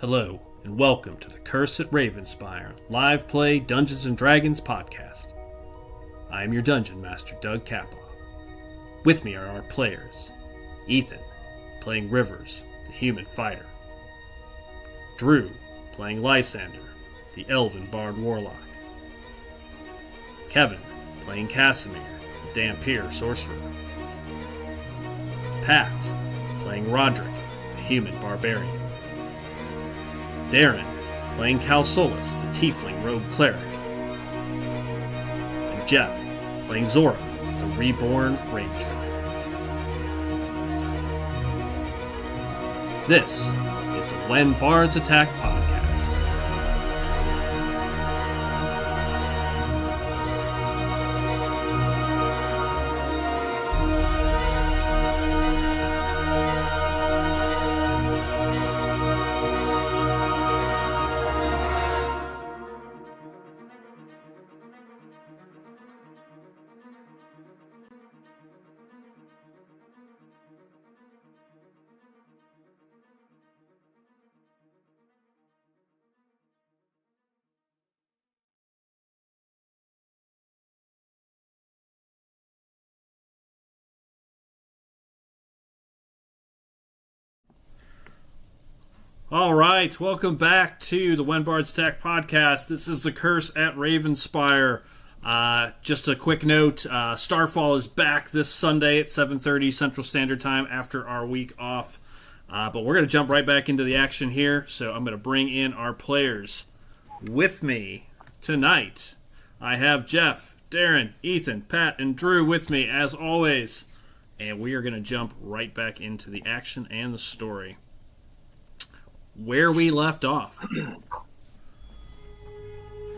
Hello, and welcome to the Curse at Ravenspire live play Dungeons & Dragons podcast. I am your Dungeon Master, Doug Kapoff. With me are our players, Ethan, playing Rivers, the human fighter. Drew, playing Lysander, the elven bard warlock. Kevin, playing Casimir, the Dampier sorcerer. Pat, playing Roderick, the human barbarian. Darren, playing Calsolus, the tiefling rogue cleric. And Jeff, playing Zora, the reborn ranger. This is the When Bards Attack podcast. All right, welcome back to the When Bards Attack podcast. This is the Curse at Ravenspire. Just a quick note, Starfall is back this Sunday at 7:30 Central Standard Time after our week off. But we're going to jump right back into the action here, so I'm going to bring in our players. With me tonight, I have Jeff, Darren, Ethan, Pat, and Drew with me, as always. And we are going to jump right back into the action and the story. Where we left off,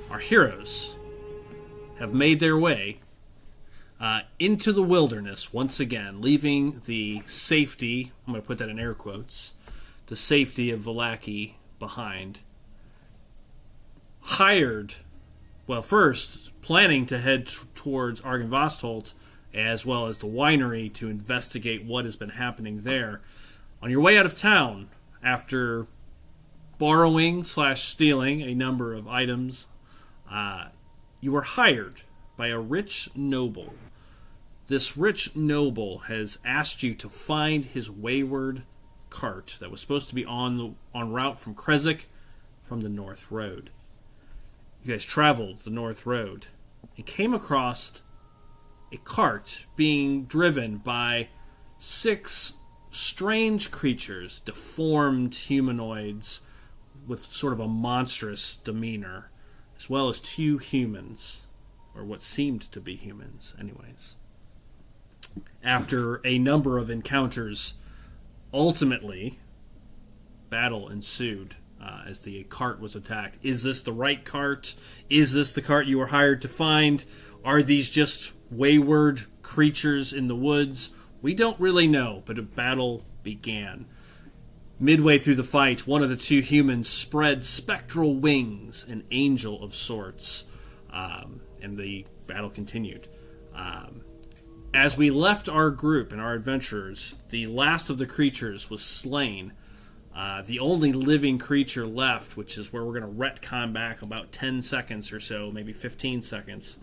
our heroes have made their way into the wilderness once again, leaving the safety, I'm going to put that in air quotes, the safety of Vallaki behind. First, planning to head towards Argynvostholt, as well as the winery to investigate what has been happening there. On your way out of town, after borrowing/stealing a number of items, you were hired by a rich noble. This rich noble has asked you to find his wayward cart that was supposed to be en route from Krezk from the North Road. You guys traveled the North Road and came across a cart being driven by 6 strange creatures, deformed humanoids with sort of a monstrous demeanor, as well as 2 humans, or what seemed to be humans anyways. After a number of encounters, ultimately, battle ensued as the cart was attacked. Is this the right cart? Is this the cart you were hired to find? Are these just wayward creatures in the woods? We don't really know, but a battle began. Midway through the fight, one of the 2 humans spread spectral wings, an angel of sorts, and the battle continued. As we left our group and our adventurers, the last of the creatures was slain. The only living creature left, which is where we're going to retcon back about 10 seconds or so, maybe 15 seconds,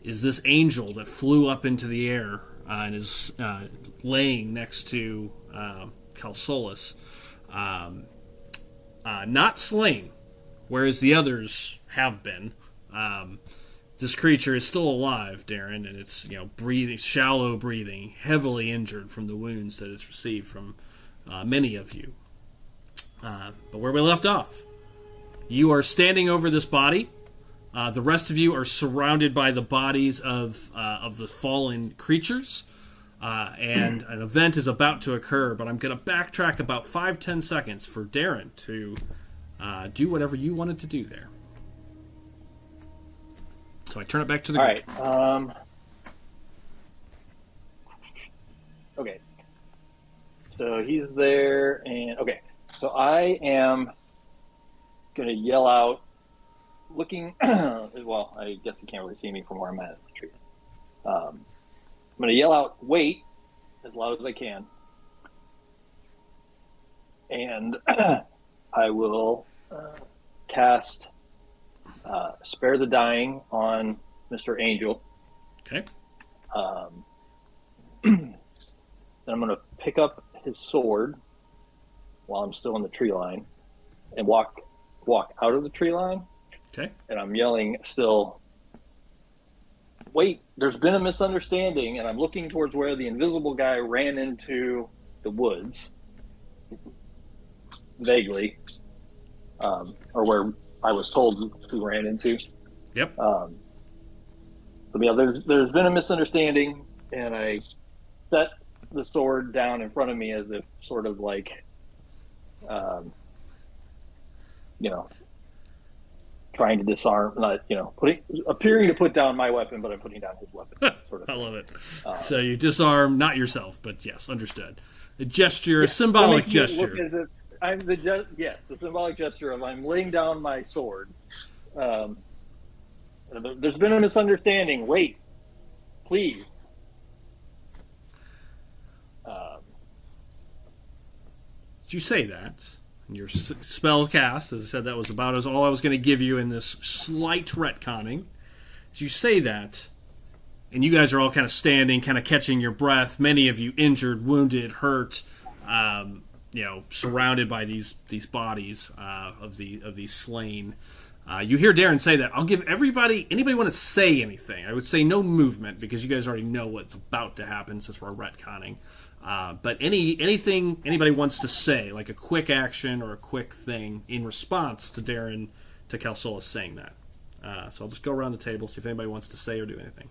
is this angel that flew up into the air and is laying next to Calsolus, not slain, whereas the others have been. This creature is still alive, Darren, and it's breathing, shallow breathing, heavily injured from the wounds that it's received from many of you. But where we left off, you are standing over this body. The rest of you are surrounded by the bodies of the fallen creatures. And an event is about to occur, but I'm going to backtrack about 5-10 seconds for Darren to do whatever you wanted to do there. So I turn it back to the group. All right. Okay. So he's there, and okay. So I am going to yell out, looking. Well, I guess you can't really see me from where I'm at the tree. I'm going to yell out, "Wait!" as loud as I can. And I will cast Spare the Dying on Mr. Angel. Okay. Then I'm going to pick up his sword while I'm still in the tree line and walk out of the tree line. Okay. And I'm yelling still, wait, there's been a misunderstanding, and I'm looking towards where the invisible guy ran into the woods, vaguely, or where I was told he ran into. Yep. But yeah, there's been a misunderstanding, and I set the sword down in front of me as if sort of like, trying to disarm, not, appearing to put down my weapon, but I'm putting down his weapon. Sort of. I love it. So you disarm, not yourself, but yes, understood. A gesture, a symbolic gesture. Look as if I'm the symbolic gesture of I'm laying down my sword. There's been a misunderstanding. Wait, please. Did you say that? Your spell cast, as I said, that was about all I was going to give you in this slight retconning. As you say that, and you guys are all kind of standing, kind of catching your breath, many of you injured, wounded, hurt, surrounded by these bodies of these slain. You hear Darren say that. I'll give anybody want to say anything? I would say no movement, because you guys already know what's about to happen since we're retconning. But anything anybody wants to say, like a quick action or a quick thing in response to Darren, to Calsolas saying that. So I'll just go around the table, see if anybody wants to say or do anything.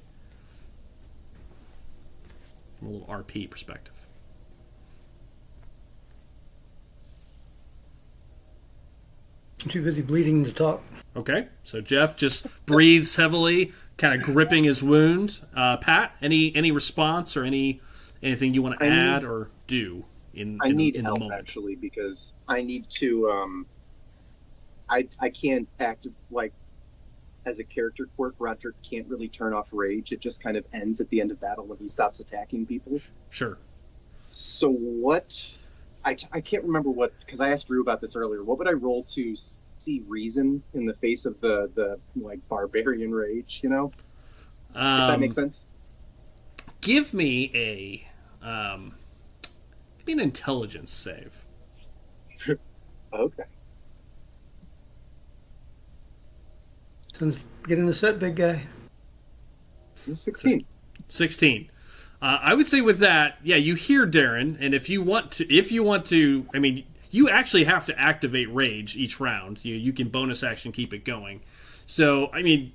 From a little RP perspective. I'm too busy bleeding to talk. Okay, so Jeff just breathes heavily, kind of gripping his wound. Pat, any response or anything you want to add or do in need the help, moment? actually, because I need to. I can't act like as a character quirk. Roderick can't really turn off rage. It just kind of ends at the end of battle when he stops attacking people. Sure. So what? I can't remember what, because I asked Drew about this earlier. What would I roll to see reason in the face of the like barbarian rage? If that makes sense. Give me an intelligence save. Okay. Sounds getting the set, big guy. 16. 16. I would say with that, yeah, you hear Darren, and if you want to, I mean, you actually have to activate rage each round. You can bonus action keep it going. So, I mean,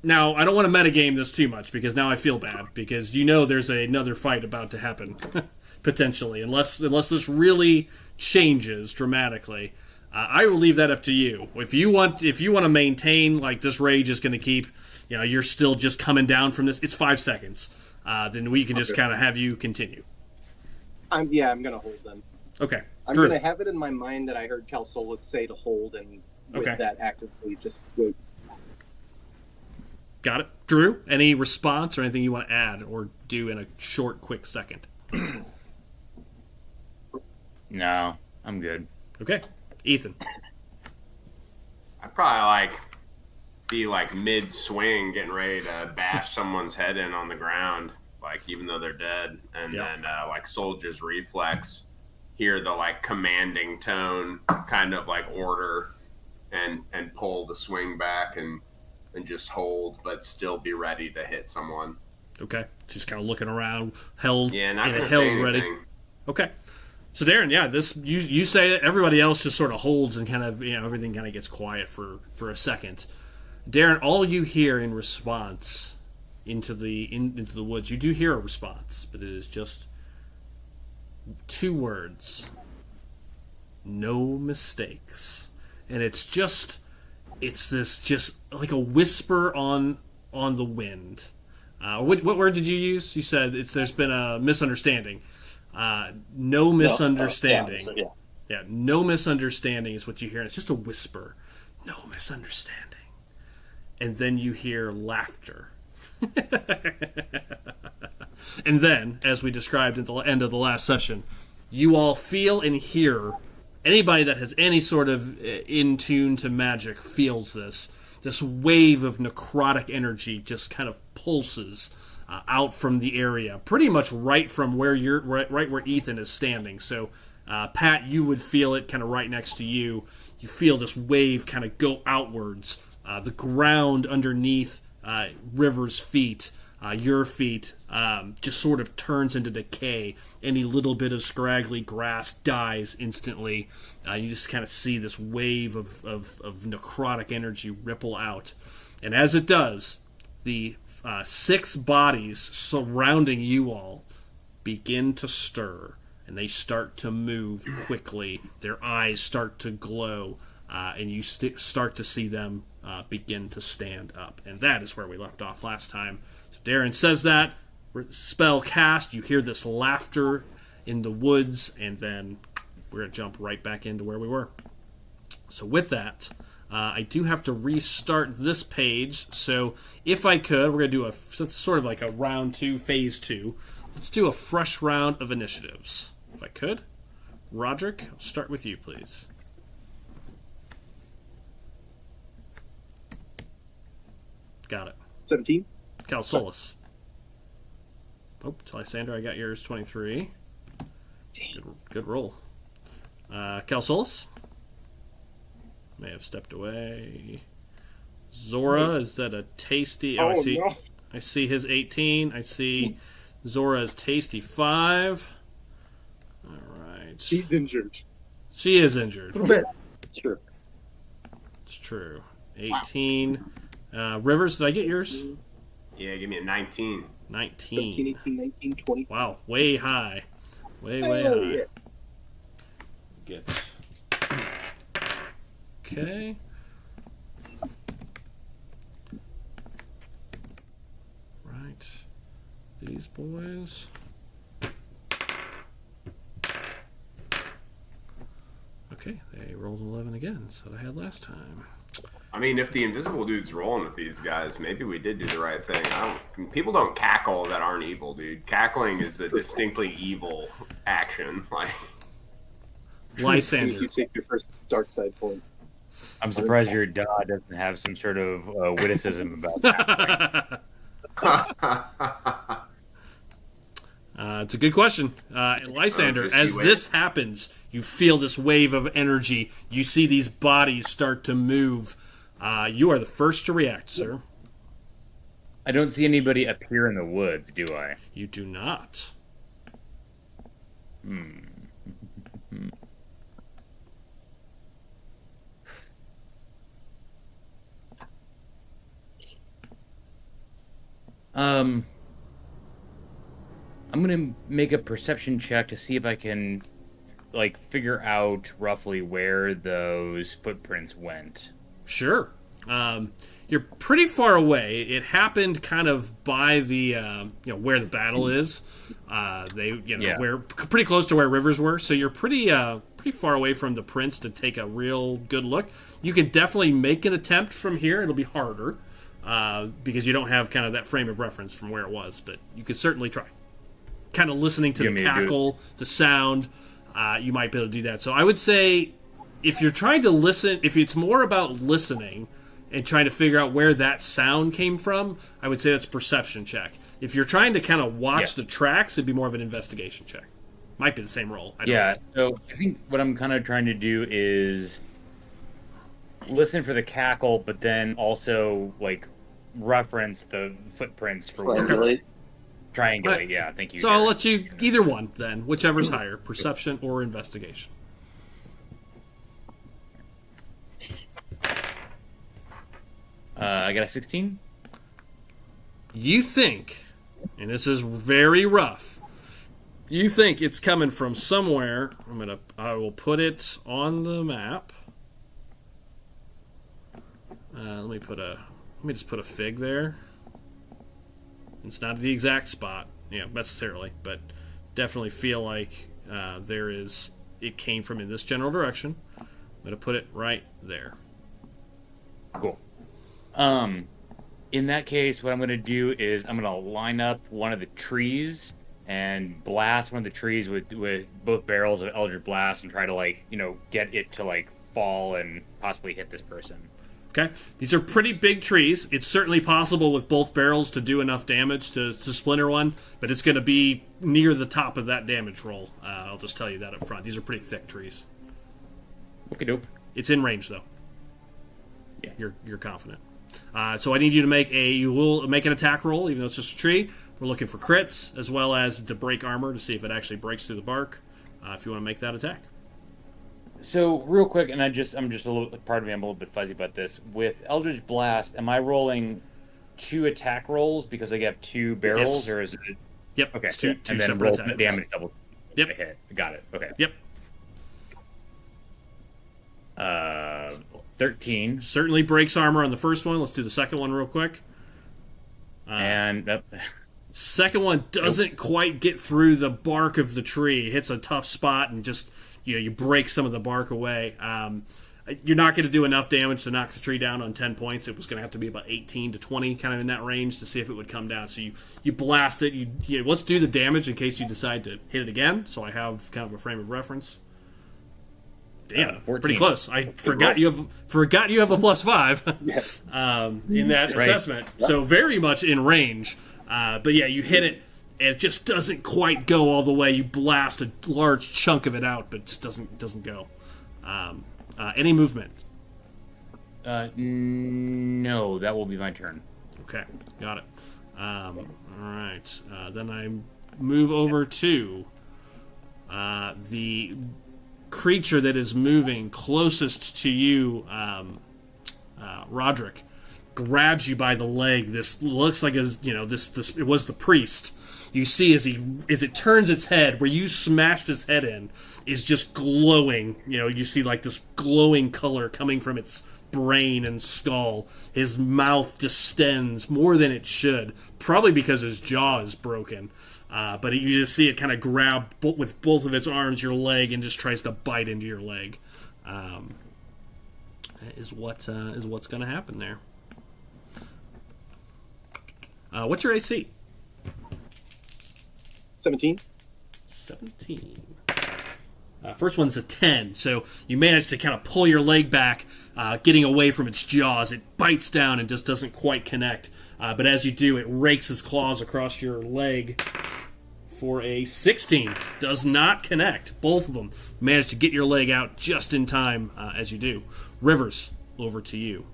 now I don't want to metagame this too much, because now I feel bad, because there's another fight about to happen potentially, unless this really changes dramatically. I will leave that up to you. If you want to maintain like this rage is going to keep, you're still just coming down from this. It's 5 seconds. Then we can just kind of have you continue. I'm going to hold them. Okay. I'm going to have it in my mind that I heard Calsolas say to hold, and with that actively just wait. Got it. Drew, any response or anything you want to add or do in a short, quick second? No, I'm good. Okay. Ethan. I'd probably be mid-swing, getting ready to bash someone's head in on the ground, even though they're dead, and then soldier's reflex, hear the commanding tone, kind of order, and pull the swing back and just hold, but still be ready to hit someone. Okay, just kind of looking around, held not in a gonna held say ready. anything. Okay. So Darren, this you say it, everybody else just sort of holds and kind of everything kind of gets quiet for a second. Darren, all you hear in response into the woods, you do hear a response, but it is just 2 words: no mistakes. And it's this just like a whisper on the wind. What word did you use? You said there's been a misunderstanding. No misunderstanding. Yeah, no misunderstanding is what you hear. And it's just a whisper. No misunderstanding. And then you hear laughter. And then, as we described at the end of the last session, you all feel and hear anybody that has any sort of in tune to magic feels this. This wave of necrotic energy just kind of pulses out from the area, pretty much right from where you're right where Ethan is standing. So, Pat, you would feel it kind of right next to you. You feel this wave kind of go outwards. The ground underneath River's feet, your feet, just sort of turns into decay. Any little bit of scraggly grass dies instantly. You just kind of see this wave of necrotic energy ripple out. And as it does, the 6 bodies surrounding you all begin to stir. And they start to move quickly. Their eyes start to glow. And you start to see them begin to stand up. And that is where we left off last time. So Darren says that. Spell cast. You hear this laughter in the woods. And then we're going to jump right back into where we were. So with that, I do have to restart this page. So if I could, we're going to do sort of like a round 2, phase 2. Let's do a fresh round of initiatives. If I could. Roderick, I'll start with you, please. Got it. 17. Calsolus. Oh, Lysander, I got yours, 23. Good roll. Calsolus. May have stepped away. Zora, is that a tasty... Oh, I see. no. I see his 18. I see Zora's tasty 5. All right. She's injured. She is injured. A little bit. Sure. It's true. 18. Rivers, did I get yours? Yeah, give me a 19. 19. 17, 18, 19, 20. Wow, way high. Way Hell high. yeah. Get. Okay. Right. These boys. Okay, they rolled 11 again, so I had last time. I mean, if the invisible dude's rolling with these guys, maybe we did do the right thing. People don't cackle that aren't evil, dude. Cackling is a distinctly evil action. Like, Lysander. You take your first dark side point. I'm surprised your dad doesn't have some sort of witticism about that. It's a good question. Lysander, as this happens, you feel this wave of energy. You see these bodies start to move. You are the first to react, sir. I don't see anybody appear in the woods, do I? You do not. I'm gonna make a perception check to see if I can, like, figure out roughly where those footprints went. Sure. You're pretty far away. It happened kind of by the, where the battle is. We're pretty close to where rivers were, so you're pretty far away from the prints to take a real good look. You can definitely make an attempt from here. It'll be harder because you don't have kind of that frame of reference from where it was, but you could certainly try. Kind of listening to the cackle, the sound, you might be able to do that. So I would say if you're trying to listen, if it's more about listening and trying to figure out where that sound came from, I would say that's a perception check. If you're trying to kind of watch the tracks, it'd be more of an investigation check. Might be the same roll. I don't know. So I think what I'm kind of trying to do is listen for the cackle, but then also, like, reference the footprints for Triangulate. Triangulate, yeah, thank you. So I'll let you, either one then, whichever's higher, perception or investigation. I got a 16. You think, and this is very rough, you think it's coming from somewhere. I will put it on the map. Let me just put a fig there. It's not the exact spot, necessarily, but definitely feel like it came from in this general direction. I'm going to put it right there. Cool. In that case, what I'm going to do is I'm going to line up one of the trees and blast one of the trees with both barrels of Eldritch Blast and try to, like, get it to, like, fall and possibly hit this person. Okay. These are pretty big trees. It's certainly possible with both barrels to do enough damage to splinter one, but it's going to be near the top of that damage roll. I'll just tell you that up front. These are pretty thick trees. Okay, dope. It's in range, though. Yeah. You're confident. So I need you to make an attack roll, even though it's just a tree. We're looking for crits, as well as to break armor to see if it actually breaks through the bark. If you want to make that attack. So real quick, and I'm just a little. Pardon me, I'm a little bit fuzzy about this. With Eldritch Blast, am I rolling 2 attack rolls because I have 2 barrels, Yes. or is it? Yep. Okay. It's two and then separate roll attacks. damage double. Yep. Hit. Got it. Okay. Yep. 13. Certainly breaks armor on the first one. Let's do the second one real quick. And Second one doesn't quite get through the bark of the tree. It hits a tough spot and just you break some of the bark away. You're not going to do enough damage to knock the tree down on 10 points. It was going to have to be about 18 to 20, kind of in that range, to see if it would come down. So you blast it. Let's do the damage in case you decide to hit it again. So I have kind of a frame of reference. Damn, 14. pretty close. I forgot you have a +5 Yes. in that assessment. So very much in range. But yeah, you hit it, and it just doesn't quite go all the way. You blast a large chunk of it out, but it just doesn't go. Any movement? No, that will be my turn. Okay, got it. All right. Then I move over to the creature that is moving closest to you, Roderick. Grabs you by the leg. This looks like it was the priest. You see as it turns its head, where you smashed his head in, is just glowing. You see like this glowing color coming from its brain and skull. His mouth distends more than it should, probably because his jaw is broken. But you just see it kind of grab with both of its arms your leg and just tries to bite into your leg. Is what's going to happen there. What's your AC? 17. 17. First one's a 10, so you manage to kind of pull your leg back, getting away from its jaws. It bites down and just doesn't quite connect. But as you do, it rakes its claws across your leg for a 16. Does not connect. Both of them manage to get your leg out just in time as you do. Rivers, over to you.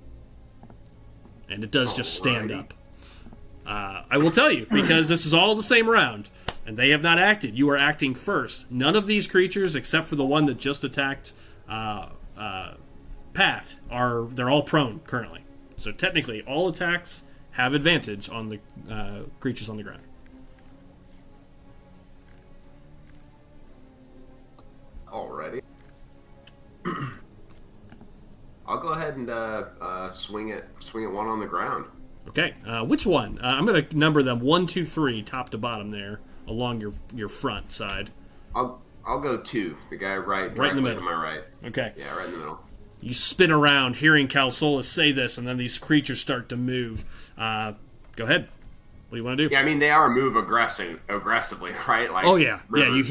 And it does just stand up. I will tell you, because this is all the same round, and they have not acted. You are acting first. None of these creatures, except for the one that just attacked Pat, they're all prone currently. So technically, all attacks have advantage on the creatures on the ground. Alrighty. I'll go ahead and swing it one on the ground. Okay, which one? I'm going to number them 1, 2, 3, top to bottom there, along your front side. I'll go 2. The guy right in the middle. to my right. Okay. Yeah, right in the middle. You spin around, hearing Calsolus say this, and then these creatures start to move. Go ahead. What do you want to do? Yeah, I mean they are aggressively, right? Like, oh yeah, River, you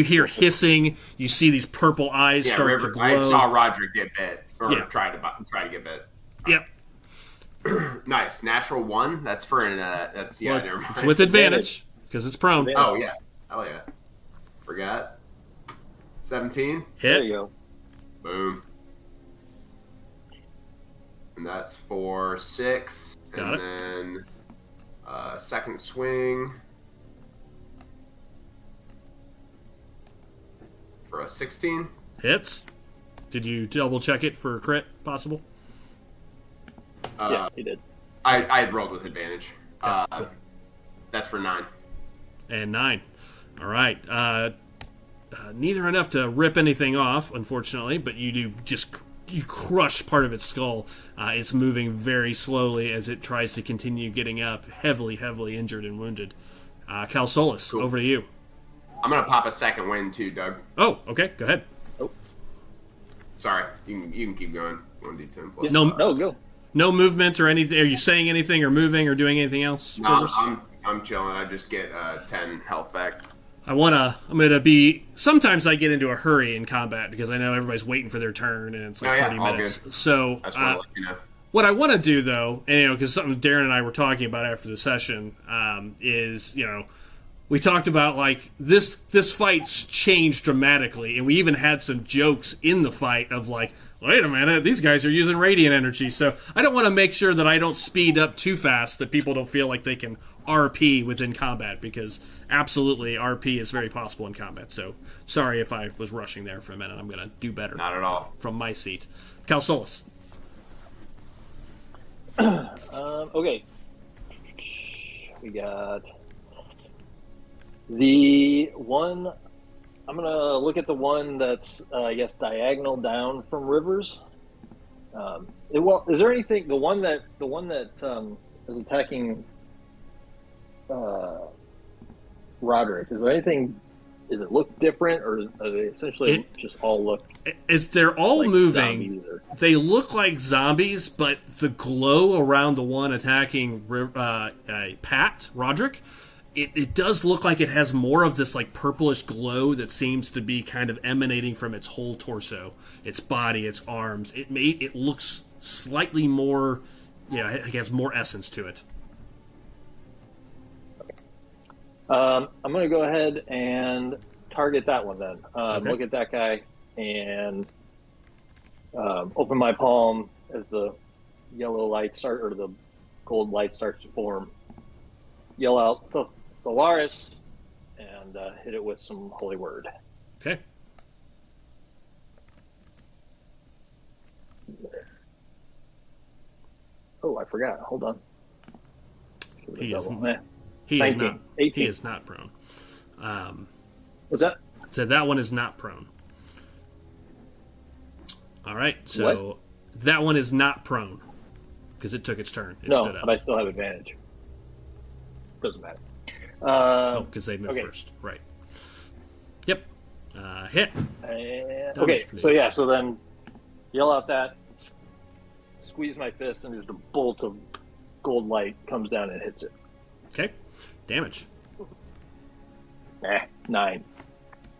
hear hissing. You see these purple eyes start River, to glow. I saw Roderick get bit, or try to get bit. Yep. Nice, natural 1. That's for an. That's never mind. It's with advantage because it's prone. Oh yeah, hell yeah. Forgot. 17. Hit. There you go. Boom. And that's for 6. Got and it. Then second swing for a 16. Hits. Did you double check it for a crit possible? Yeah, he did. I had rolled with advantage. Cool. That's for 9. And 9. All right. Neither enough to rip anything off, unfortunately, but you crush part of its skull. It's moving very slowly as it tries to continue getting up, heavily injured and wounded. Calsolus, Cool. over to you. I'm gonna pop a second wind too, Doug. Oh, okay, go ahead. Sorry, you can keep going. 1d10 plus. No, No, go. no movement or anything. Are you saying anything or moving or doing anything else? No, Rivers? I'm chilling. I just get 10 health back. I'm gonna be. Sometimes I get into a hurry in combat because I know everybody's waiting for their turn and it's like 30 all minutes. good. So I just want to let you know. what I want to do though, and because something Darren and I were talking about after the session, is we talked about like this fight's changed dramatically, and we even had some jokes in the fight of like, wait a minute, these guys are using radiant energy. So I don't want to make sure that I don't speed up too fast that people don't feel like they can RP within combat, because absolutely RP is very possible in combat. So sorry if I was rushing there for a minute. I'm going to do better. Not at all. From my seat. Calsolus. Okay. We got the one. I'm gonna look at the one that's, I guess, diagonal down from Rivers. Is there anything? The one that is attacking Roderick. Is there anything? Does it look different, or are they essentially just all look? They're all like moving. They look like zombies, but the glow around the one attacking Roderick, it does look like it has more of this like purplish glow that seems to be kind of emanating from its whole torso, its body, its arms. It looks slightly more, it has more essence to it. I'm going to go ahead and target that one then. Okay. Look at that guy and open my palm as the yellow light or the gold light starts to form. Yell out Thalaris and hit it with some holy word. Okay. Oh, I forgot. Hold on. He is not 19, 18. He is not prone. What's that? So that one is not prone. All right, so What? that one is not prone because it took its turn. It No, stood up. but I still have advantage. Doesn't matter. Because they moved okay. first. Right. Yep. Hit. Okay, so then yell out that, squeeze my fist, and just a bolt of gold light comes down and hits it. Okay. Damage. 9.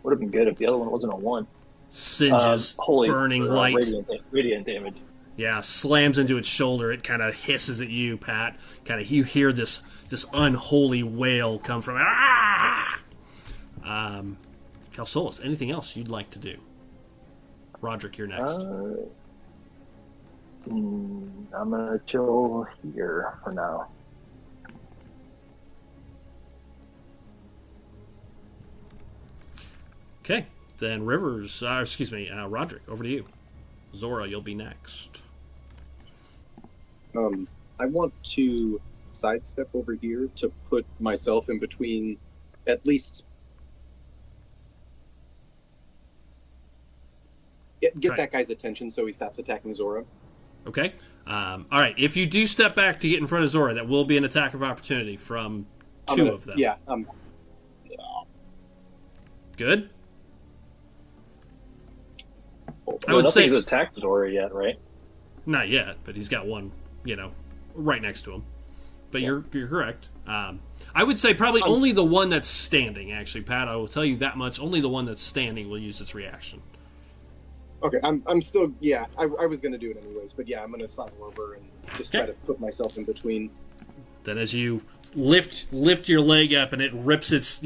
Would have been good if the other one wasn't a 1. Singes, burning light. Radiant damage. Yeah, slams into its shoulder. It kind of hisses at you, Pat. You hear this unholy wail come from it. Ah! Calsolus, anything else you'd like to do? Roderick, you're next. I'm gonna chill here for now. Okay, then Rivers, Roderick, over to you. Zora, you'll be next. I want to sidestep over here to put myself in between, at least get that guy's attention so he stops attacking Zora. Okay. All right. If you do step back to get in front of Zora, that will be an attack of opportunity from two of them. Yeah. Good. I would say he's attacked Zora yet, right? Not yet, but he's got one, right next to him. But you're correct. I would say probably only the one that's standing, actually, Pat. I will tell you that much. Only the one that's standing will use its reaction. Okay, I'm still, I was going to do it anyways, but I'm going to sidle over and just try to put myself in between. Then as you lift your leg up and it rips its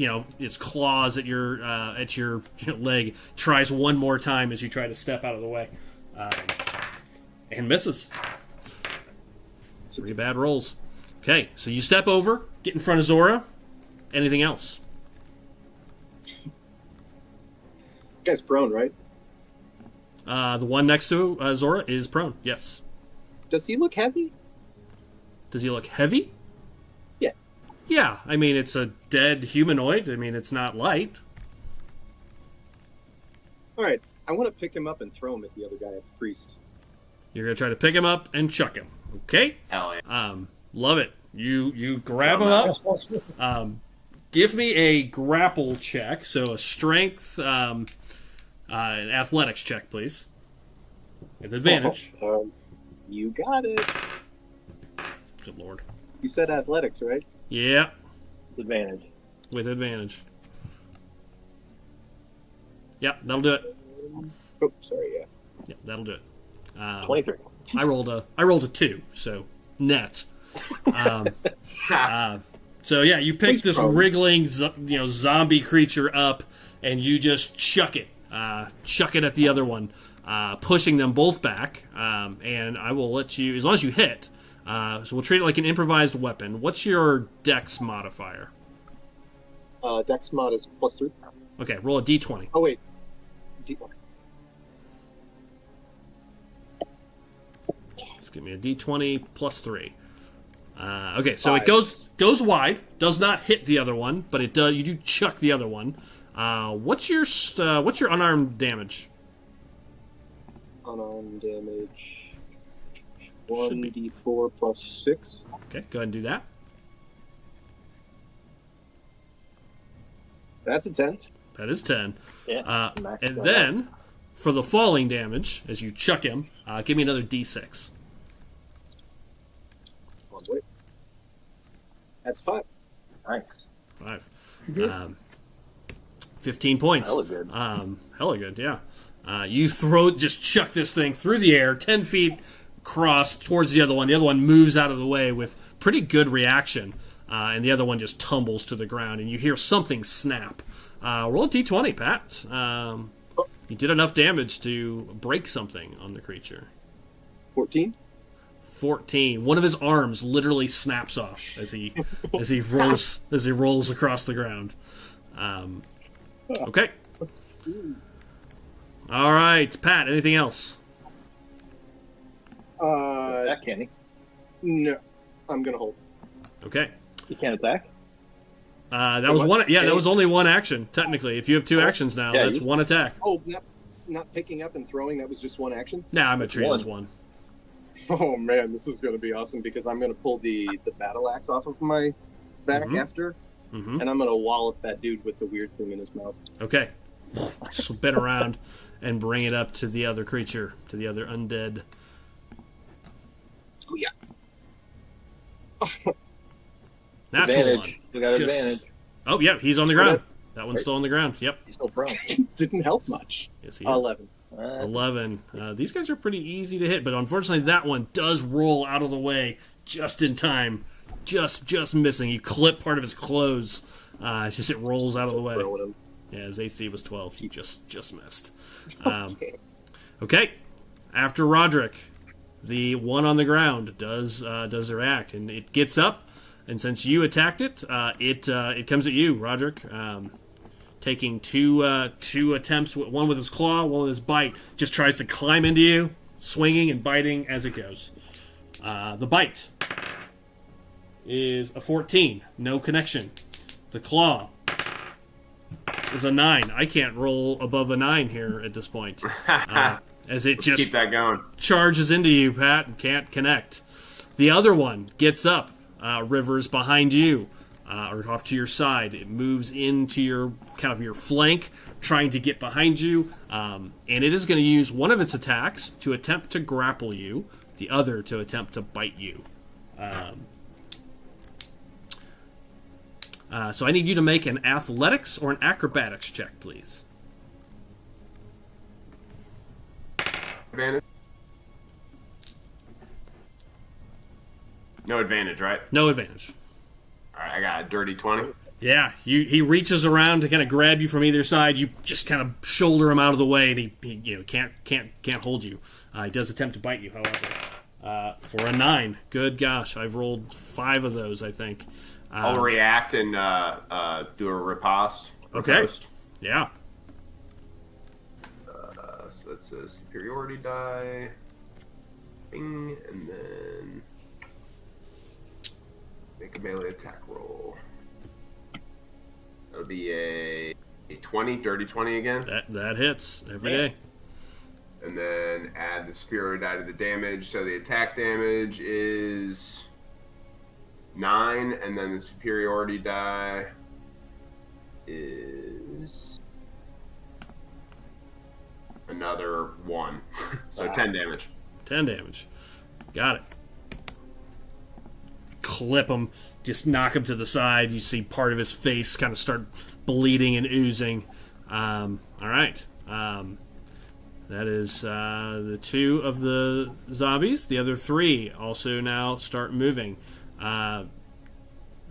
claws at your leg, tries one more time as you try to step out of the way, and misses. 3 bad rolls. Okay, so you step over, get in front of Zora. Anything else? Guy's prone, right? The one next to Zora is prone. Yes. Does he look heavy? Does he look heavy? Yeah. Yeah, I mean, it's a dead humanoid. I mean, it's not light. All right, I want to pick him up and throw him at the other guy, at the priest. You're going to try to pick him up and chuck him. Okay? Hell yeah. Love it. You grab him up. Give me a grapple check. So a strength, an athletics check, please. With advantage. You got it. Good lord. You said athletics, right? Yeah. advantage. With advantage. Yep, that'll do it. Oh, sorry, yeah. Yep, that'll do it. 23. I rolled a 2, so net. So yeah, you pick this wriggling, zombie creature up, and you just chuck it at the other one, pushing them both back. And I will let you, as long as you hit. So we'll treat it like an improvised weapon. What's your Dex modifier? Dex mod is +3. Okay, roll a d20. Oh wait, Just give me a d20 plus 3. Okay, so 5. it goes wide, does not hit the other one, but it does. You do chuck the other one. What's your unarmed damage? Unarmed damage 1d4 plus 6. Okay, go ahead and do that. That's a 10. That is 10. Yeah. And then for the falling damage, as you chuck him, give me another d6. Oh, wait. That's 5. Nice. 5. Good. 15 points. Hella good. Hella good, yeah. You just chuck this thing through the air, 10 feet across towards the other one. The other one moves out of the way with pretty good reaction, and the other one just tumbles to the ground, and you hear something snap. Roll a d20, Pat. You did enough damage to break something on the creature. 14. 14. One of his arms literally snaps off as he rolls across the ground. Okay. All right, Pat. Anything else? Attack, can he? No. I'm gonna hold. Okay. He can't attack? That was one. Yeah, that was only one action technically. If you have 2 actions now, Yeah, that's one attack. Oh, not picking up and throwing. That was just one action. Nah, I'm gonna treat it as one. Oh man, this is gonna be awesome because I'm gonna pull the battle axe off of my back after, Mm-hmm. and I'm gonna wallop that dude with the weird thing in his mouth. Okay. Spin around and bring it up to the other creature, to the other undead. Oh yeah. Natural Advantage. one. We got Just- advantage. Oh, yeah, he's on the ground. That one's still on the ground. Yep. He's still prone. Didn't help much. Yes, he is. 11. 11. These guys are pretty easy to hit, but unfortunately that one does roll out of the way just in time. Just missing. You clip part of his clothes. It's just it rolls out of the way. Throwing him. Yeah, his AC was 12. He just missed. Okay. After Roderick, the one on the ground does their act, and it gets up. And since you attacked it, it comes at you, Roderick. Taking two attempts, one with his claw, one with his bite. Just tries to climb into you, swinging and biting as it goes. The bite is a 14, no connection. The claw is a 9. I can't roll above a 9 here at this point. As it just keep that going. charges into you, Pat, and can't connect. The other one gets up, Rivers, behind you, or off to your side. It moves into your flank, trying to get behind you, and it is going to use one of its attacks to attempt to grapple you, the other to attempt to bite you. So I need you to make an athletics or an acrobatics check, please. Advantage? No advantage, right? No advantage. All right, I got a dirty 20. Yeah, he reaches around to kind of grab you from either side. You just kind of shoulder him out of the way, and he can't hold you. He does attempt to bite you, however, for a 9. Good gosh, I've rolled 5 of those, I think. I'll react and do a riposte. Okay. Riposte. Yeah. So that's a superiority die. Bing, and then make a melee attack roll. That'll be a 20, dirty 20 again. That hits every day. And then add the superiority die to the damage. So the attack damage is 9, and then the superiority die is another 1. So 10 damage. 10 damage. Got it. clip him, just knock him to the side. You see part of his face kind of start bleeding and oozing. All right. That is the 2 of the zombies. The other 3 also now start moving.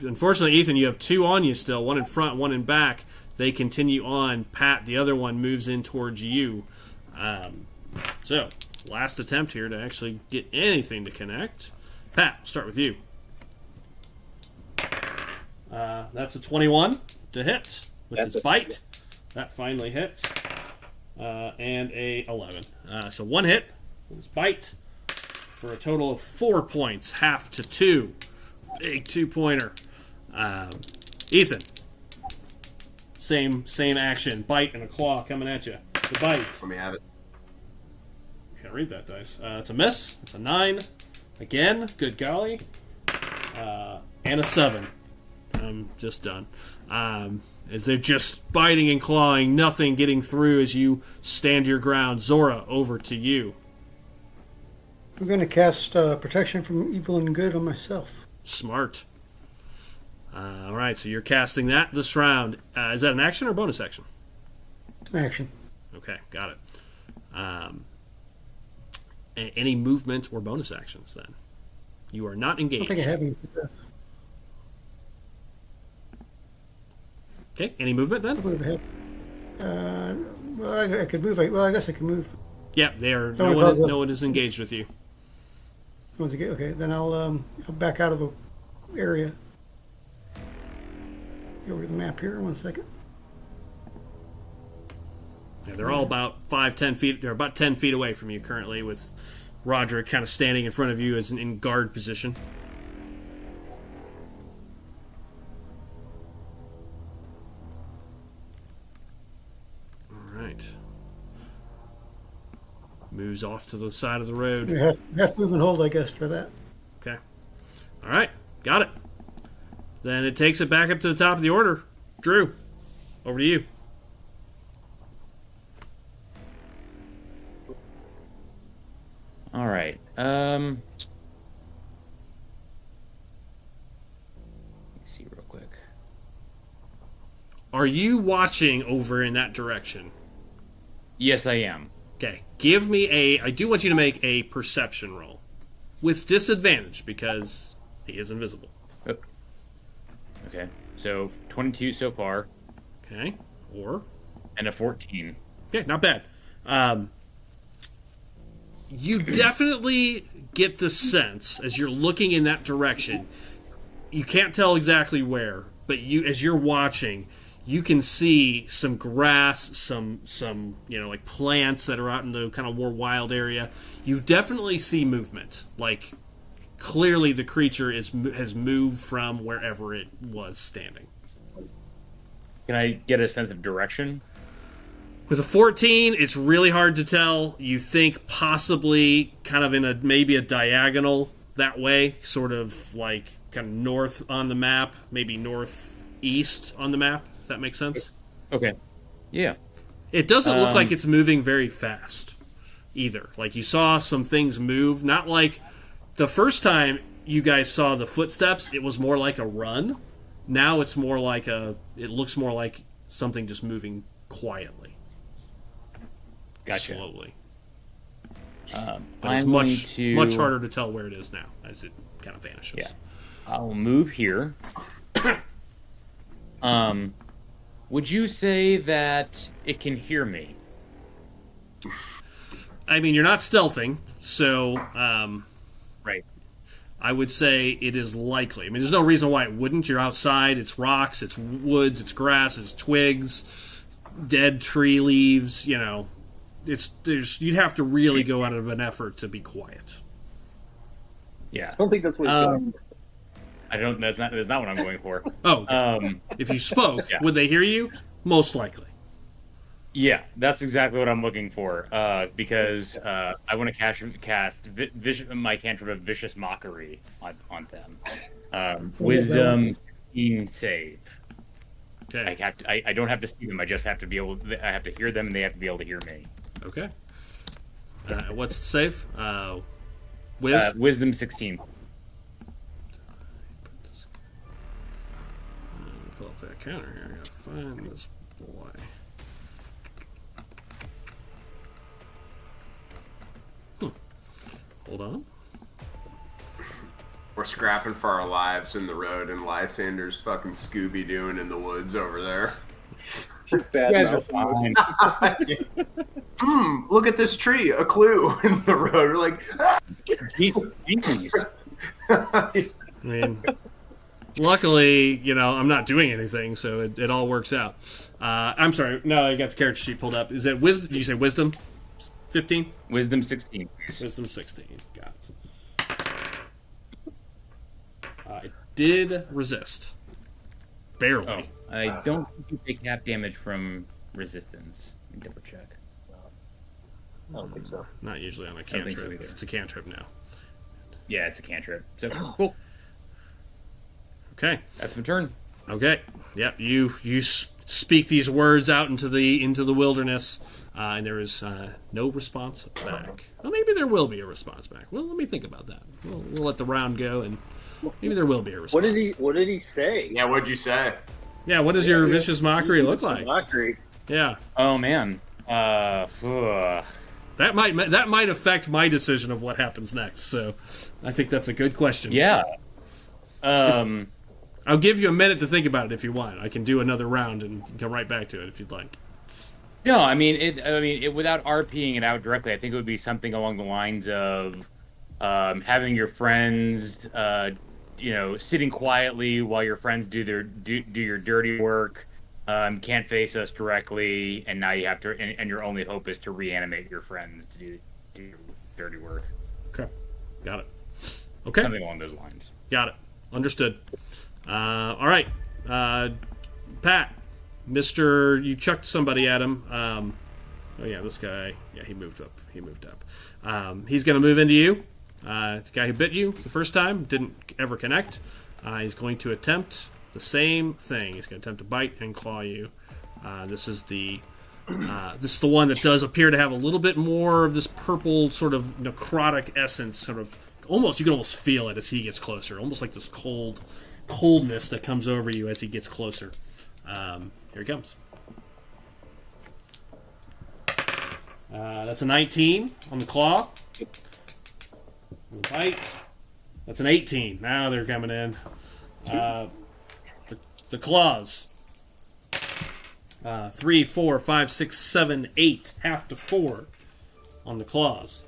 Unfortunately, Ethan, you have 2 on you still. 1 in front, 1 in back. They continue on. Pat, the other one, moves in towards you. So, last attempt here to actually get anything to connect. Pat, start with you. That's a 21 to hit with his bite. That finally hits. And a 11. So 1 hit with his bite for a total of 4 points. Half to 2. Big 2-pointer. Ethan. Same action. Bite and a claw coming at you. The bite. Let me have it. Can't read that dice. It's a miss. It's a 9. Again. Good golly. And a 7. I'm just done. As they're just biting and clawing, nothing getting through as you stand your ground. Zora, over to you. I'm going to cast Protection from Evil and Good on myself. Smart. All right, so you're casting that this round. Is that an action or bonus action? Action. Okay, got it. Any movement or bonus actions then? You are not I engaged. don't think I have any for this. Okay, any movement then? I would have had. Well, I could move. Well, I guess I can move. Yeah, no one is engaged with you. Once again, okay, then I'll back out of the area. Go over to the map here. 1 second. Yeah, they're all about 5-10 feet. They're about 10 feet away from you currently, with Roderick kind of standing in front of you as in guard position. All right. Moves off to the side of the road. You have to move and hold, I guess, for that. Okay. All right. Got it. Then it takes it back up to the top of the order. Drew, over to you. All right. Let me see real quick. Are you watching over in that direction? Yes, I am. Okay. I do want you to make a perception roll. With disadvantage, because he is invisible. Okay. So 22 so far. Okay. Or? And a 14. Okay, not bad. You definitely get the sense, as you're looking in that direction, you can't tell exactly where, but as you're watching, you can see some grass, some like plants that are out in the kind of more wild area. You definitely see movement. Like, clearly the creature has moved from wherever it was standing. Can I get a sense of direction? With a 14, it's really hard to tell. You think possibly kind of maybe a diagonal that way, sort of like kind of north on the map, maybe northeast on the map, if that makes sense. Okay. Yeah. It doesn't look like it's moving very fast either. Like, you saw some things move, not like the first time you guys saw the footsteps, it was more like a run. Now it's more like it looks more like something just moving quietly. Gotcha. Slowly. But it's much harder to tell where it is now as it kind of vanishes. Yeah. I'll move here. Would you say that it can hear me? I mean, you're not stealthing, so Right. I would say it is likely. I mean, there's no reason why it wouldn't. You're outside. It's rocks. It's woods. It's grass. It's twigs. Dead tree leaves. You know, you'd have to really go out of an effort to be quiet. Yeah. I don't think that's what he's going for. I don't. That's not what I'm going for. Oh, okay. If you spoke, Yeah. would they hear you? Most likely. Yeah, that's exactly what I'm looking for. Because I want to cast my cantrip of Vicious Mockery on them. Wisdom 16 save. Okay. I don't have to see them. I just have to be able. I have to hear them, and they have to be able to hear me. Okay. What's the save? Wisdom 16. encounter here. I gotta find this boy. Hold on. We're scrapping for our lives in the road, and Lysander's fucking Scooby-Dooing in the woods over there. Bad You guys are mouth. Look at this tree, a clue in the road. We're like, Jeez. I mean, luckily, I'm not doing anything, so it all works out. I'm sorry. No, I got the character sheet pulled up. Is that wisdom? Did you say wisdom? 15? Wisdom 16, please. Wisdom 16. Got it. It did resist. Barely. Oh, I don't think you take half damage from resistance. Let me double check. I don't think so. Not usually on a don't think so cantrip. either. It's a cantrip now. Yeah, it's a cantrip. So cool. Okay. That's my turn. Okay. Yep. You speak these words out into the wilderness, and there is no response back. Well, maybe there will be a response back. Well, let me think about that. We'll let the round go, and maybe there will be a response. What did he say? yeah, what'd you say? Yeah. What does your vicious mockery look like? Mockery. Yeah. Oh man. That might affect my decision of what happens next. So, I think that's a good question. Yeah. I'll give you a minute to think about it if you want. I can do another round and come right back to it if you'd like. No, I mean it without RPing it out directly. I think it would be something along the lines of having your friends, sitting quietly while your friends do your dirty work. Can't face us directly, and now you have to, and your only hope is to reanimate your friends to do your dirty work. Okay, got it. Okay, Something along those lines. got it. Understood. All right, Pat, Mister, you chucked somebody at him. Oh yeah, this guy. Yeah, he moved up. He's gonna move into you. The guy who bit you the first time didn't ever connect. He's going to attempt the same thing. He's going to attempt to bite and claw you. This is the one that does appear to have a little bit more of this purple sort of necrotic essence. Sort of almost, you can almost feel it as he gets closer. Almost like this coldness that comes over you as he gets closer. Here he comes. That's a 19 on the claw. Bite. That's an 18. Now they're coming in. The claws. 3, 4, 5, 6, 7, 8. Half to 4 on the claws.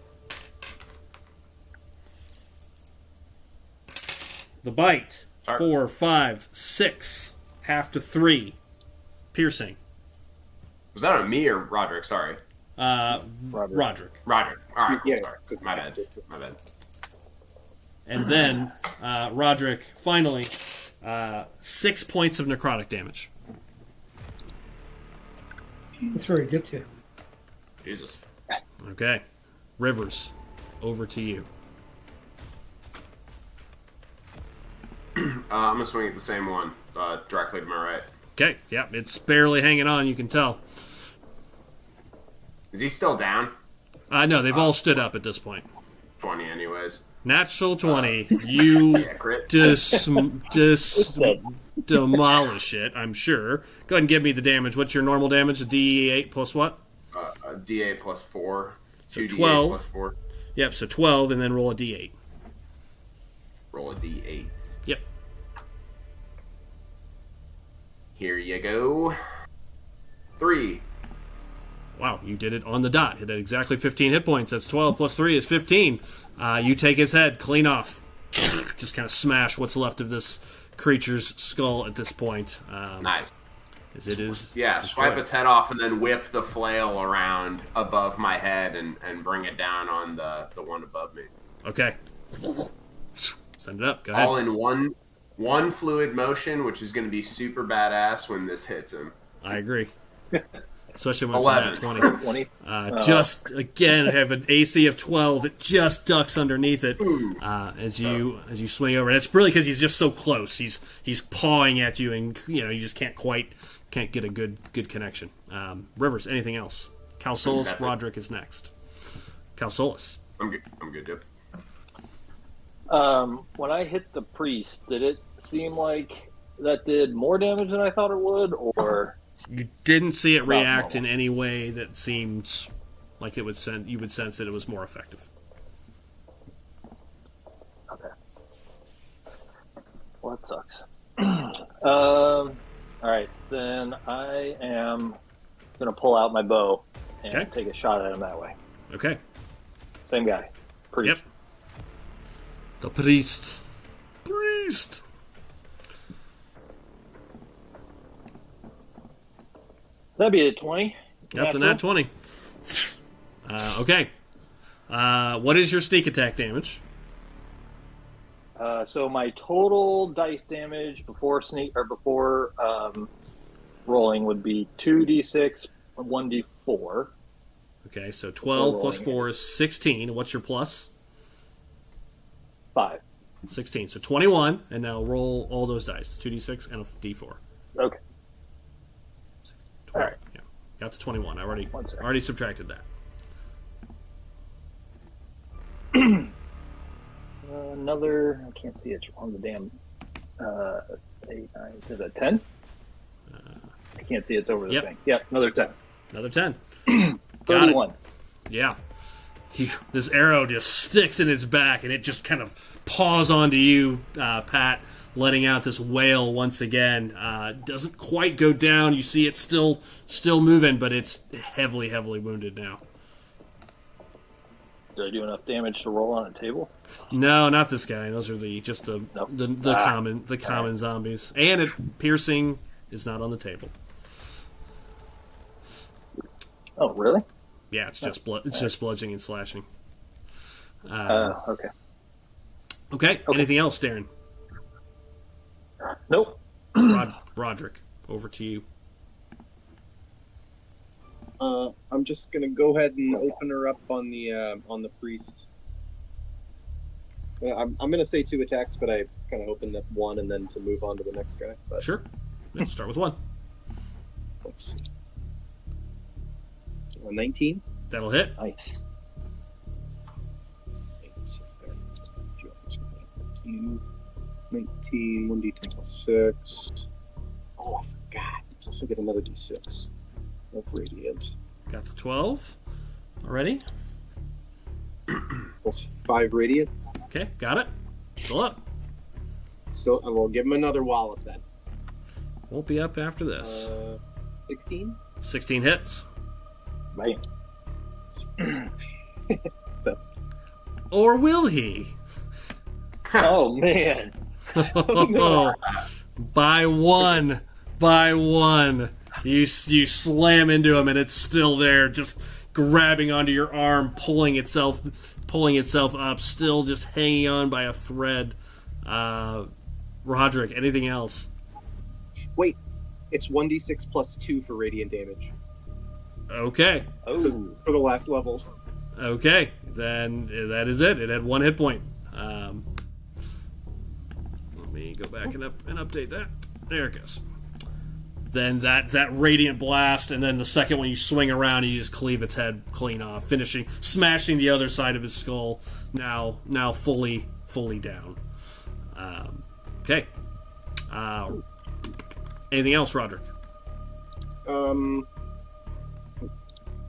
The bite. 4, 5, 6. Half to 3. Piercing. Was that on me or Roderick? Sorry. Roderick. All right, cool, Yeah, sorry. 'cause- My bad. And then Roderick, finally, 6 points of necrotic damage. That's where he gets you. Jesus. Okay. Rivers, over to you. I'm gonna swing at the same one, directly to my right. Okay, yep, it's barely hanging on, you can tell. Is he still down? No, they've all stood up at this point. 20 anyways. Natural 20. You Yeah, crit. demolish it, I'm sure. Go ahead and give me the damage. What's your normal damage? A D8 plus what? A D8 plus 4. So 2D8 12. plus 4. Yep, so 12, and then roll a D8. Roll a D8. Yep. Here you go. 3. Wow, you did it on the dot. Hit at exactly 15 hit points. That's 12 plus 3 is 15. You take his head clean off. Just kind of smash what's left of this creature's skull at this point. Nice. As it is Yeah, destroyed. swipe its head off and then whip the flail around above my head and bring it down on the one above me. Okay. Send it up. Go ahead. All in one fluid motion, which is going to be super badass when this hits him. I agree. Especially when it's at 20. 20. Just again have an AC of 12. It just ducks underneath it as you swing over. And it's really because he's just so close. He's pawing at you, and you just can't get a good connection. Rivers, anything else? Calsolus, Roderick is next. Calsolus. I'm good, Dip. When I hit the priest, did it seem like that did more damage than I thought it would, or You didn't see it About react in normal. any way that seemed like it would you would sense that it was more effective. okay. Well, that sucks. All right, then I am gonna pull out my bow and Okay. take a shot at him that way. Okay. Same guy, priest. Yep. The priest. Priest. That'd be a 20. That's a Natural. nat 20. Okay. What is your sneak attack damage? So my total dice damage before rolling would be 2d6, 1d4. Okay, so 12 plus rolling 4 is 16. What's your plus? 5. 16. So 21, and now roll all those dice. 2d6 and a d4. Okay. 12. All right. Yeah. Got to 21. I One sec. already subtracted that. Another, I can't see it on the damn 8, 9, is it 10? I can't see it's over the Yep. thing. Yeah, another 10. Another 10. Got it. 31. Yeah. This arrow just sticks in its back, and it just kind of paws onto you, Pat, letting out this wail once again. Doesn't quite go down. You see it's still moving, but it's heavily wounded now. Did I do enough damage to roll on a table? No, not this guy. Those are Nope. the common zombies. And piercing is not on the table. Oh, really? Yeah, it's just blood. It's just bludgeoning and slashing. Okay. Okay. Anything else, Darren? Nope. Roderick, over to you. I'm just gonna go ahead and open her up on the priest. I'm gonna say 2 attacks, but I kind of opened up 1 and then to move on to the next guy. But Sure. Yeah, start with 1. let's see. 19. That'll hit. Nice. 19, 1d10 plus 6. Oh, I forgot. Plus I get another d6 of radiant. Got the 12 already. Plus 5 radiant. Okay, got it. Still up. So I will give him another wallop then. Won't be up after this. 16. 16 hits. Bam. 7. Or will he? Oh, man. By one. You slam into him, and it's still there, just grabbing onto your arm, pulling itself up, still just hanging on by a thread. Roderick, anything else? Wait, it's 1d6 plus 2 for radiant damage Okay. Oh. for the last level. Okay, then that is it. It had 1 hit point. Let me go back and update that. There it goes. Then that radiant blast, and then the second one you swing around, and you just cleave its head clean off, smashing the other side of his skull. Now fully down. Okay. Anything else, Roderick?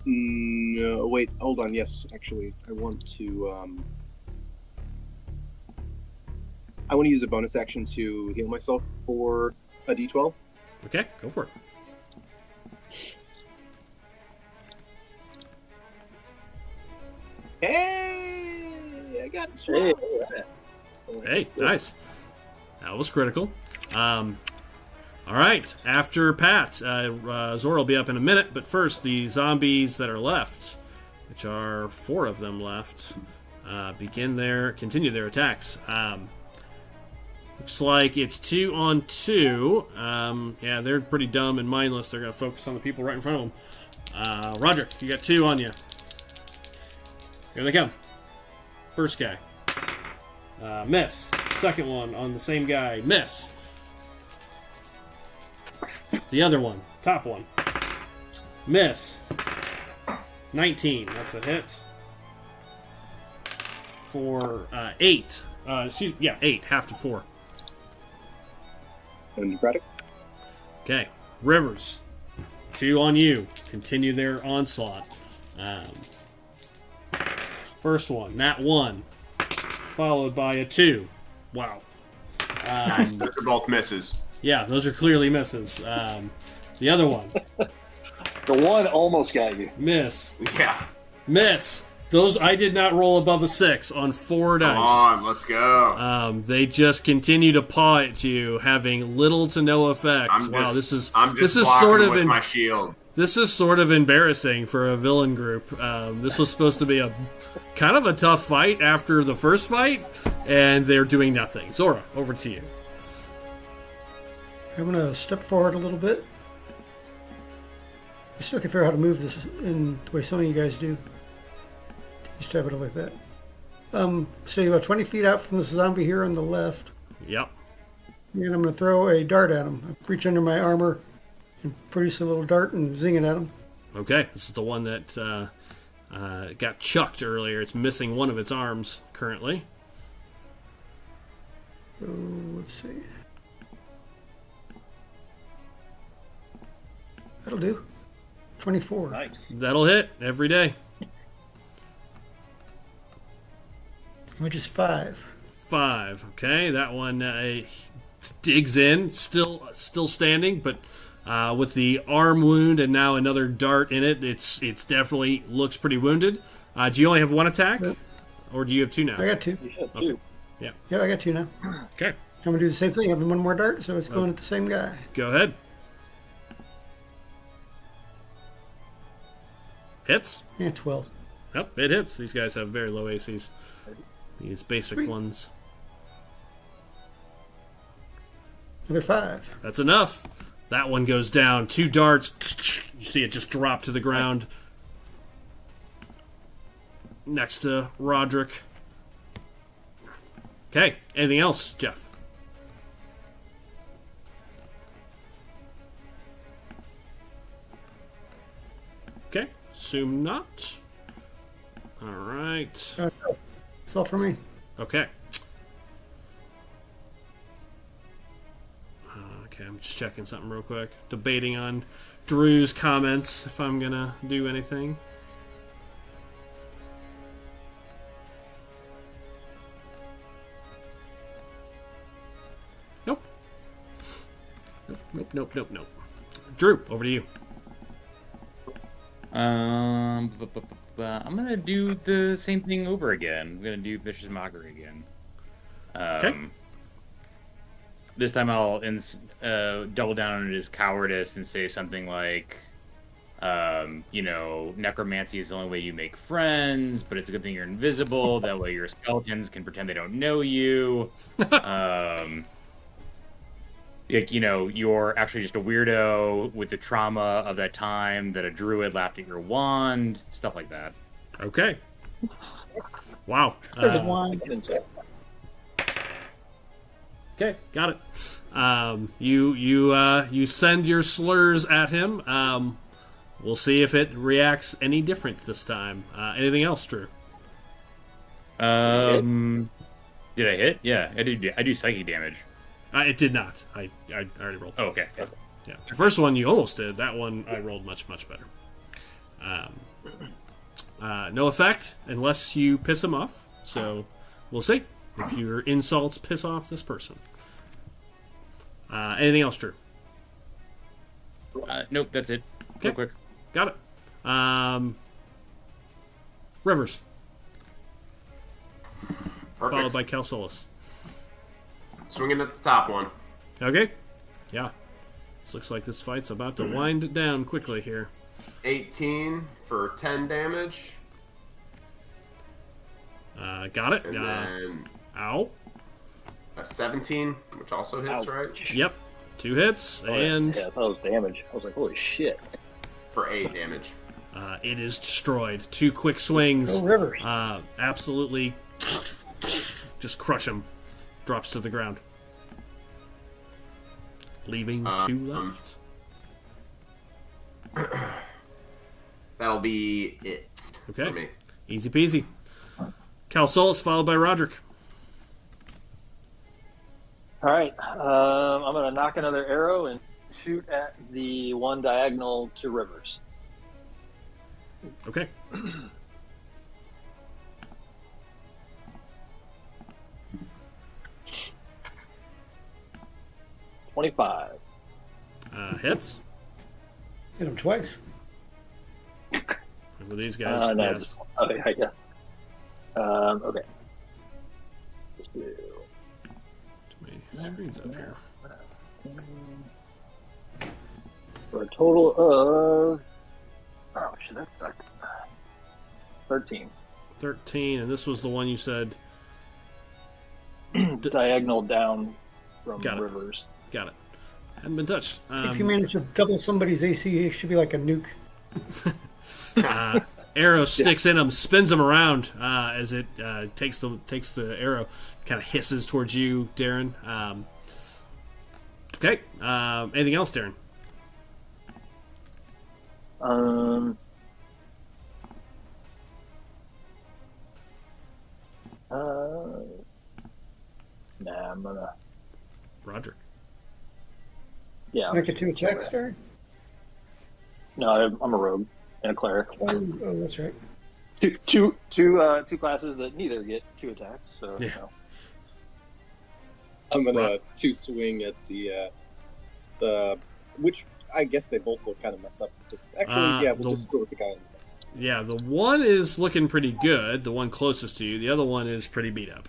No, wait, hold on. Yes, actually, I want to use a bonus action to heal myself for a d12. Okay, go for it. Hey, I got it. Hey. Hey, nice. That was critical. All right, after Pat, Zora will be up in a minute, but first, the zombies that are left, which are 4 of them left, continue their attacks. Looks like it's 2 on 2. Yeah, they're pretty dumb and mindless. They're going to focus on the people right in front of them. Roger, you got 2 on you. Here they come. First guy. Miss. Second one on the same guy. Miss. The other one. Top one. Miss. 19. That's a hit. For 8. 8. Half to 4. and necrotic. Okay, Rivers. 2 on you. Continue their onslaught. First one, nat 1, followed by a 2. Wow. Nice. Those are both misses. Yeah, those are clearly misses. The other one, The one almost got you. miss. Yeah. Miss. Those I did not roll above a 6 on 4 dice. Come on, let's go. They just continue to paw at you, having little to no effect. I'm This just is blocking sort of with my shield. This is sort of embarrassing for a villain group. This was supposed to be a kind of a tough fight after the first fight, and they're doing nothing. Zora, over to you. I'm going to step forward a little bit. I still can't figure out how to move this in the way some of you guys do. Just tap it like that. Stay about 20 feet out from this zombie here on the left. Yep. And I'm going to throw a dart at him. I reach under my armor and produce a little dart and zing it at him. Okay, this is the one that got chucked earlier. It's missing one of its arms currently. So, let's see. That'll do. 24. Nice. That'll hit every day. Which is 5. 5. Okay, that one digs in, still standing, but with the arm wound and now another dart in it, it's definitely looks pretty wounded. Do you only have 1 attack, Yep. or do you have 2 now? I got 2. You should Okay. too. Yeah, I got 2 now. Okay, I'm going to do the same thing. Having one more dart, so it's going at the same guy. go ahead. Hits. Yeah, 12. Yep, it hits. These guys have very low ACs. These basic Sweet. ones. Another 5. That's enough. That one goes down. 2 darts. You see it just drop to the ground. Next to Roderick. Okay, anything else, Jeff? Okay, assume not. Alright. That's all for me. Okay. Okay, I'm just checking something real quick. Debating on Drew's comments if I'm gonna do anything. Nope. Nope. Drew, over to you. I'm gonna do the same thing over again. I'm gonna do Vicious Mockery again. Okay. This time I'll double down on his cowardice and say something like, necromancy is the only way you make friends, but it's a good thing you're invisible. That way your skeletons can pretend they don't know you. You're actually just a weirdo with the trauma of that time that a druid laughed at your wand, stuff like that. Okay. Wow. There's one. Okay, got it. You send your slurs at him. We'll see if it reacts any different this time. Anything else, Drew? Did I hit? Yeah, I do psychic damage. It did not. I already rolled. Oh, okay. Yeah. The first one you almost did. That one I rolled much better. No effect unless you piss him off. So we'll see if your insults piss off this person. Anything else, Drew? Nope, that's it. Real quick. Got it. Rivers, Perfect. followed by Calsolis. Swinging at the top one. Okay. Yeah. This looks like this fight's about to wind down quickly here. 18 for 10 damage. Got it. And then Ow. a 17, which also hits, Ouch. right? Yep. 2 hits, and Yeah, I thought it was damage. I was like, holy shit. For 8 damage. it is destroyed. 2 quick swings. Go Rivers. Absolutely just crush him. Drops to the ground. Leaving 2 left. That'll be it Okay. for me. Easy peasy. Calsolis followed by Roderick. All right. I'm going to knock another arrow and shoot at the one diagonal to Rivers. Okay. 25. Hits. Hit him twice. For these guys, No. yes. Okay, I guess. Okay. Too many screens up here. For a total of... Oh, shit, that sucked. 13. 13, and this was the one you said. Diagonal down from Got it. Rivers. Got it. Hadn't been touched. If you manage to double somebody's AC, it should be like a nuke. Arrow sticks in him, spins him around as it takes the arrow, kind of hisses towards you, Darren. Okay. Anything else, Darren? Nah, I'm gonna. Roderick. Yeah. Make it 2 attacks, Darren? No, I'm a rogue and a cleric. Oh, that's right. Two classes that neither get 2 attacks. So. Yeah. You know. I'm gonna 2 swing at the which I guess they both look kind of messed up. Actually, yeah, we'll just go with the guy. Yeah, the one is looking pretty good. The one closest to you. The other one is pretty beat up.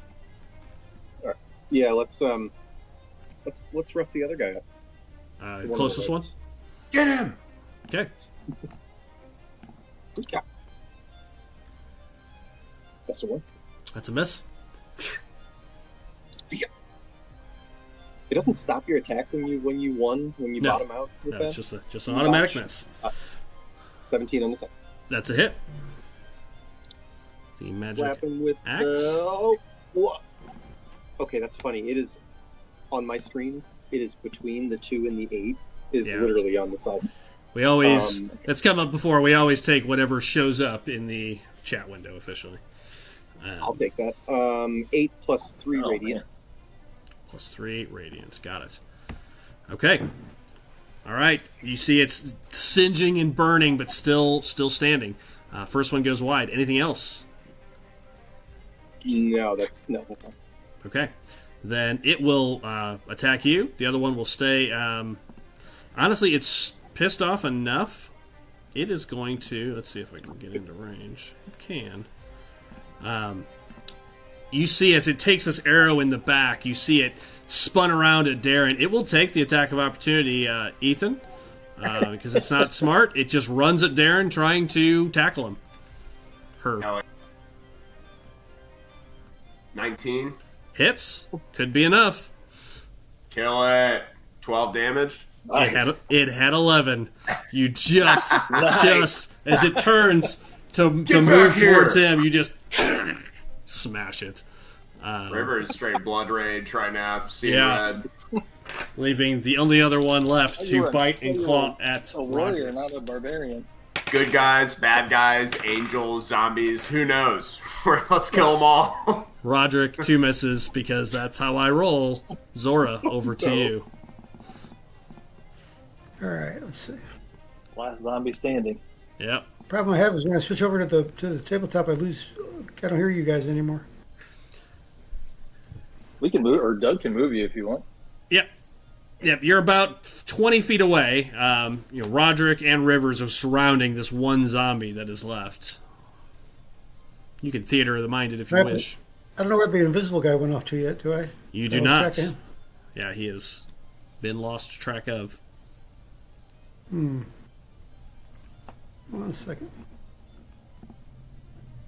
All right. Yeah, let's rough the other guy up. Closest one. Get him! Okay. Yeah. That's the one. That's a miss. It doesn't stop your attack when you No. bottom out with No, that. it's just an automatic Dodge. miss. 17 on the second. That's a hit. The magic Slap him with axe. Okay, that's funny. It is on my screen. It is between the 2 and the 8. Is Yeah. literally on the side. We always it's come up before. We always take whatever shows up in the chat window officially. I'll take that. 8 plus 3 radiant. Man. Plus 3 radiant. Got it. Okay. All right. You see it's singeing and burning, but still standing. First one goes wide. Anything else? No, that's all. Okay. Then it will attack you. The other one will stay. Honestly, it's pissed off enough. It is going to. Let's see if I can get into range. It can. You see as it takes this arrow in the back, you see it spun around at Darren. It will take the attack of opportunity, Ethan, because it's not smart. It just runs at Darren, trying to tackle him. Her 19. hits could be enough. Kill it. 12 damage. Nice. It had 11. You just Nice. just as it turns to Get move back here. towards him, you just smash it. River is straight blood rage right now. See Yeah. red. Leaving the only other one left You to are- bite and you claw are at A warrior, Roger. not a barbarian. Good guys, bad guys, angels, zombies. Who knows? Let's kill them all. Roderick, 2 misses because that's how I roll. Zora, over to you. All right, let's see. Last zombie standing. Yep. Problem I have is when I switch over to the tabletop, I don't hear you guys anymore. We can move, or Doug can move you if you want. Yep, you're about 20 feet away. Roderick and Rivers are surrounding this one zombie that is left. You can theater of the minded if you Right. wish. I don't know where the invisible guy went off to yet, do I? You do Lost not. track of him? Yeah, he has been lost track of. 1 second.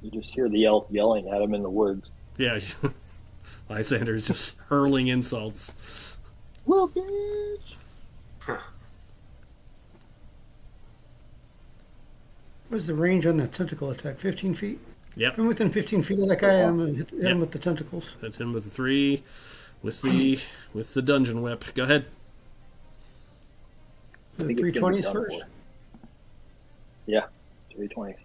You just hear the elf yelling at him in the woods. Yeah, Lysander's just hurling insults. Little bitch. What's the range on that tentacle attack? 15 feet? Yep. If I'm within 15 feet of that guy, I'm going to hit him with the tentacles. Hit him with the 3 with the dungeon whip. Go ahead. The think it's gonna be 320s done first? for. Yeah, 320s.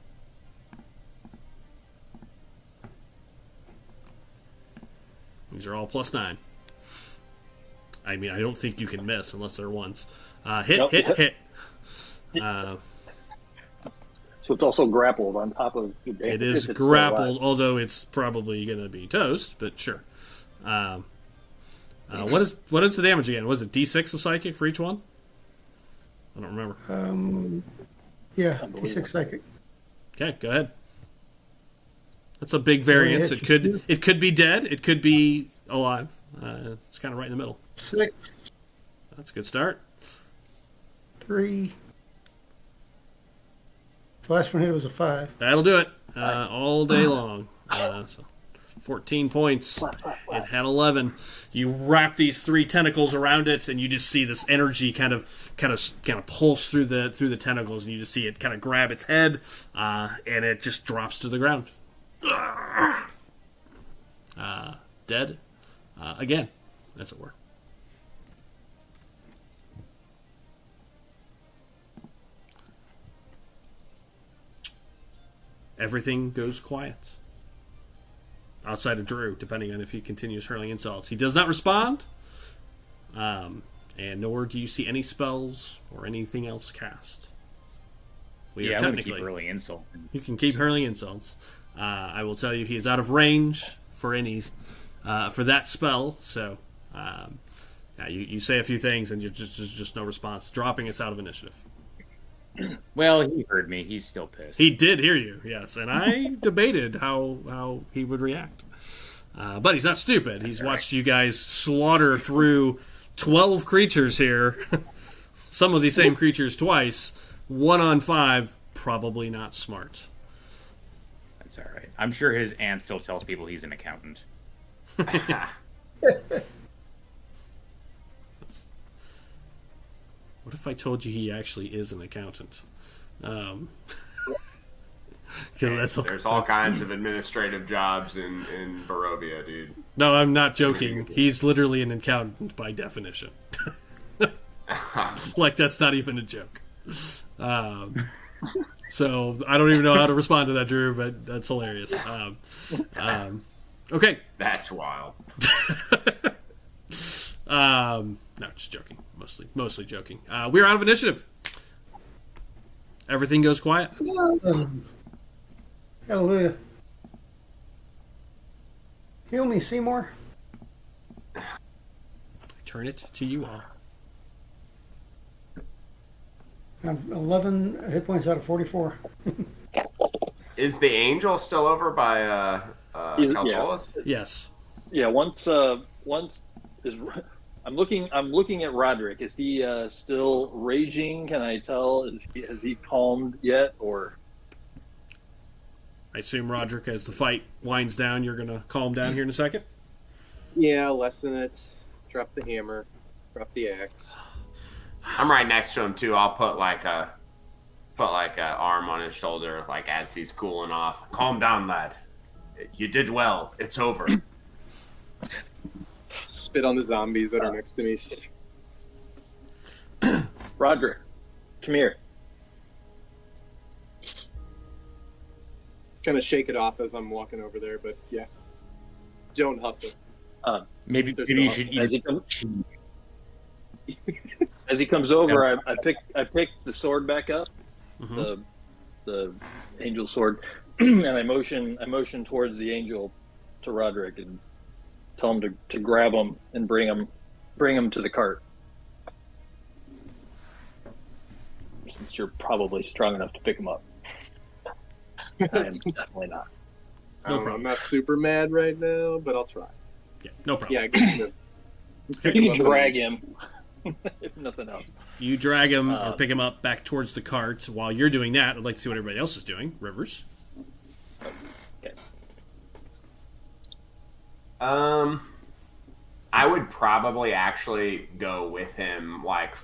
These are all +9. I mean, I don't think you can miss unless they're ones. Hit, Nope. hit. So it's also grappled on top of. It is grappled, although it's probably going to be toast, but sure. What is the damage again? Was it D6 of psychic for each one? I don't remember. Yeah, D6 psychic. Okay, go ahead. That's a big variance. It could be dead. It could be alive. It's kind of right in the middle. 6. That's a good start. 3. The last one hit was a 5. That'll do it all day long. So 14 points. It had 11. You wrap these 3 tentacles around it, and you just see this energy kind of pulse through the tentacles, and you just see it kind of grab its head, and it just drops to the ground. Dead again, as it were. Everything goes quiet. Outside of Drew, depending on if he continues hurling insults. He does not respond, and nor do you see any spells or anything else cast. I'm going to keep hurling insults. You can keep hurling insults. I will tell you he is out of range for any for that spell, so you say a few things and just no response, dropping us out of initiative. Well, he heard me. He's still pissed. He did hear you, yes, and I debated how he would react. But he's not stupid. He's watched you guys slaughter through 12 creatures here. Some of these same creatures twice. 1 on 5, probably not smart. That's all right. I'm sure his aunt still tells people he's an accountant. What if I told you he actually is an accountant? There's all kinds of administrative jobs in Barovia, dude. No, I'm not joking. He's literally an accountant by definition. Like, that's not even a joke. So I don't even know how to respond to that, Drew, but that's hilarious. Okay. That's wild. No, just joking. Mostly joking. We're out of initiative. Everything goes quiet. Hallelujah. Heal me, Seymour. I turn it to you all. I have 11 hit points out of 44. Is the angel still over by Calzolas? Yes. Yeah. Once is. I'm looking at Roderick. Is he still raging? Can I tell? Has he calmed yet, or? I assume, Roderick, as the fight winds down, you're going to calm down here in a second? Yeah, lessen it. Drop the hammer. Drop the axe. I'm right next to him, too. I'll put like a arm on his shoulder, like as he's cooling off. Calm down, lad. You did well. It's over. Spit on the zombies that are next to me. Roderick, come here. Kind of shake it off as I'm walking over there, but yeah. Don't hustle. Maybe you should eat. As he comes over, I pick the sword back up, the angel sword, and I motion towards the angel to Roderick and tell him to grab him and bring him to the cart. Since you're probably strong enough to pick him up. I am definitely not. No problem. I'm not super mad right now, but I'll try. Yeah, no problem. Yeah, I get You can drag him, if nothing else. You drag him or pick him up back towards the cart. While you're doing that, I'd like to see what everybody else is doing. Rivers. Okay. I would probably actually go with him, like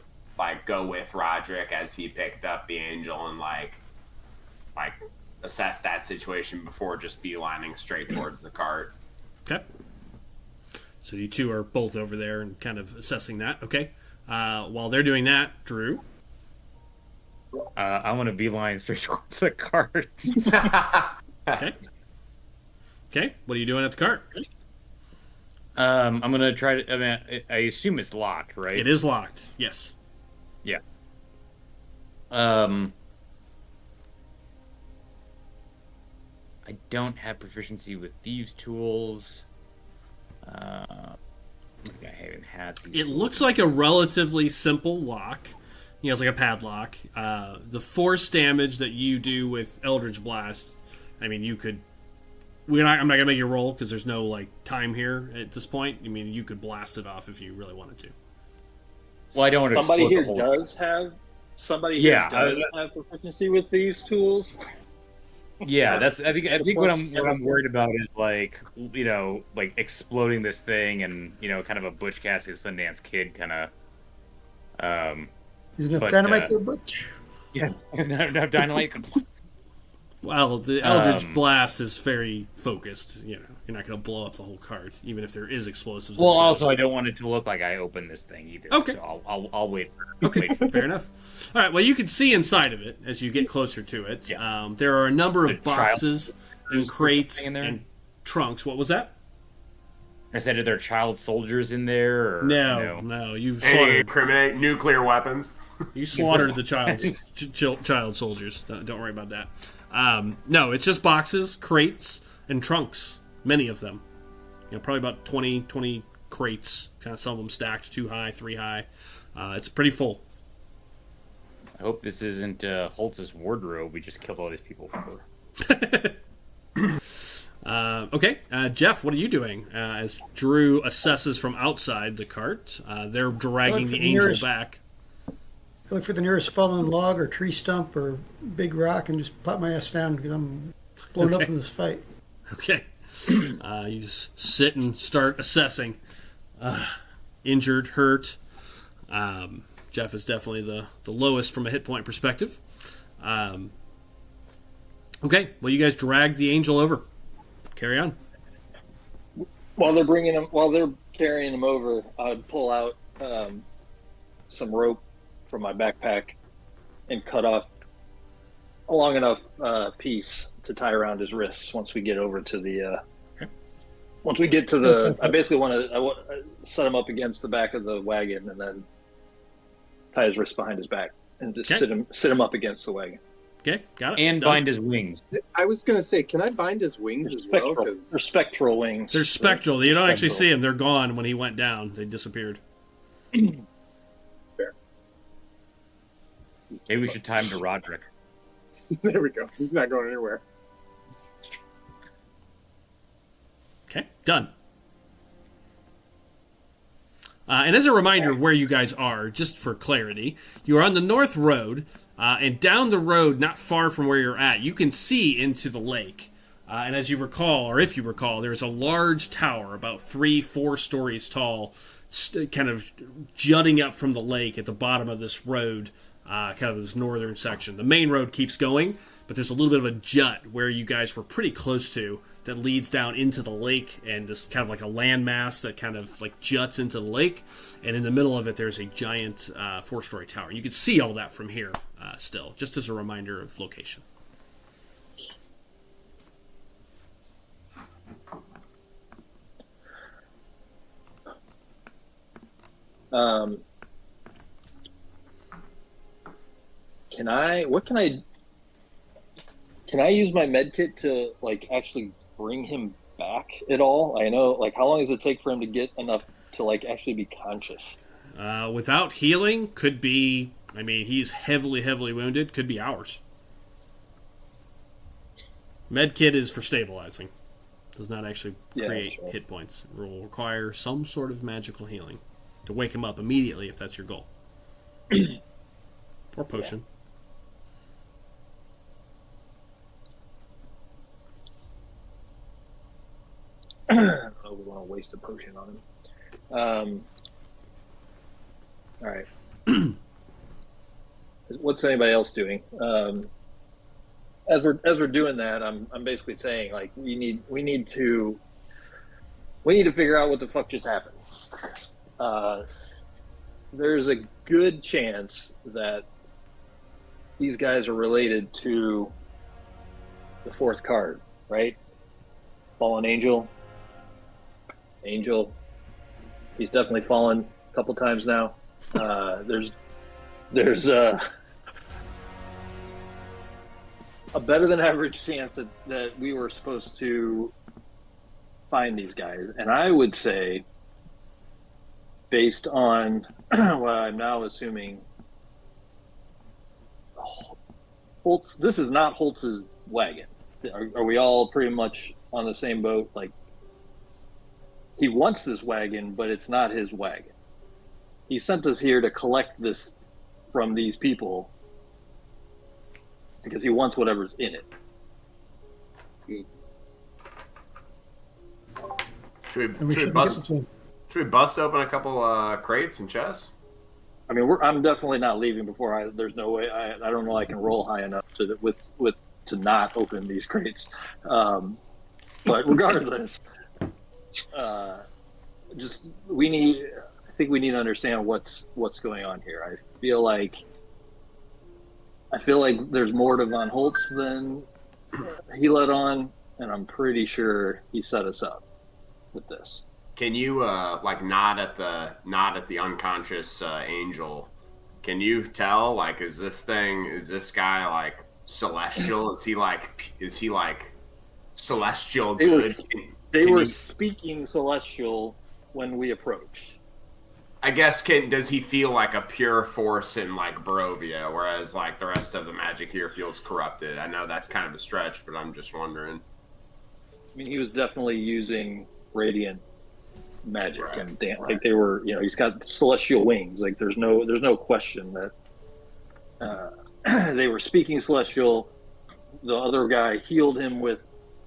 go with Roderick as he picked up the angel and like assess that situation before just beelining straight towards the cart. Okay. So you two are both over there and kind of assessing that. Okay. While they're doing that, Drew. I want to beeline straight towards the cart. Okay. Okay. What are you doing at the cart? I'm gonna try to. I mean, I assume it's locked, right? It is locked. Yes. Yeah. I don't have proficiency with thieves' tools. I haven't had these It tools. looks like a relatively simple lock. You know, it's like a padlock. The force damage that you do with Eldritch Blast, I mean, you could. I'm not gonna make you roll because there's no like time here at this point. I mean, you could blast it off if you really wanted to. Well, I don't want to. Somebody here explode the whole- does have. Somebody Yeah, here does have proficiency with these tools. Yeah, that's. I think what I'm worried about is like like exploding this thing and kind of a Butch Cassidy Sundance Kid kind of. Is enough But, dynamite there, Butch? Yeah, no dynamite. Well, the Eldritch Blast is very focused. You know, you're not going to blow up the whole cart, even if there is explosives. Well, inside. also, I don't want it to look like I opened this thing either. Okay. So I'll wait. Okay, Wait. fair enough. All right, well, you can see inside of it as you get closer to it. Yeah. There are a number The of boxes and crates in there? and trunks. What was that? I said, are there child soldiers in there? Or, No. You've Any slaughtered. incriminate nuclear weapons? You slaughtered the child soldiers. Don't worry about that. No, it's just boxes, crates, and trunks. Many of them. Probably about 20 crates. Kind of some of them stacked 2 high, 3 high. It's pretty full. I hope this isn't Holtz's wardrobe we just killed all these people for. Okay, Jeff, what are you doing? As Drew assesses from outside the cart, they're dragging the angel back. I look for the nearest fallen log or tree stump or big rock and just pop my ass down because I'm blown up in this fight. Okay. You just sit and start assessing. Injured, hurt. Jeff is definitely the lowest from a hit point perspective. Okay, well, you guys drag the angel over. Carry on. While they're carrying him over, I'd pull out some rope from my backpack and cut off a long enough piece to tie around his wrists. Once we get over to the, once we get to the, I basically want to set him up against the back of the wagon and then tie his wrists behind his back and just sit him up against the wagon. Okay, got it. And Done. bind his wings. I was gonna say, can I bind his wings as well? They're spectral wings. They're spectral. You don't actually see them. They're gone when he went down. They disappeared. Fair. Maybe we should tie him to Roderick. There we go. He's not going anywhere. Okay, done. And as a reminder of where you guys are, just for clarity, you are on the North Road, and down the road, not far from where you're at, you can see into the lake. And as you recall, or if you recall, there's a large tower, about 3-4 stories tall, kind of jutting up from the lake at the bottom of this road, kind of this northern section. The main road keeps going, but there's a little bit of a jut where you guys were pretty close to that leads down into the lake, and this kind of like a landmass that kind of like juts into the lake, and in the middle of it there's a giant 4-story tower. You can see all that from here still, just as a reminder of location. Can I use my med kit to like actually bring him back at all? I know, like, how long does it take for him to get enough to like actually be conscious? Without healing, could be. I mean, he's heavily wounded. Could be hours. Med kit is for stabilizing. Does not actually create hit points. It will require some sort of magical healing to wake him up immediately if that's your goal. Or potion. I don't know if we want to waste a potion on him. All right. What's anybody else doing? As we're doing that, I'm basically saying, like, we need to figure out what the fuck just happened. There's a good chance that these guys are related to the fourth card, right? Fallen angel, He's definitely fallen a couple times now. There's a better than average chance that we were supposed to find these guys. And I would say, based on what I'm now assuming, Holtz, this is not Holtz's wagon. Are we all pretty much on the same boat? Like, he wants this wagon, but it's not his wagon. He sent us here to collect this from these people because he wants whatever's in it. Should we bust open a couple crates and chests? I mean, I'm definitely not leaving before there's no way. I don't know I can roll high enough to not open these crates. But regardless, I think we need to understand what's going on here. I feel like there's more to Von Holtz than he let on, and I'm pretty sure he set us up with this. Can you nod at the unconscious angel? Can you tell, like, is this guy like celestial? Is he like celestial good? They were speaking celestial when we approached. I guess does he feel like a pure force in like Barovia, whereas like the rest of the magic here feels corrupted? I know that's kind of a stretch, but I'm just wondering. I mean, he was definitely using radiant magic, right, and like they were, he's got celestial wings. Like there's no question that they were speaking celestial. The other guy healed him with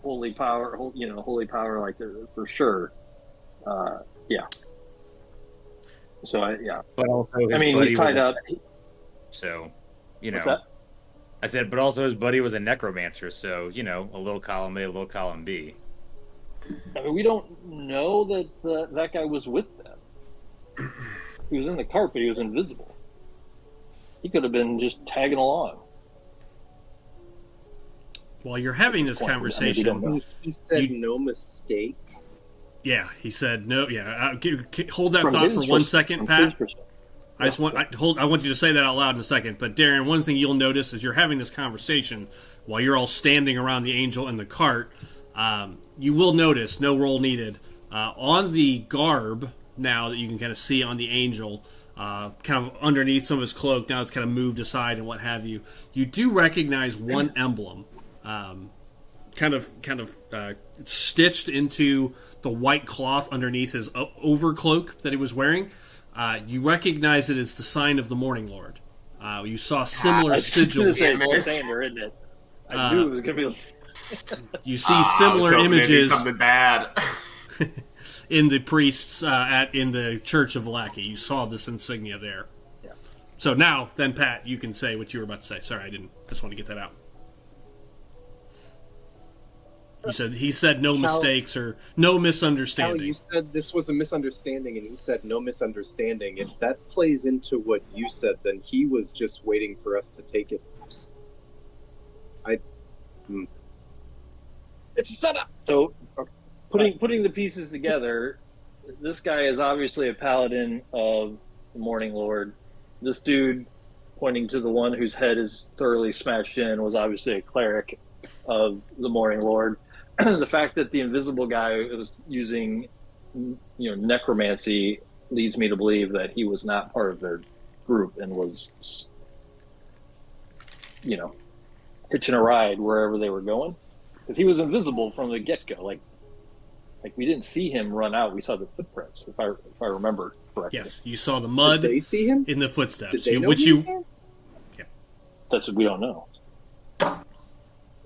holy power, like for sure. Yeah. So But also, he's tied up. So, What's that? I said, but also his buddy was a necromancer, so a little column A, a little column B. I mean, we don't know that that guy was with them. He was in the cart, but he was invisible. He could have been just tagging along. While you're having this conversation, he said no mistake. Yeah, he said no. Yeah, hold that thought for 1 second, Pat. I want you to say that out loud in a second. But Darren, one thing you'll notice as you're having this conversation, while you're all standing around the angel and the cart, you will notice, no roll needed, on the garb now that you can kind of see on the angel, kind of underneath some of his cloak. Now it's kind of moved aside and what have you. You do recognize one emblem. Kind of stitched into the white cloth underneath his overcloak that he was wearing. You recognize it as the sign of the Morning Lord. You saw similar sigils. Isn't it? I knew it was going to be. You see similar images. Something bad. In the priests in the Church of Lackey. You saw this insignia there. Yeah. So now, then, Pat, you can say what you were about to say. Sorry, I didn't. Just want to get that out. He said no mistakes or no misunderstanding. Cal, you said this was a misunderstanding, and you said no misunderstanding. If that plays into what you said, then he was just waiting for us to take it. It's a setup. So, putting the pieces together, this guy is obviously a paladin of the Morning Lord. This dude, pointing to the one whose head is thoroughly smashed in, was obviously a cleric of the Morning Lord. The fact that the invisible guy was using, necromancy leads me to believe that he was not part of their group and was, hitching a ride wherever they were going, because he was invisible from the get-go. Like we didn't see him run out. We saw the footprints, if I remember correctly. Yes, you saw the mud. Did they see him in the footsteps? Did they know he was there? Yeah, that's what we don't know.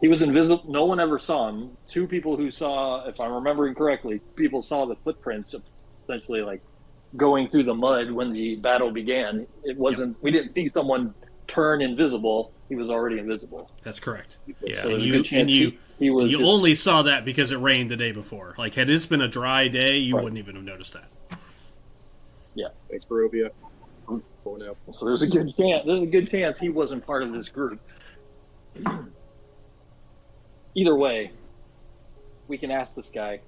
He was invisible. No one ever saw him. Two people who saw, if I'm remembering correctly, people saw the footprints essentially like going through the mud when the battle began. It wasn't. We didn't see someone turn invisible. He was already invisible. That's correct. Yeah, So and there's a good chance he was. You only saw that because it rained the day before. Like, had this been a dry day, you wouldn't even have noticed that. Yeah. Thanks, Barovia. I'm going out. So there's a good chance. There's a good chance he wasn't part of this group. Either way, we can ask this guy.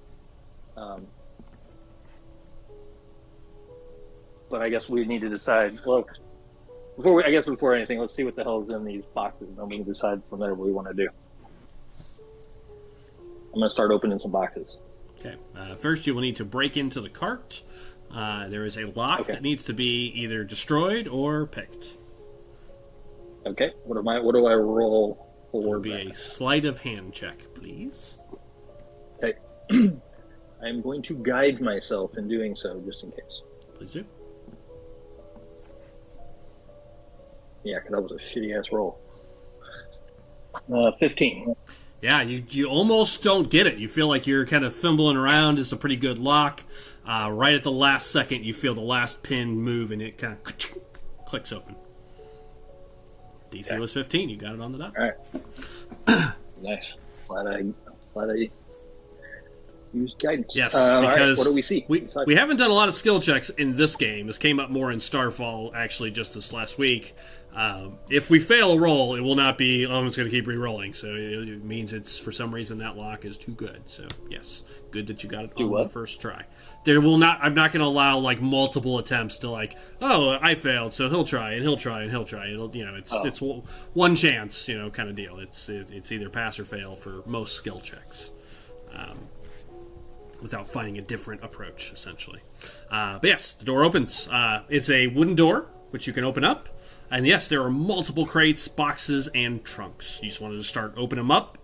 but I guess we need to decide. Well, before anything, let's see what the hell is in these boxes, and then we can decide from there what we want to do. I'm going to start opening some boxes. Okay. First, you will need to break into the cart. There is a lock that needs to be either destroyed or picked. Okay. What do I roll for? It will be a sleight of hand check, please. Okay. I'm going to guide myself in doing so, just in case. Please do. Yeah, because that was a shitty-ass roll. 15. Yeah, you almost don't get it. You feel like you're kind of fumbling around. It's a pretty good lock. Right at the last second, you feel the last pin move, and it kind of clicks open. DC was 15. You got it on the dot. All right. Nice. Glad I used guidance. Yes, because because what do we see? We haven't done a lot of skill checks in this game. This came up more in Starfall, actually, just this last week. If we fail a roll, it will not be, I'm just going to keep re-rolling. So it means it's, for some reason, that lock is too good. So, yes, good that you got it on the first try. I'm not going to allow, like, multiple attempts to, like, oh, I failed, so he'll try, and he'll try, and he'll try. It's one chance, kind of deal. It's either pass or fail for most skill checks. Without finding a different approach, essentially. But yes, the door opens. It's a wooden door, which you can open up. And yes, there are multiple crates, boxes, and trunks. You just wanted to start opening them up?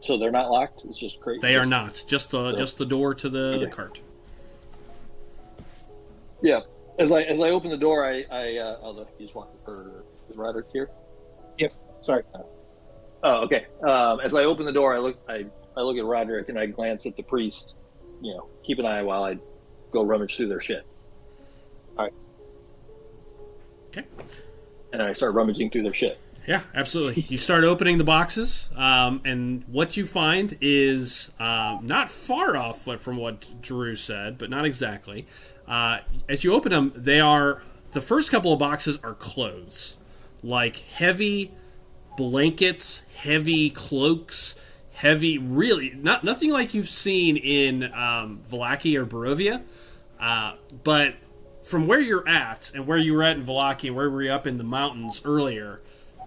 So they're not locked? It's just crates? They are not. Just the door to the cart. Yeah. As I open the door, I'll let you just walk for the Ryder here. Yes. Sorry. Oh, okay. As I open the door, I look at Roderick and I glance at the priest. Keep an eye while I go rummage through their shit. All right. Okay. And I start rummaging through their shit. Yeah, absolutely. You start opening the boxes, and what you find is not far off from what Drew said, but not exactly. As you open them, the first couple of boxes are clothes, like heavy blankets, heavy cloaks, really nothing like you've seen in Vallaki or Barovia, but from where you're at and where you were at in Vallaki and where we were up in the mountains earlier,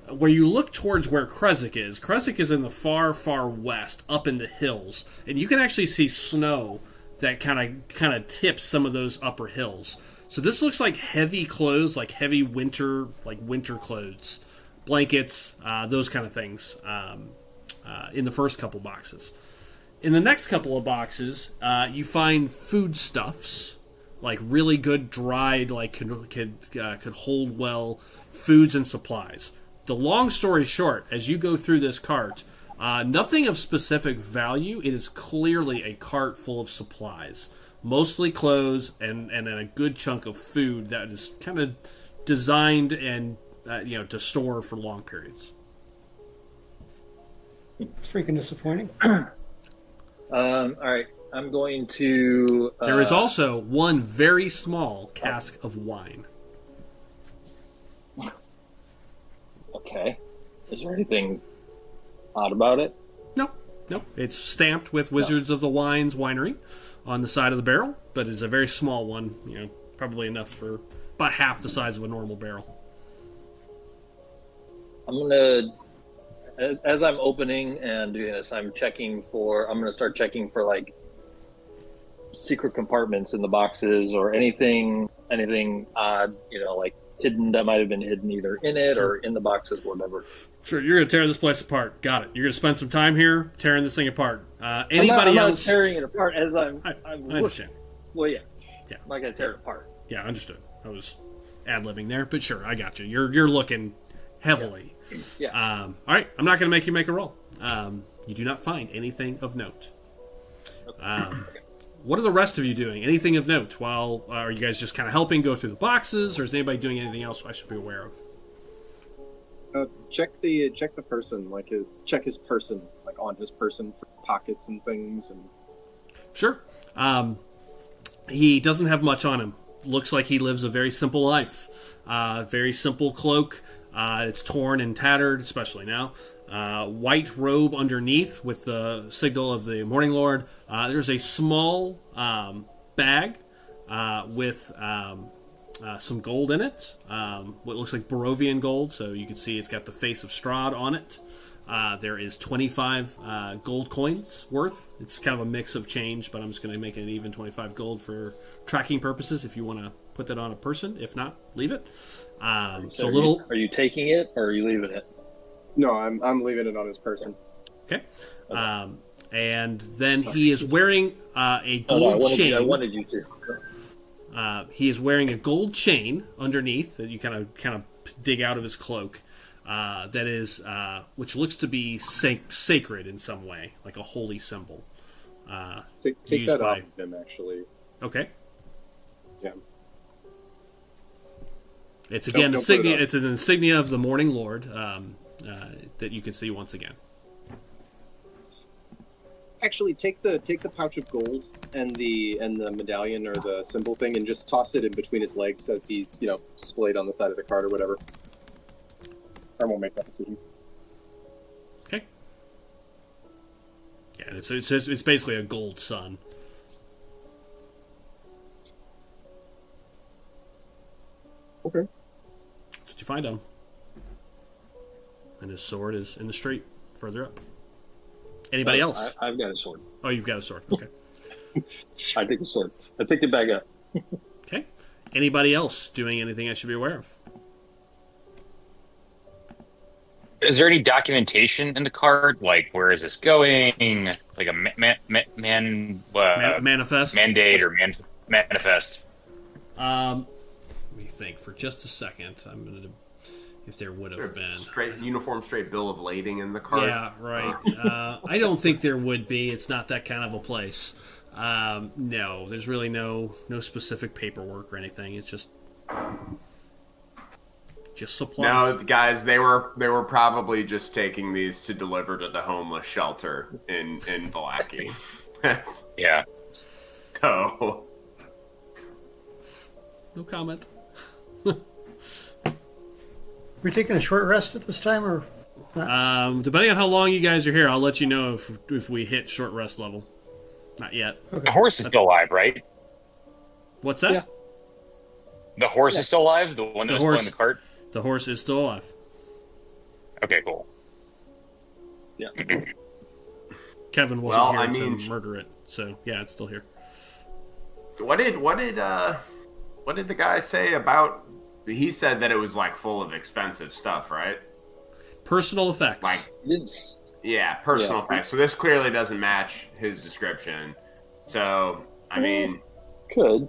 where you look towards where Krezk is in the far, far west, up in the hills, and you can actually see snow that kind of tips some of those upper hills. So this looks like heavy clothes, like heavy winter clothes, blankets, those kind of things. In the first couple boxes. In the next couple of boxes, you find foodstuffs, like really good dried, like could hold well, foods and supplies. The long story short, as you go through this cart, nothing of specific value. It is clearly a cart full of supplies, mostly clothes and a good chunk of food that is kind of designed and to store for long periods. It's freaking disappointing. All right, I'm going to... There is also one very small cask of wine. Okay. Is there anything odd about it? No. It's stamped with Wizards of the Wine's winery on the side of the barrel, but it's a very small one, probably enough for about half the size of a normal barrel. I'm going to... As I'm opening and doing this, I'm going to start checking for, like, secret compartments in the boxes or anything odd, like hidden that might have been hidden either in it or in the boxes, whatever. Sure, you're going to tear this place apart. Got it. You're going to spend some time here tearing this thing apart. I'm not tearing it apart as I'm understand. Well, yeah. I'm not going to tear it apart. Yeah, understood. I was ad-libbing there, but sure, I got you. You're looking heavily. Yeah. All right, I'm not going to make you make a roll. You do not find anything of note. What are the rest of you doing? Anything of note? While are you guys just kind of helping go through the boxes, or is anybody doing anything else I should be aware of? Check the person, check his person, like on his person for pockets and things. And sure. He doesn't have much on him. Looks like he lives a very simple life. Very simple cloak. It's torn and tattered, especially now. White robe underneath with the signal of the Morning Lord. There's a small bag with some gold in it. What looks like Barovian gold, so you can see it's got the face of Strahd on it. There is 25 gold coins worth. It's kind of a mix of change, but I'm just going to make it an even 25 gold for tracking purposes if you want to put that on a person. If not, leave it. So a little... Are you taking it, or are you leaving it? No, I'm leaving it on his person. Okay. And then he is wearing a gold chain. I wanted you to. He is wearing a gold chain underneath that you kind of dig out of his cloak. That is, which looks to be sacred in some way, like a holy symbol. Take that off of him, actually. Okay. Yeah. It's again insignia. It's an insignia of the Morning Lord that you can see once again. Actually, take the pouch of gold and the medallion or the symbol thing, and just toss it in between his legs as he's splayed on the side of the cart or whatever. I won't make that decision. Okay. Yeah, it's basically a gold sun. Okay. That's what you find on him. And his sword is in the street further up. Anybody else? I've got a sword. Oh, you've got a sword. Okay. I picked a sword. I picked it back up. Okay. Anybody else doing anything I should be aware of? Is there any documentation in the card? Like, where is this going? Like a manifest? Mandate or manifest? Let me think for just a second. I'm going to... If there would have been straight bill of lading in the card. Yeah, right. I don't think there would be. It's not that kind of a place. No, there's really no specific paperwork or anything. It's just supplies. No, guys, they were probably just taking these to deliver to the homeless shelter in Vallaki. Yeah. So. No comment. We taking a short rest at this time, or not? Depending on how long you guys are here, I'll let you know if we hit short rest level. Not yet. Okay. The horse is still alive, right? What's that? Yeah. The horse is still alive? The one that was pulling the cart? The horse is still alive. Okay, cool. Yeah. Kevin wasn't here to murder it, so yeah, it's still here. What did the guy say about? He said that it was like full of expensive stuff, right? Personal effects. Like, personal effects. So this clearly doesn't match his description. So I mean, could.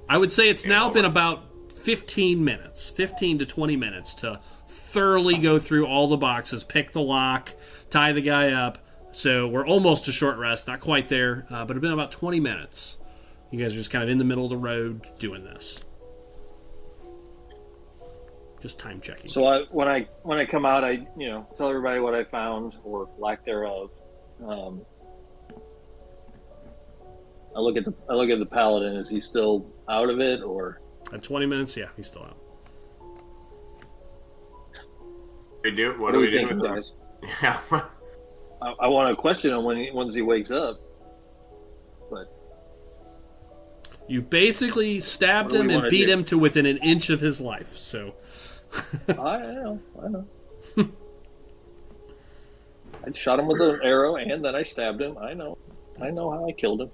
I would say it's now been about 15 to 20 minutes to thoroughly go through all the boxes, pick the lock, tie the guy up. So we're almost to short rest, not quite there, but it's been about 20 minutes. You guys are just kind of in the middle of the road doing this. Just time checking. So when I come out, I tell everybody what I found or lack thereof. I look at the paladin. Is he still out of it, or at 20 minutes? Yeah, he's still out. What do we do with guys? Yeah. I want to question him once he wakes up, but you basically stabbed him and beat him to within an inch of his life. So I know. I shot him with an arrow and then I stabbed him. I know how I killed him.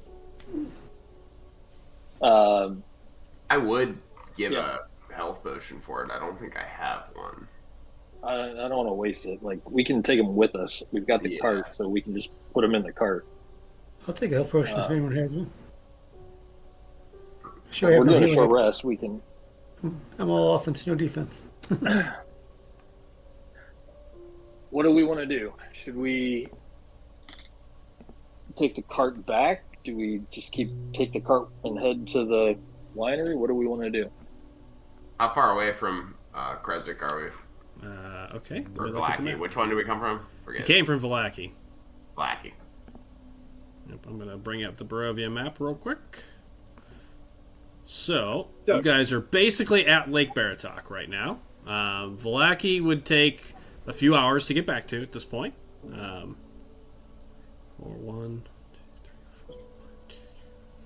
I would give a health potion for it. I don't think I have one. I don't want to waste it. Like, we can take him with us. We've got the cart, so we can just put him in the cart. I'll take a health potion if anyone has one. We're doing a short rest. We can. I'm all offense, no defense. What do we want to do? Should we take the cart back? Do we just take the cart and head to the winery? What do we want to do? How far away from Kresvik are we? Okay. Or Vallaki. Which one do we come from? We came from Vallaki. Vallaki. Yep, I'm going to bring up the Barovia map real quick. So, you guys are basically at Lake Baratok right now. Vallaki would take a few hours to get back to at this point. 4, 1,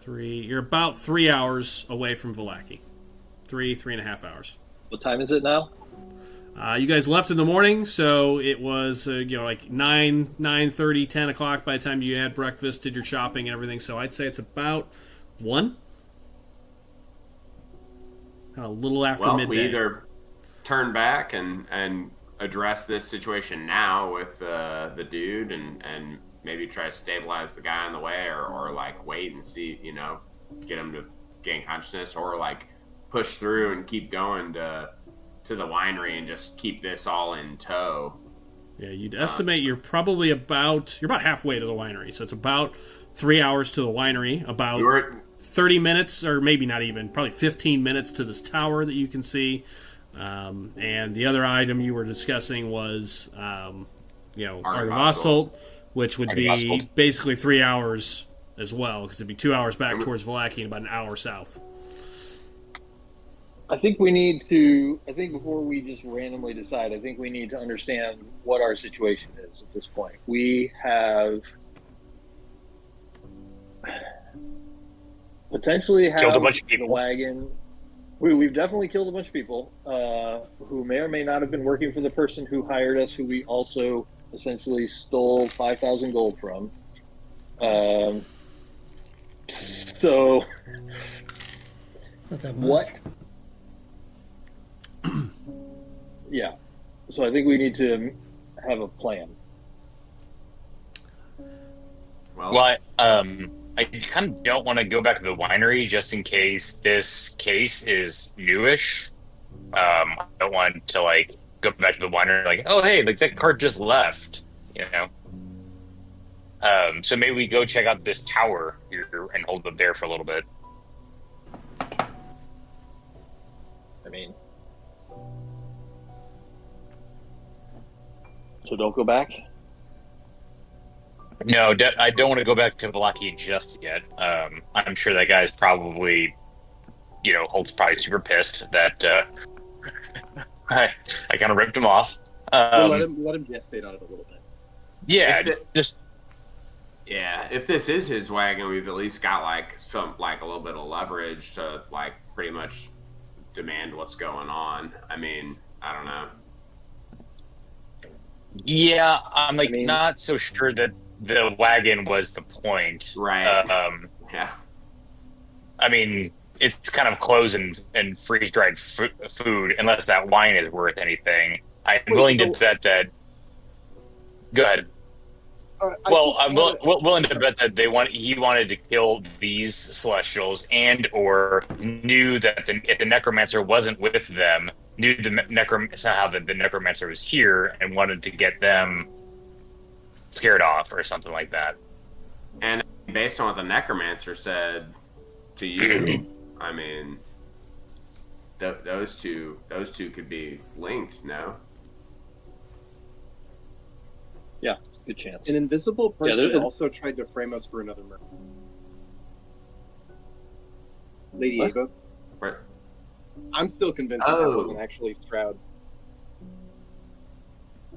You're about 3 hours away from Vallaki. 3.5 hours. What time is it now? You guys left in the morning, so it was like 9:30, 10 o'clock by the time you had breakfast, did your shopping and everything. So I'd say it's about 1. A little after midday. We either turn back and address this situation now with the dude and maybe try to stabilize the guy on the way, or like wait and see, get him to gain consciousness, or like push through and keep going to the winery and just keep this all in tow. Yeah, you'd estimate you're about halfway to the winery, so it's about 3 hours to the winery, about 30 minutes, or maybe not even, probably 15 minutes to this tower that you can see. And the other item you were discussing was, Argavastholt, which would be basically 3 hours as well, because it'd be 2 hours back towards Vallaki and about an hour south. I think before we just randomly decide, I think we need to understand what our situation is at this point. We have potentially killed a bunch of people. The wagon. We've definitely killed a bunch of people who may or may not have been working for the person who hired us, who we also essentially stole 5,000 gold from. So, not that much. What? Yeah. So I think we need to have a plan. Well, I kind of don't want to go back to the winery just in case this case is newish. I don't want to go back to the winery oh hey, that cart just left, So maybe we go check out this tower here and hold it there for a little bit. I mean, so don't go back? No, I don't want to go back to Vallaki just yet. I'm sure that guy's probably, Holt's probably super pissed that I kind of ripped him off. We'll let him gestate on it a little bit. Yeah, Yeah, if this is his wagon, we've at least got a little bit of leverage to pretty much demand what's going on. I mean, I don't know. Yeah, I'm not so sure that the wagon was the point. Right. Yeah. I mean, it's kind of clothes and freeze-dried food, unless that wine is worth anything. I'm willing to bet that. Go ahead. I'm willing to bet that he wanted to kill these Celestials, and or knew that if the Necromancer wasn't with them, knew somehow that the Necromancer was here and wanted to get them scared off or something like that. And based on what the Necromancer said to you, I mean, those two could be linked, no? Yeah, good chance. An invisible person also tried to frame us for another murder. Lady Ava. Right. I'm still convinced that wasn't actually Stroud.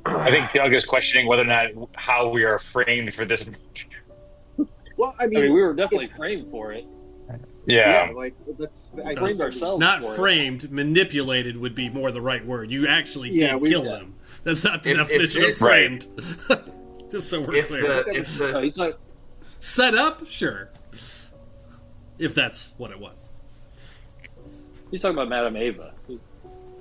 I think Doug is questioning whether or not how we are framed for this. Well, I mean, we were definitely framed for it. Yeah. I framed ourselves. Not for framed, it. Manipulated would be more the right word. You actually did kill them. That's not the definition of framed. Just so we're clear. Set up? Sure. If that's what it was. He's talking about Madame Ava.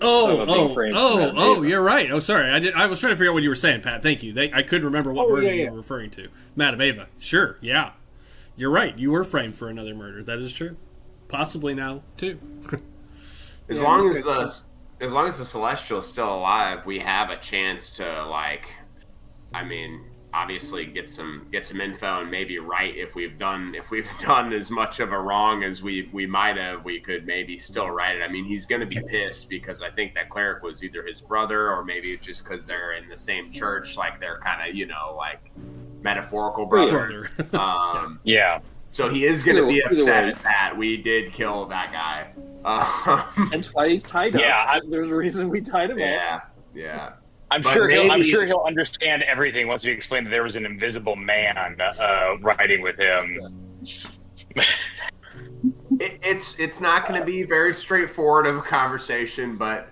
You're right. Oh, sorry. I was trying to figure out what you were saying, Pat. Thank you. I couldn't remember what word you were referring to. Madame Ava. Sure, yeah. You're right. You were framed for another murder. That is true. Possibly now, too. As long as the Celestial is still alive, we have a chance to obviously get some info and maybe if we've done as much of a wrong as we might have, we could maybe still right it. I mean, he's going to be pissed because I think that cleric was either his brother, or maybe it's just because they're in the same church, they're kind of metaphorical brother. Yeah. So he is going to be upset at that. We did kill that guy. That's why he's tied up. Yeah, there's a reason we tied him up. Yeah. I'm sure he'll understand everything once we explain that there was an invisible man riding with him. It's not going to be very straightforward of a conversation, but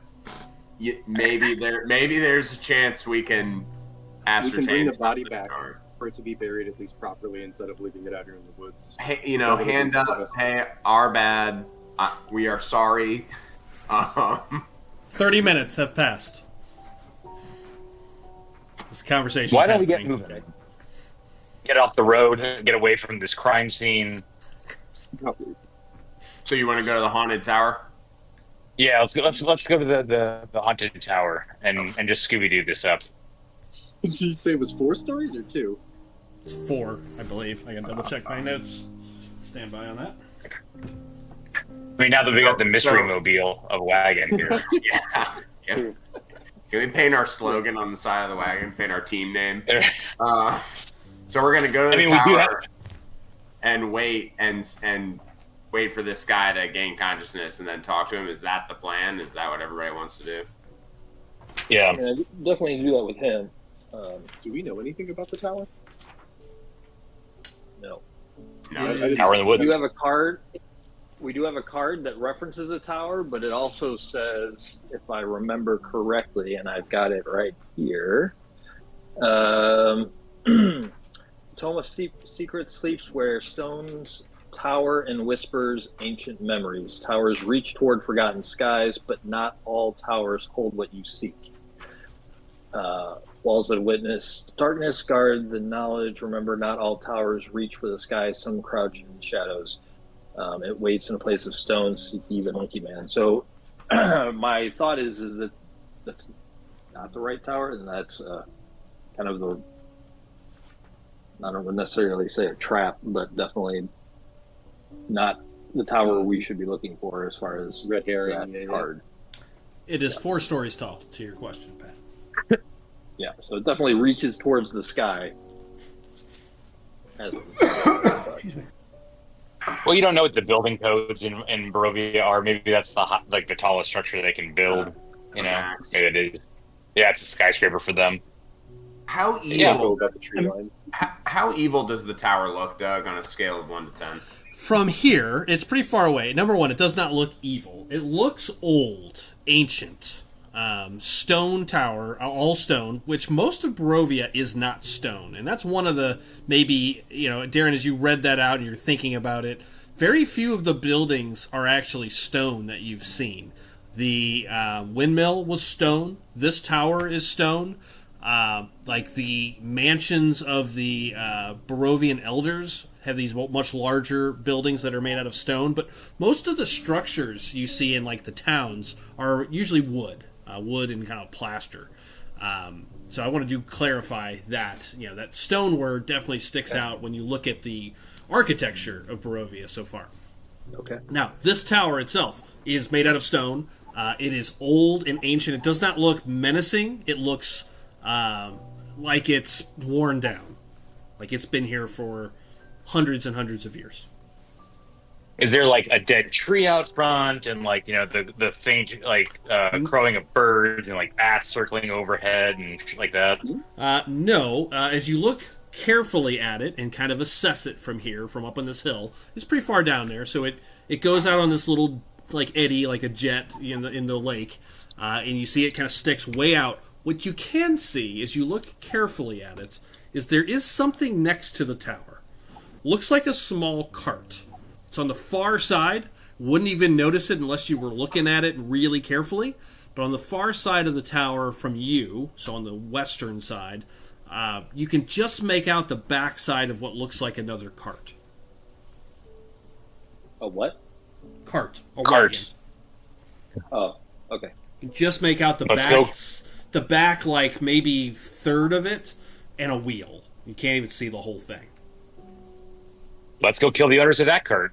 maybe there's a chance we can ascertain. We can bring the body back for it to be buried at least properly instead of leaving it out here in the woods. Hey, hand up. Hey, our bad. We are sorry. 30 minutes have passed. This conversation. Why don't we get moving? Get off the road, get away from this crime scene. So you want to go to the haunted tower? Yeah, let's go to the haunted tower and just Scooby-Doo this up. Did you say it was 4 stories or 2? It's 4, I believe. I can double check my notes. Stand by on that. I mean, now that we got the mystery mobile of wagon here. Yeah. Can we paint our slogan on the side of the wagon? Paint our team name. So we're gonna go to the tower and wait and wait for this guy to gain consciousness and then talk to him. Is that the plan? Is that what everybody wants to do? Yeah. Definitely do that with him. Do we know anything about the tower? No. Tower in the woods. We do have a card. We do have a card that references the tower, but it also says, if I remember correctly, and I've got it right here, Tome of Secrets sleeps where stones tower and whispers ancient memories. Towers reach toward forgotten skies, but not all towers hold what you seek. Walls that witness darkness guard the knowledge. Remember, not all towers reach for the skies. Some crouch in the shadows. It waits in a place of stone, seek even Monkey Man. So my thought is that that's not the right tower, and that's kind of the, I don't necessarily say a trap, but definitely not the tower we should be looking for as far as red herring card. It is 4 stories tall, to your question, Pat. Yeah, so it definitely reaches towards the sky. Excuse me. Well, you don't know what the building codes in Barovia are. Maybe that's the tallest structure they can build. Maybe it is. Yeah, it's a skyscraper for them. How evil? Yeah. About the tree line. How evil does the tower look, Doug, on a scale of 1 to 10? From here, it's pretty far away. Number 1, it does not look evil. It looks old, ancient. Stone tower, all stone, which most of Barovia is not stone. And that's one of the, maybe, Darren, as you read that out and you're thinking about it, very few of the buildings are actually stone that you've seen. The windmill was stone. This tower is stone. Like the mansions of the Barovian elders have these much larger buildings that are made out of stone, but most of the structures you see in like the towns are usually wood and kind of plaster. So I want to clarify that. That stone word definitely sticks out when you look at the architecture of Barovia so far. Okay. Now, this tower itself is made out of stone. It is old and ancient. It does not look menacing. It looks like it's worn down, like it's been here for hundreds and hundreds of years. Is there like a dead tree out front and the faint crowing of birds and like bats circling overhead and shit like that? No. As you look carefully at it and kind of assess it from here, from up on this hill, it's pretty far down there. So it goes out on this little eddy, like a jet in the lake, and you see it kind of sticks way out. What you can see, as you look carefully at it, is there is something next to the tower. Looks like a small cart. It's on the far side. Wouldn't even notice it unless you were looking at it really carefully. But on the far side of the tower from you, so on the western side, you can just make out the back side of what looks like another cart. A what? Cart. A Cart. wagon. Oh, okay. You just make out the Let's back. go. The back, like maybe third of it, and a wheel. You can't even see the whole thing. Let's go kill the owners of that cart.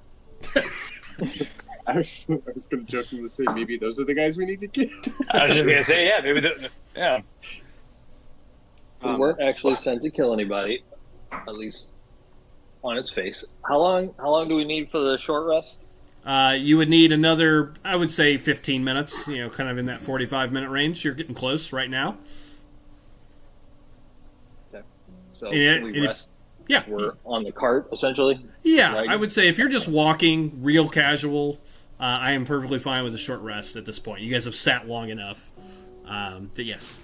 I was going to jokingly say maybe those are the guys we need to kill. I was just gonna say, yeah, maybe. Yeah. We weren't actually sent to kill anybody, at least on its face. How long do we need for the short rest? You would need another, I would say, 15 minutes, kind of in that 45-minute range. You're getting close right now. Okay. So And can if- we rest? Yeah. We're on the cart, essentially. Yeah, Right. I would say if you're just walking, real casual, I am perfectly fine with a short rest at this point. You guys have sat long enough. That yes.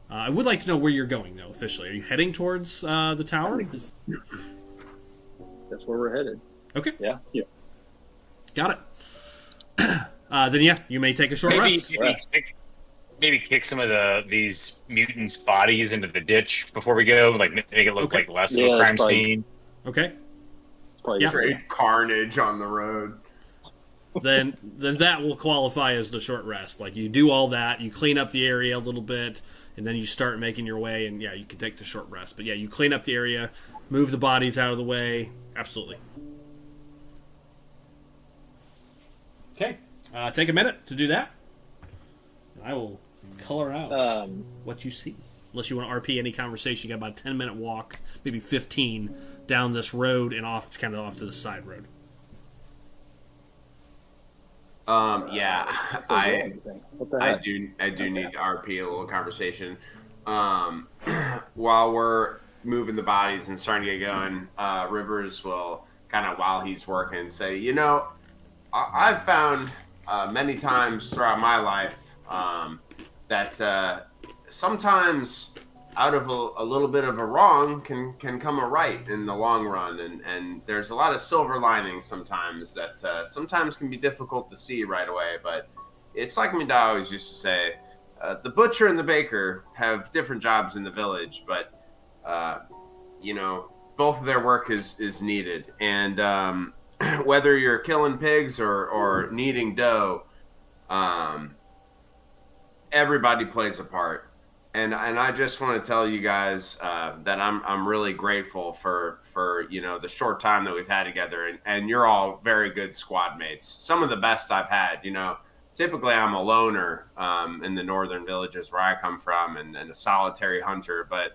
I would like to know where you're going, though, officially. Are you heading towards the tower? That's where we're headed. Okay. Yeah. Got it. Then, yeah, you may take a short rest. Maybe kick some of these mutants' bodies into the ditch before we go, like make it look like less of a crime scene. Okay. Probably Straight carnage on the road. Then that will qualify as the short rest. Like, you do all that, you clean up the area a little bit, and then you start making your way, and yeah, you can take the short rest. But yeah, you clean up the area, move the bodies out of the way. Absolutely. Okay. Take a minute to do that. And I will color out what you see. Unless you want to RP any conversation, you got about a 10-minute walk, maybe 15, down this road and off to the side road. Yeah, I do need to RP a little conversation. While we're moving the bodies and starting to get going, Rivers will kind of, while he's working, say, I've found many times throughout my life that sometimes out of a little bit of a wrong can come a right in the long run, and there's a lot of silver linings sometimes that sometimes can be difficult to see right away. But it's like my dad always used to say, the butcher and the baker have different jobs in the village, but both of their work is needed, and whether you're killing pigs or kneading dough, everybody plays a part. And I just want to tell you guys that I'm really grateful for the short time that we've had together, and you're all very good squad mates. Some of the best I've had. Typically I'm a loner in the northern villages where I come from, and a solitary hunter. But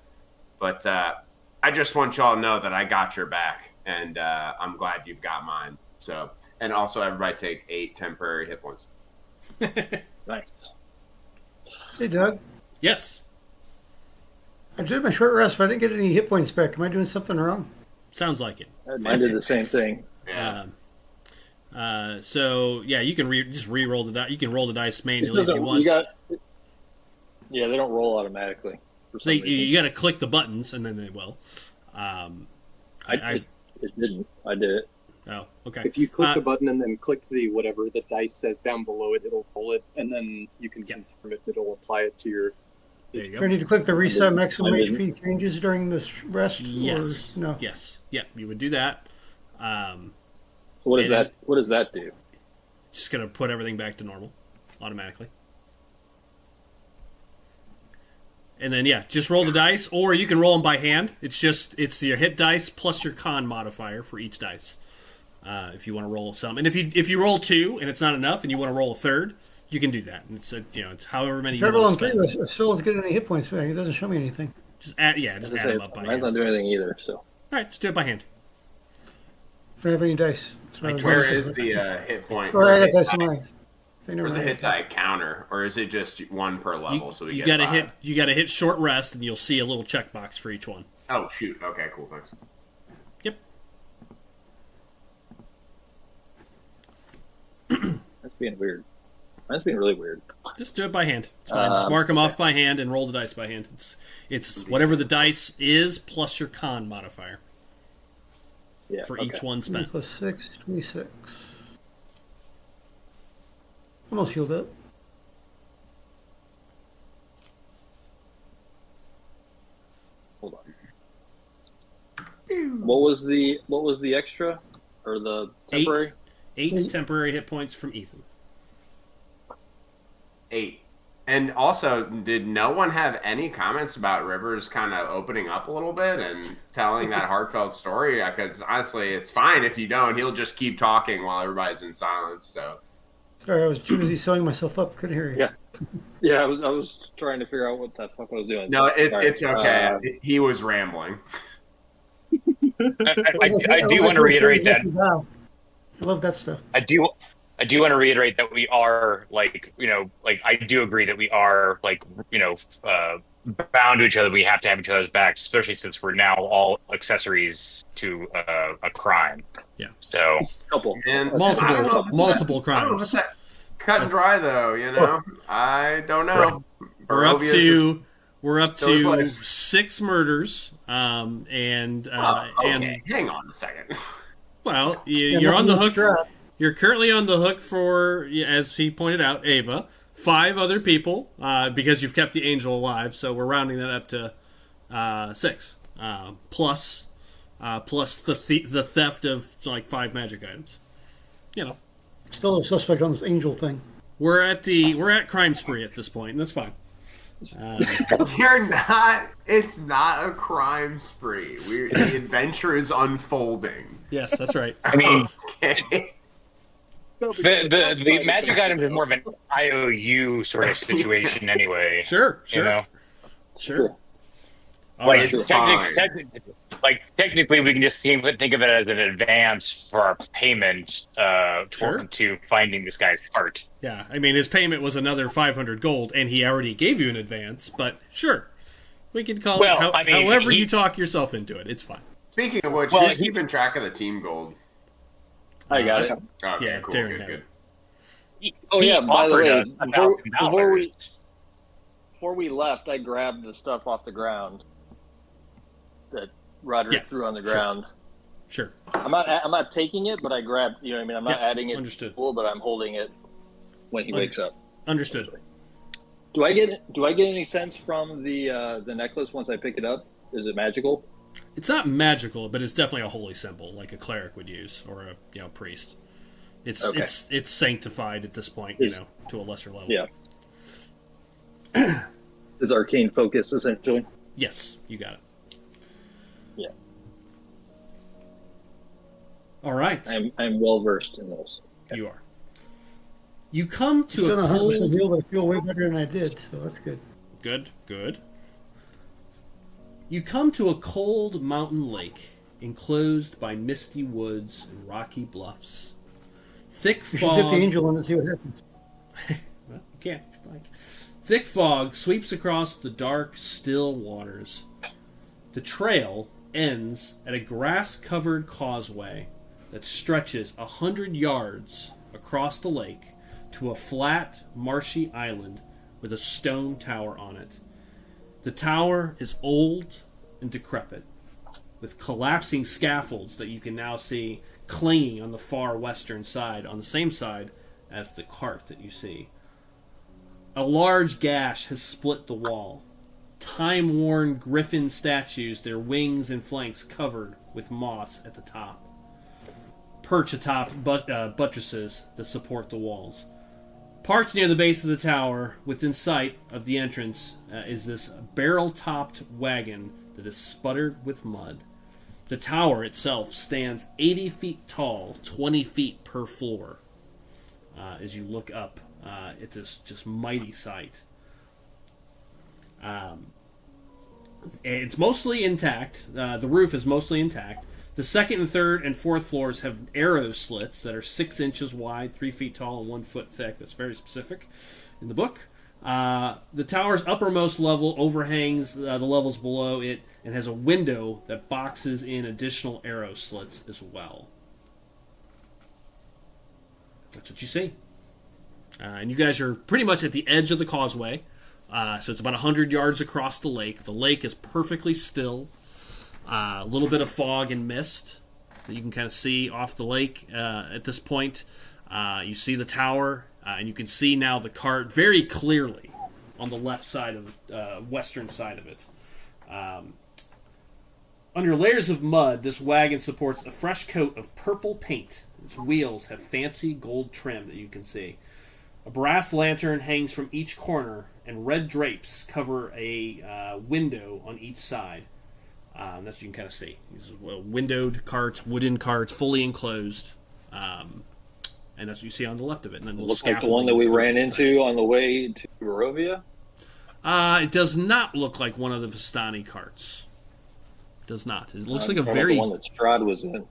I just want y'all to know that I got your back, and I'm glad you've got mine. So, and also everybody take 8 temporary hit points. Nice. Hey, Doug. Yes. I did my short rest, but I didn't get any hit points back. Am I doing something wrong? Sounds like it. Mine did the same thing. Yeah. So yeah, you can just re-roll the dice. You can roll the dice manually if you want. Yeah, they don't roll automatically. You got to click the buttons, and then they will. It didn't. I did it. Oh, okay. If you click the button and then click the whatever the dice says down below it, it'll roll it, and then you can confirm it. It'll apply it to your. There you go. Do I need to click the reset maximum HP changes during this rest? Yes. Or no. Yes. Yeah, you would do that. What does that do? Just gonna put everything back to normal, automatically. And then just roll the dice, or you can roll them by hand. It's your hit dice plus your con modifier for each dice. If you want to roll some, and if you roll 2 and it's not enough, and you want to roll a third, you can do that. And it's however many you want to spend. I still don't get any hit points back. It doesn't show me anything. Just add them up by hand. Mine's not doing anything either. So. All right, just do it by hand. I don't have any dice. Where is the hit point? Oh, I got dice in mine. Where's the hit die counter, or is it just one per level? You got to hit short rest, and you'll see a little checkbox for each one. Oh shoot! Okay, cool. Thanks. Yep. That's being weird. That's being really weird. Just do it by hand. It's fine. Just mark them off by hand and roll the dice by hand. It's whatever the dice is plus your con modifier. Yeah, for each one spent. Plus 6, 26. Almost healed up. Hold on. What was the extra or the temporary? 8 temporary hit points from Ethan. 8. And also, did no one have any comments about Rivers kind of opening up a little bit and telling that heartfelt story? Because honestly, it's fine if you don't. He'll just keep talking while everybody's in silence. So. Sorry, I was too busy sewing myself up. Couldn't hear you. Yeah. I was trying to figure out what the fuck I was doing. No, it's okay. He was rambling. I do want to reiterate that. I love that stuff. I do want to reiterate that we are I do agree that we are bound to each other. We have to have each other's backs, especially since we're now all accessories to a crime. Yeah. So Couple. And Multiple- I don't know if multiple that- I don't know if crimes. that cut and dry though. I don't know. We're up Barovia's to we're up silly to place. 6 murders, and okay, hang on a second. well, Yeah, you're on the nothing hook. to You're currently on the hook for, as he pointed out, Ava. 5 other people, because you've kept the angel alive, so we're rounding that up to 6. Plus the theft of like 5 magic items. You know, Still a suspect on this angel thing. we're at crime spree at this point, and that's fine. You're not. It's not a crime spree. The adventure is unfolding. Yes, that's right. I mean, Okay. the magic items is more of an IOU sort of situation anyway. Sure. You know, Sure. All like right. It's technically, we can just think of it as an advance for our payment Sure. to finding this guy's heart. Yeah, I mean, his payment was another 500 gold, and he already gave you an advance, but sure. We can call Well, it I mean, however you talk yourself into it. It's fine. Speaking of which, Well, who's keeping track of the team gold? I got it. Okay, Yeah, cool. Darren Good, had good. it. Oh yeah, by the offered way, us $1,000. before we left, I grabbed the stuff off the ground that Roderick Yeah, threw on the sure. ground. Sure. I'm not taking it, but I grabbed. You know what I mean? I'm not Yeah, adding it understood. to the pool, but I'm holding it when he wakes up. Understood. Do I get any sense from the necklace once I pick it up? Is it magical? It's not magical, but it's definitely a holy symbol, like a cleric would use, or a priest. It's Okay. it's sanctified at this point, to a lesser level. Yeah. Is arcane focus essentially? Yes, you got it. Yeah. All right, I'm well versed in those. you are. You come to Still a not 100% cold. healed, but I feel way better than I did, so that's good. Good. You come to a cold mountain lake enclosed by misty woods and rocky bluffs. Thick You should dip fog. the angel in and see what happens. Well, you can't. Thick fog sweeps across the dark, still waters. The trail ends at a grass-covered causeway that stretches 100 yards across the lake to a flat, marshy island with a stone tower on it. The tower is old and decrepit, with collapsing scaffolds that you can now see clinging on the far western side, on the same side as the cart that you see. A large gash has split the wall. Time-worn griffin statues, their wings and flanks covered with moss at the top, perch atop buttresses that support the walls. Parked near the base of the tower, within sight of the entrance, is this barrel-topped wagon that is sputtered with mud. The tower itself stands 80 feet tall, 20 feet per floor. As you look up at this just mighty sight. It's mostly intact. The roof is mostly intact. The second and third and fourth floors have arrow slits that are 6 inches wide, 3 feet tall, and 1 foot thick. That's very specific in the book. The tower's uppermost level overhangs the levels below it and has a window that boxes in additional arrow slits as well. That's what you see. And you guys are pretty much at the edge of the causeway. So it's about 100 yards across the lake. The lake is perfectly still. A little bit of fog and mist that you can kind of see off the lake at this point. You see the tower, and you can see now the cart very clearly on the left side of the western side of it. Under layers of mud, this wagon supports a fresh coat of purple paint. Its wheels have fancy gold trim that you can see. A brass lantern hangs from each corner, and red drapes cover a window on each side. That's what you can kind of see. These are windowed carts, wooden carts, fully enclosed. And that's what you see on the left of it. And then Looks like the one that we ran into on the way to Barovia. It does not look like one of the Vistani carts. It does not. It looks like a How about very... the one that Strahd was in.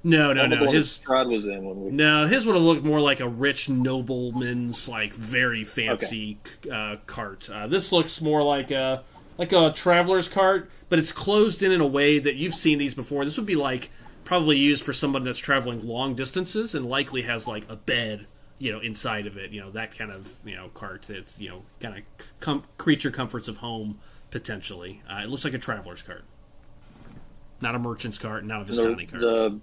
No. The one that His Strahd was in when we. No, his would have looked more like a rich nobleman's, like, very fancy cart. This looks more like a like a traveler's cart, but it's closed in a way that you've seen these before. This would be like probably used for someone that's traveling long distances and likely has like a bed, inside of it. That kind of cart. It's kind of creature comforts of home potentially. It looks like a traveler's cart, not a merchant's cart, not a Vistani cart.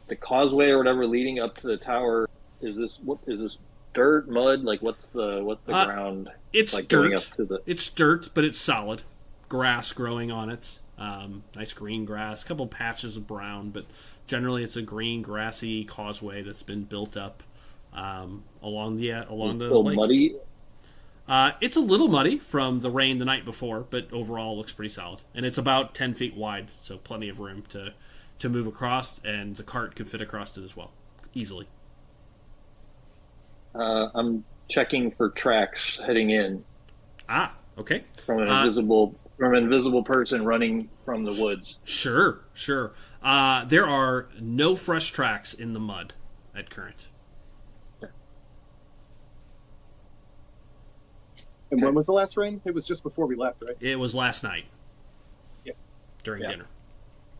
The causeway or whatever leading up to the tower, is this dirt, mud? Like what's the ground? It's like dirt. Going up to It's dirt, but it's solid. Grass growing on it. Nice green grass. A couple patches of brown, but generally it's a green, grassy causeway that's been built up along the lake. Muddy. It's a little muddy from the rain the night before, but overall looks pretty solid. And it's about 10 feet wide, so plenty of room to move across, and the cart could fit across it as well, easily. I'm checking for tracks heading in. Okay. From an invisible person running from the woods. Sure. There are no fresh tracks in the mud at current. And when was the last rain? It was just before we left, right? It was last night. Yep. During dinner.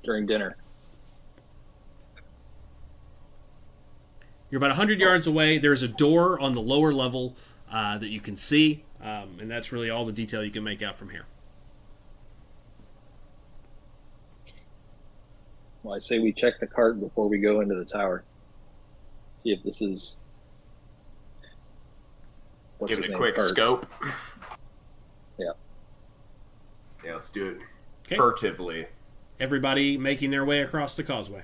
During dinner. You're about 100 yards away. There's a door on the lower level that you can see, and that's really all the detail you can make out from here. Well, I say we check the cart before we go into the tower. See if this is... Give it a quick scope. Yeah. Yeah, let's do it Okay. furtively. Everybody making their way across the causeway.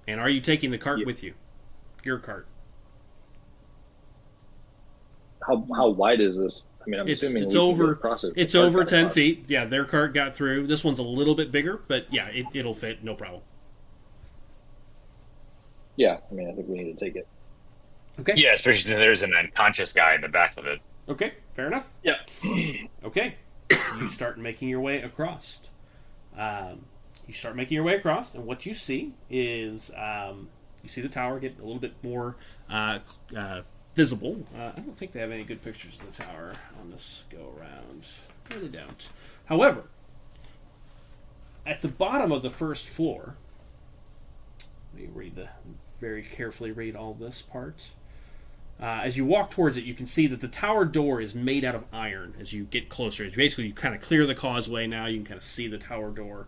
And are you taking the cart with you? Your cart. How wide is this? I mean, I'm assuming it's we can over. go across it. It's over 10 feet. Yeah, their cart got through. This one's a little bit bigger, but yeah, it'll fit, no problem. Yeah, I mean, I think we need to take it. Okay. Yeah, especially since there's an unconscious guy in the back of it. Okay, fair enough. Yeah. Okay, you start making your way across. You start making your way across, and what you see is you see the tower get a little bit more visible. I don't think they have any good pictures of the tower on this go-around. No, they don't. However, at the bottom of the first floor, let me very carefully read all this part. As you walk towards it, you can see that the tower door is made out of iron. As you get closer, you kind of clear the causeway now. You can kind of see the tower door.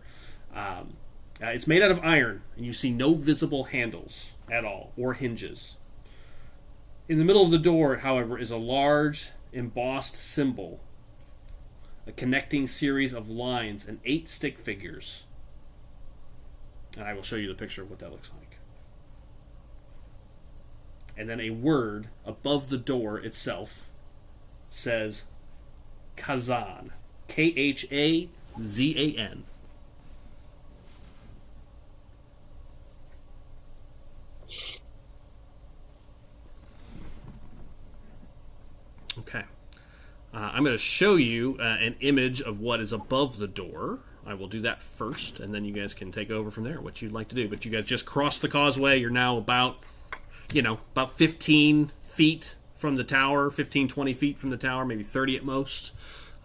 It's made out of iron, and you see no visible handles at all, or hinges. In the middle of the door, however, is a large embossed symbol, a connecting series of lines, and 8 stick figures. And I will show you the picture of what that looks like. And then a word above the door itself says Khazan. Khazan. Okay. I'm going to show you an image of what is above the door. I will do that first, and then you guys can take over from there, what you'd like to do. But you guys just crossed the causeway. You're now about 15 feet from the tower, 15, 20 feet from the tower, maybe 30 at most.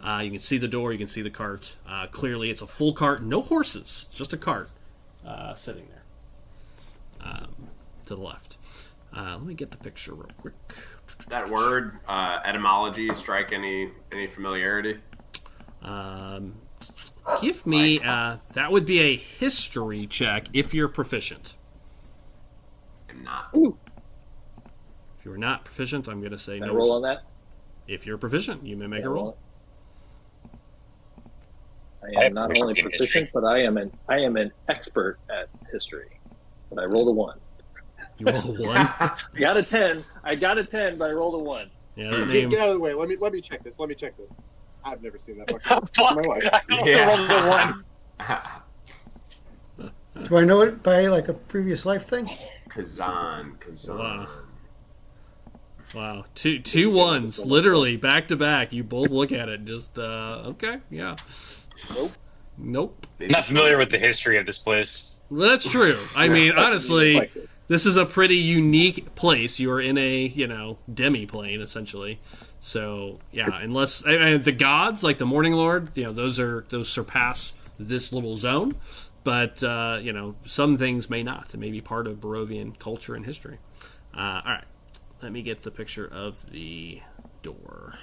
You can see the door, you can see the cart. Clearly, it's a full cart, no horses. It's just a cart sitting there to the left. Let me get the picture real quick. That word, etymology, strike any familiarity? Give me, that would be a history check if you're proficient. I'm not. Ooh. If you're not proficient, I'm going to say Can no. I roll on that? If you're proficient, you may make a roll. I am not only proficient, but I am an expert at history. But I rolled a 1. You rolled a 1? I got a 10, but I rolled a 1. Yeah, that name... Get out of the way. Let me check this. I've never seen that book in my life. I rolled a 1. Do I know it by like a previous life thing? Kazan. Wow. Two ones, literally, back to back. You both look at it and just, okay, yeah. Nope. Not familiar with the history of this place. Well, that's true. I mean, honestly, this is a pretty unique place. You are in a, demi-plane, essentially. So yeah, unless the gods like the Morning Lord, those surpass this little zone. But some things may not. It may be part of Barovian culture and history. All right, let me get the picture of the door.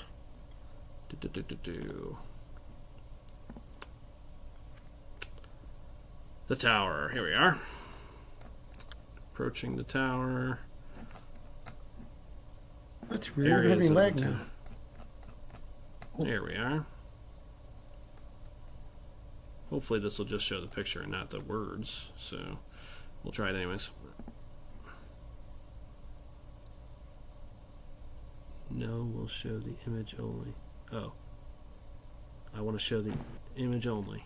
The tower. Here we are. Approaching the tower. That's weird. We're having lag now. There we are. Hopefully this will just show the picture and not the words. So we'll try it anyways. No, we'll show the image only. Oh. I want to show the image only.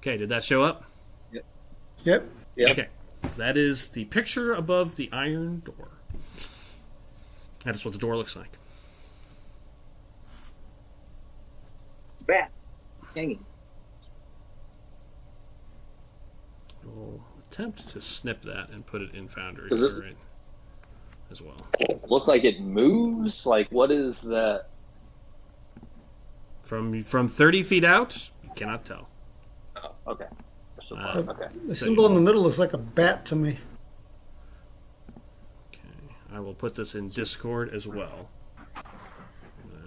Okay, did that show up? Yep. Okay. That is the picture above the iron door. That is what the door looks like. It's bad. Hanging. We'll attempt to snip that and put it in Foundry as well. Look like it moves? Like, what is that? From 30 feet out, you cannot tell. Oh, okay. Okay. The symbol in the middle looks like a bat to me. Okay, I will put this in Discord as well.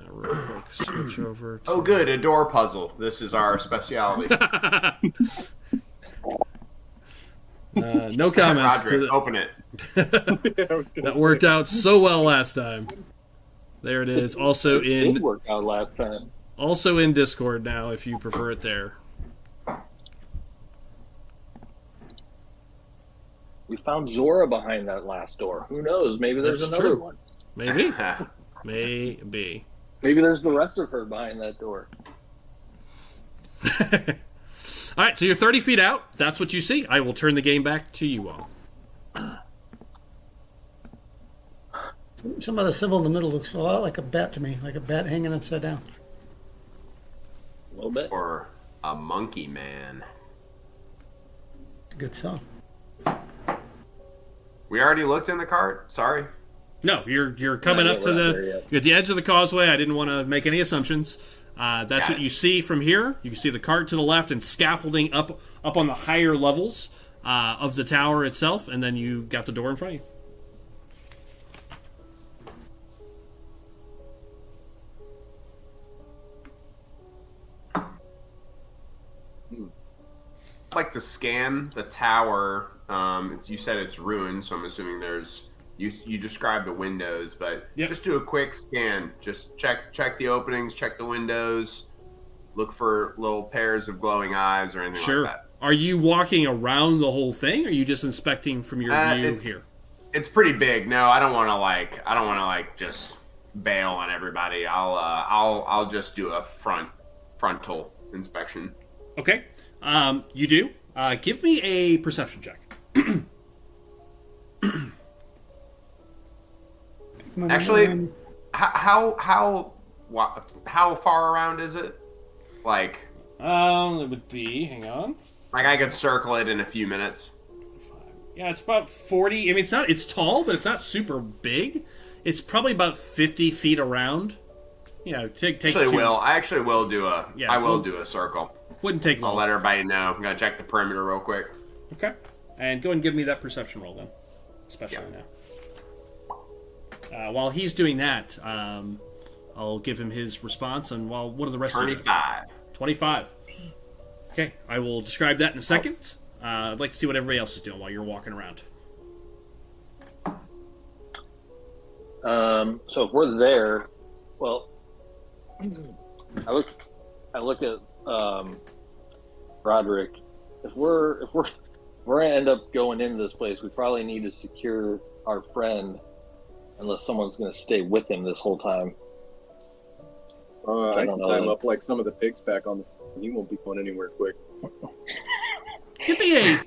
Real quick, switch over to... Oh, good, a door puzzle. This is our specialty. No comments. Roderick, open it. That worked out so well last time. There it is. Also It did work out last time. Also in Discord now, if you prefer it there. We found Zora behind that last door. Who knows? Maybe there's That's another true. one. Maybe. Maybe. Maybe there's the rest of her behind that door. All right, so you're 30 feet out. That's what you see. I will turn the game back to you all. Some of the symbol in the middle looks a lot like a bat to me, like a bat hanging upside down. A little bit. Or a monkey man. It's a good song. We already looked in the cart? Sorry. No, you're coming up to you're at the edge of the causeway. I didn't want to make any assumptions. That's what you see from here. You can see the cart to the left and scaffolding up on the higher levels of the tower itself, and then you got the door in front of you. I'd like to scan the tower. You said it's ruined, so I'm assuming there's... You described the windows, but just do a quick scan. Just check the openings, check the windows, look for little pairs of glowing eyes or anything like that. Are you walking around the whole thing, or are you just inspecting from your view here? It's pretty big. No, I don't want to just bail on everybody. I'll just do a frontal inspection. Okay. You do. Give me a perception check. Actually, how far around is it? Like, it would be. Hang on. Like I could circle it in a few minutes. Yeah, it's about 40. I mean, it's tall, but it's not super big. It's probably about 50 feet around. Take. I actually will do a. Yeah, I will do a circle. Wouldn't take long. I'll let everybody know. I'm gonna check the perimeter real quick. Okay, and go and give me that perception roll then, especially now. While he's doing that, I'll give him his response. And what are the rest 25. of you? 25. Okay, I will describe that in a second. I'd like to see what everybody else is doing while you're walking around. So if we're there, well, I look at Roderick. If we're gonna end up going into this place, we probably need to secure our friend. Unless someone's going to stay with him this whole time. I can tie him up like some of the pigs back on the... He won't be going anywhere quick. Give me a...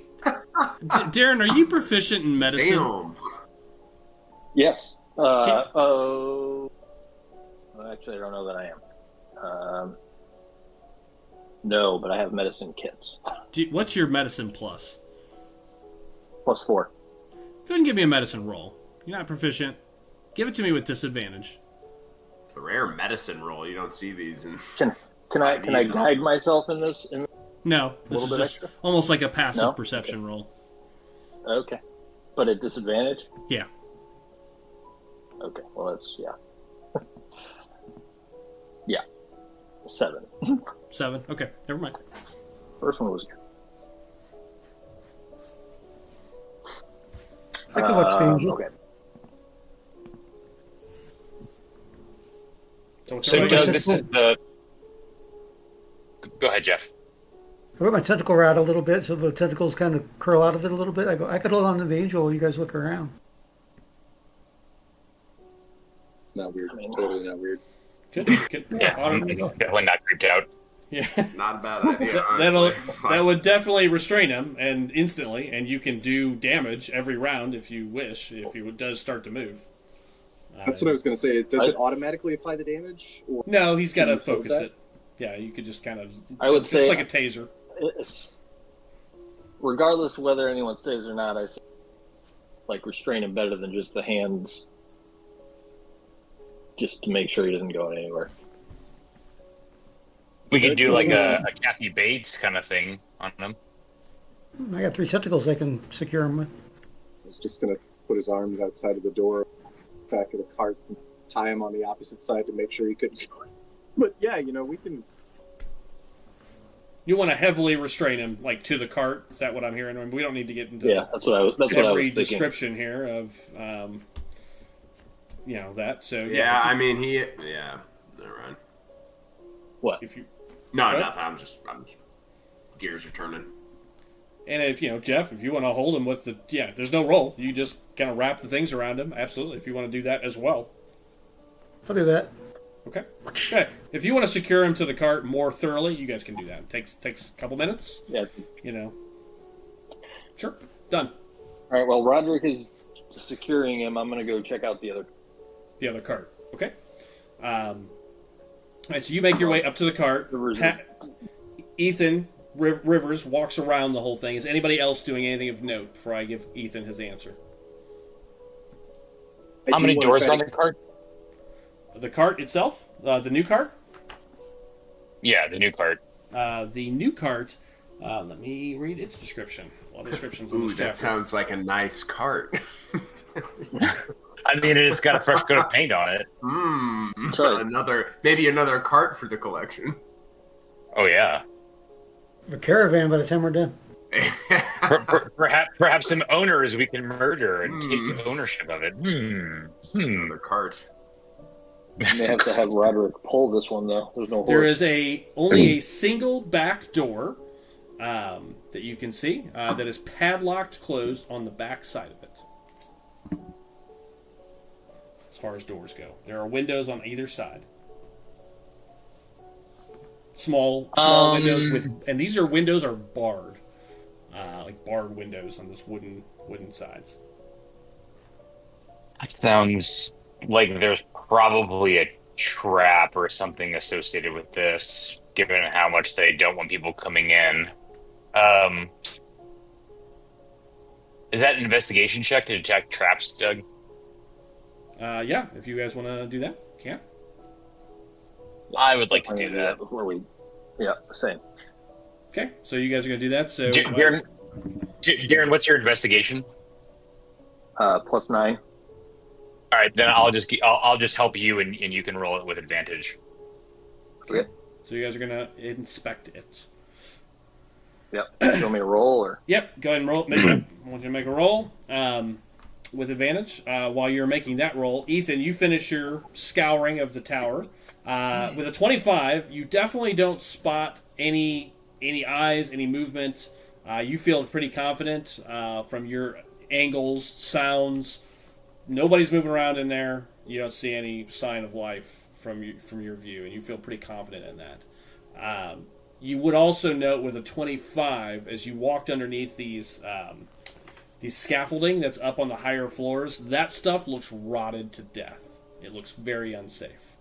Darren, are you proficient in medicine? Damn. Yes. Actually, I don't know that I am. No, but I have medicine kits. What's your medicine plus? +4. Go ahead and give me a medicine roll. You're not proficient. Give it to me with disadvantage. the rare medicine roll. You don't see these in. Can I guide myself in this? No, this is little bit just extra? almost like a passive No? perception roll. Okay, but at disadvantage. Yeah. Okay, well that's yeah, 7. 7. Okay, never mind. First one was good. I can watch the angel. Okay. So, what's So everybody- Doug, this is the. Go ahead, Jeff. I put my tentacle out a little bit so the tentacles kind of curl out of it a little bit. I could hold on to the angel while you guys look around. It's not weird. Totally not weird. Good. Yeah, I'm definitely not creeped out. Yeah. Not a bad idea. That'll honestly. It's like- that would definitely restrain him and instantly, and you can do damage every round if you wish. If he does start to move. That's what I was going to say. Does it automatically apply the damage? Or No, he's got Can to you code focus that? it. Yeah, you could just kind of. I would it's say- like a taser. It's, regardless of whether anyone stays or not, I say, like restrain him better than just the hands, just to make sure he doesn't go anywhere. We could do like a Kathy Bates kind of thing on him. I got 3 tentacles I can secure him with. I was just going to put his arms outside of the door, back of the cart, and tie him on the opposite side to make sure he couldn't. But yeah, we can. You want to heavily restrain him, like to the cart. Is that what I'm hearing? I mean, we don't need to get into Yeah, that's what I was every thinking. description here of, that. So Yeah, if you, I mean Yeah, never mind. What? if you No, Good. nothing. I'm just gears are turning. and if Jeff, if you want to hold him with there's no roll. You just kind of wrap the things around him. Absolutely, if you want to do that as well. I'll do that. Okay. If you want to secure him to the cart more thoroughly, you guys can do that. It takes a couple minutes. Yeah. Sure. Done. All right. Well, Roderick is securing him. I'm going to go check out the other. Cart. Okay. All right. So you make your way up to the cart. Ethan Rivers walks around the whole thing. Is anybody else doing anything of note before I give Ethan his answer? How many doors are on the cart? The cart itself, the new cart. Yeah, the new cart. The new cart. Let me read its description. A lot of descriptions in Ooh, this that chapter. sounds like a nice cart. I mean, it's got a fresh coat of paint on it. Sorry. Maybe another cart for the collection. Oh yeah. A caravan by the time we're done. Perhaps some owners we can murder and take ownership of it. Another cart. You may have to have Roderick pull this one though. There's no horse. There is only a single back door that you can see that is padlocked closed on the back side of it. As far as doors go, there are windows on either side. Small windows and these windows are barred, like barred windows on this wooden sides. That sounds like there's probably a trap or something associated with this, given how much they don't want people coming in. Is that an investigation check to detect traps, Doug? Yeah, if you guys want to do that, can. I would like to I'm do gonna that. before we. Yeah, same. Okay, so you guys are going to do that. So Darren, what's your investigation? +9. All right, then I'll just help you, and you can roll it with advantage. Okay. So you guys are going to inspect it. Yep. You want me to roll or? Yep, go ahead and roll. I want you to make a roll with advantage. While you're making that roll, Ethan, you finish your scouring of the tower. With a 25, you definitely don't spot any eyes, any movement. You feel pretty confident from your angles, sounds. Nobody's moving around in there. You don't see any sign of life from your view, and you feel pretty confident in that. You would also note with a 25, as you walked underneath these scaffolding that's up on the higher floors, that stuff looks rotted to death. It looks very unsafe.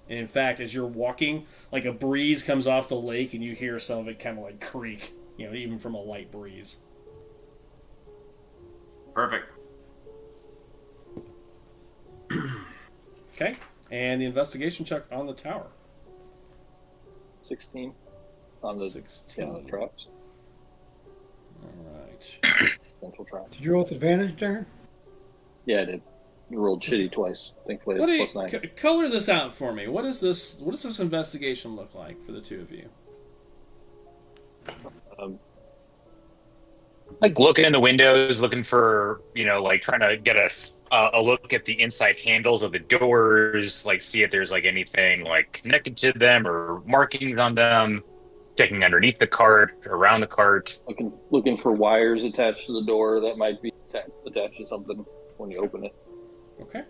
And in fact, as you're walking, like a breeze comes off the lake, and you hear some of it kind of like creak, even from a light breeze. Perfect. Okay. And the investigation check on the tower. 16 on the 16. the traps. All right. Central traps. Did you roll with advantage, Darren? Yeah, I did. You rolled shitty twice. Thankfully, it's plus 9. Color this out for me. What does this investigation look like for the two of you? Like looking in the windows, looking for, like trying to get a look at the inside handles of the doors, like see if there's like anything like connected to them or markings on them. Checking underneath the cart, around the cart. Looking for wires attached to the door that might be attached to something when you open it. Okay.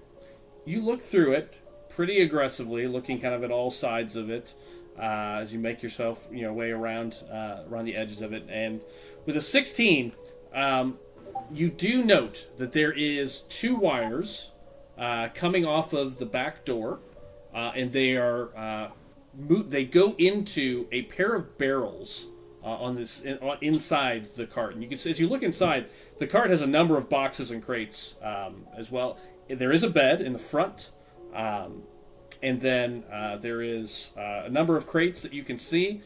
You look through it pretty aggressively, looking kind of at all sides of it as you make yourself, way around the edges of it. And with a 16, you do note that there is 2 wires coming off of the back door, and they are they go into a pair of barrels inside the cart. And you can see, as you look inside, the cart has a number of boxes and crates as well. There is a bed in the front, and then there is a number of crates that you can see.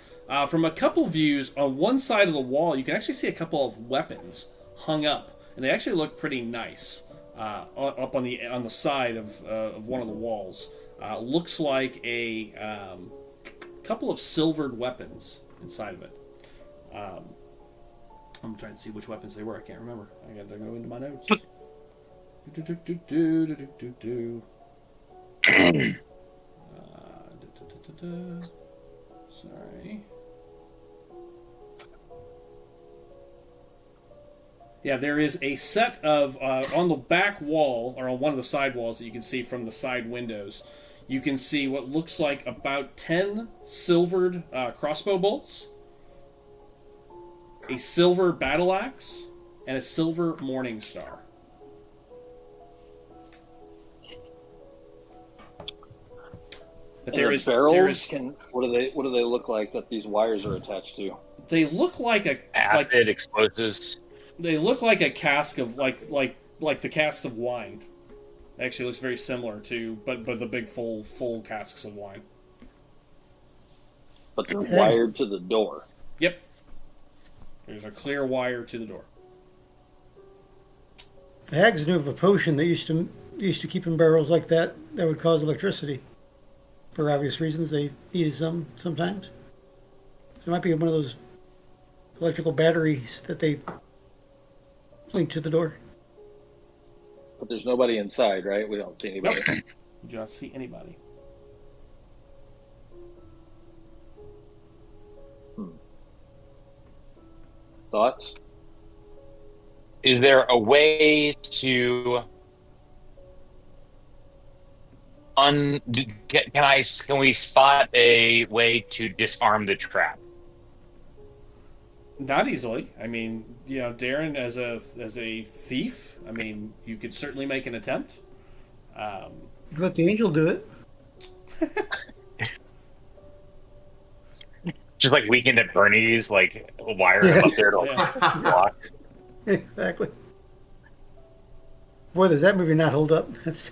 From a couple views, on one side of the wall, you can actually see a couple of weapons hung up, and they actually look pretty nice up on the side of one of the walls. Looks like a couple of silvered weapons inside of it. I'm trying to see which weapons they were. I can't remember. I got to go into my notes. Sorry. Yeah, there is a set of on the back wall, or on one of the side walls that you can see from the side windows. You can see what looks like about 10 silvered crossbow bolts, a silver battle axe, and a silver morning star. But there is barrels. What do they look like that these wires are attached to? They look like acid explosives. They look like a cask of like the casks of wine. It actually looks very similar to, but the big full casks of wine. But they're wired to the door. Yep. There's a clear wire to the door. The hags knew of a potion that used to keep in barrels like that would cause electricity. For obvious reasons, they needed some sometimes. It might be one of those electrical batteries that they link to the door. But there's nobody inside, right? We don't see anybody. Nope. You do not see anybody. Thoughts? Is there a way to can we spot a way to disarm the trap? Not easily. I mean, Darren, as a thief, I mean, you could certainly make an attempt. Let the angel do it. Just like Weekend at Bernie's, like wire him up there to block. Exactly. Boy, does that movie not hold up? That's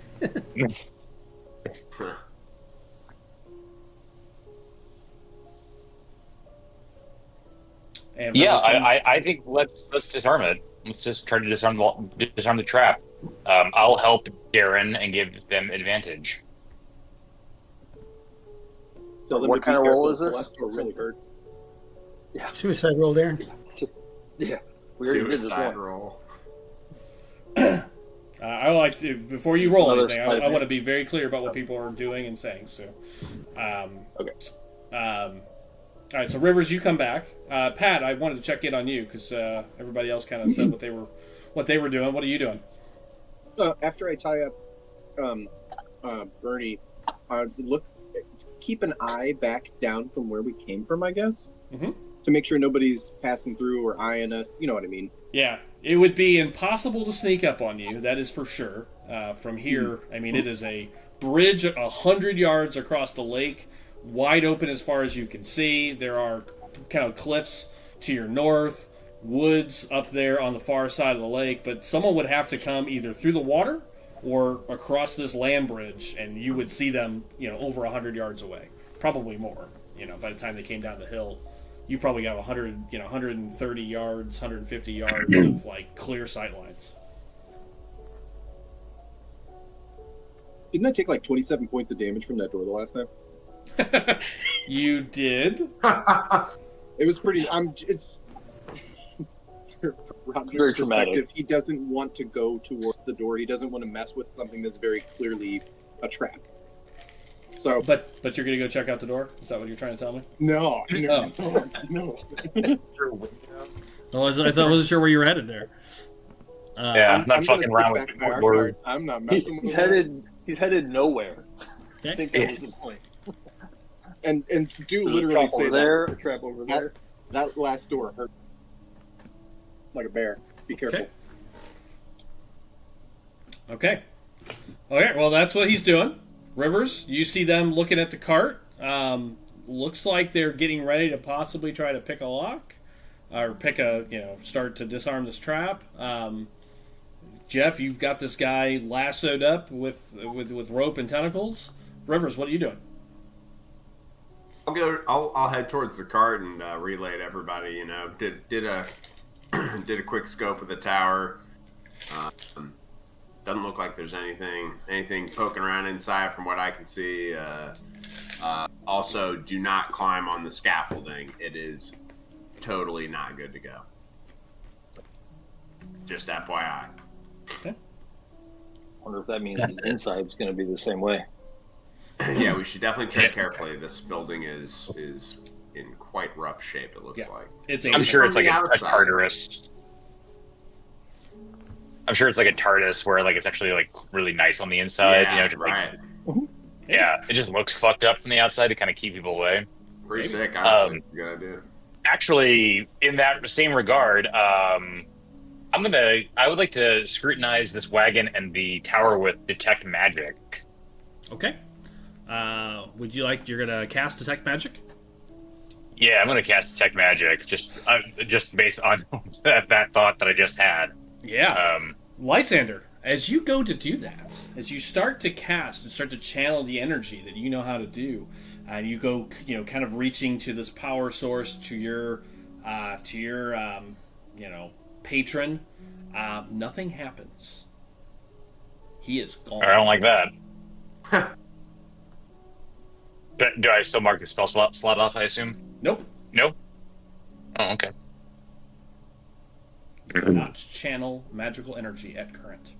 I think let's disarm it. Let's just try to disarm the trap. I'll help Darren and give them advantage. What kind of roll is this? Really hurt. Yeah. Suicide roll, Darren. Yeah. We already did this Suicide one. roll. I like to, before you roll Another anything, I want to be very clear about what people are doing and saying. So, okay. All right. So Rivers, you come back. Pat, I wanted to check in on you because everybody else kind of said what they were doing. What are you doing? After I tie up Bernie, keep an eye back down from where we came from, I guess, to make sure nobody's passing through or eyeing us. You know what I mean? Yeah, it would be impossible to sneak up on you. That is for sure. From here, I mean, it is a bridge 100 yards across the lake, wide open as far as you can see. There are kind of cliffs to your north, woods up there on the far side of the lake, but someone would have to come either through the water or across this land bridge, and you would see them, over 100 yards away, probably more. By the time they came down the hill, you probably got 100, 130 yards, 150 yards of like clear sight lines. Didn't I take like 27 points of damage from that door the last time? You did. It was pretty. It's from Roger's Very traumatic. perspective. He doesn't want to go towards the door. He doesn't want to mess with something that's very clearly a trap. So, But you're gonna go check out the door? Is that what you're trying to tell me? no. Oh. Oh, I wasn't sure where you were headed there. Yeah, I'm not fucking around with back there. Lord. I'm not messing with He's him. headed nowhere. Okay. I think that was the point. And do There's a literally trap say over there, a trap over there. that last door hurt like a bear. Be careful. Okay. Well, that's what he's doing. Rivers, you see them looking at the cart. Looks like they're getting ready to possibly try to pick a lock, or start to disarm this trap. Jeff, you've got this guy lassoed up with rope and tentacles. Rivers, what are you doing? I'll head towards the cart and relay to everybody. Did a did a quick scope of the tower. Doesn't look like there's anything poking around inside from what I can see. Also, do not climb on the scaffolding. It is totally not good to go. Just FYI. Okay. Wonder if that means the inside's going to be the same way. Yeah, we should definitely tread carefully. This building is in quite rough shape, it looks like. I'm sure it's like a outside. Tartarus. I'm sure it's like a TARDIS where like it's actually like really nice on the inside. Yeah, Just right. Yeah, it just looks fucked up from the outside to kind of keep people away. Pretty sick, honestly. Good idea. Actually, in that same regard, I would like to scrutinize this wagon and the tower with detect magic. Okay. You're gonna cast detect magic? Yeah, I'm gonna cast detect magic just based on that thought that I just had. Yeah. Lysander, as you go to do that, as you start to cast and start to channel the energy that you know how to do, and you go, kind of reaching to this power source to your patron, nothing happens. He is gone. I don't like that. Do I still mark the spell slot off, I assume? Nope. Nope. Oh, okay. You cannot channel magical energy at current.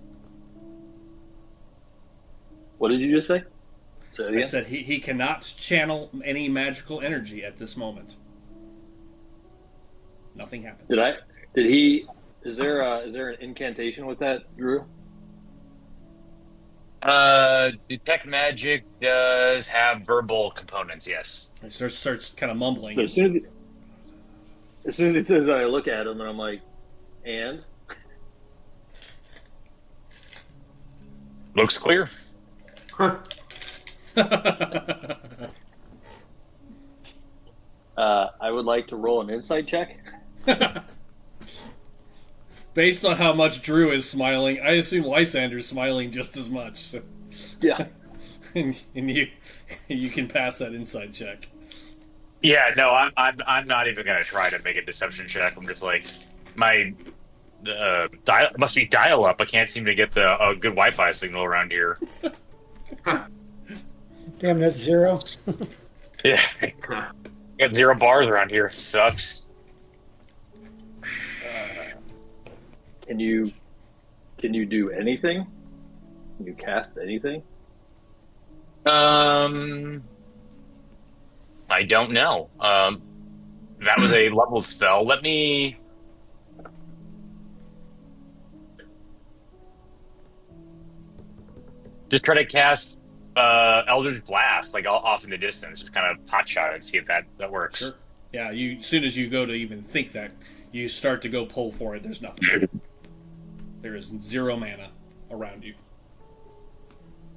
What did you just say? Say it I again? said he cannot channel any magical energy at this moment. Nothing happens. Is there an incantation with that, Drew? Detect magic does have verbal components, yes. He starts kind of mumbling. So as soon as he says that, I look at him and I'm like, and? Looks clear. I would like to roll an insight check. Based on how much Drew is smiling, I assume Lysander's smiling just as much. So. Yeah. and you can pass that insight check. Yeah, no, I'm not even gonna try to make a deception check. I'm just like, my must be dial up. I can't seem to get the good Wi-Fi signal around here. Damn, that's 0. Yeah, got 0 bars around here. Sucks. Can you do anything? Can you cast anything? I don't know. That was a leveled spell. Let me. Just try to cast Eldritch Blast, like off in the distance, just kind of hot shot it and see if that works. Sure. Yeah, as soon as you go to even think that, you start to go pull for it. There's nothing. There is 0 mana around you.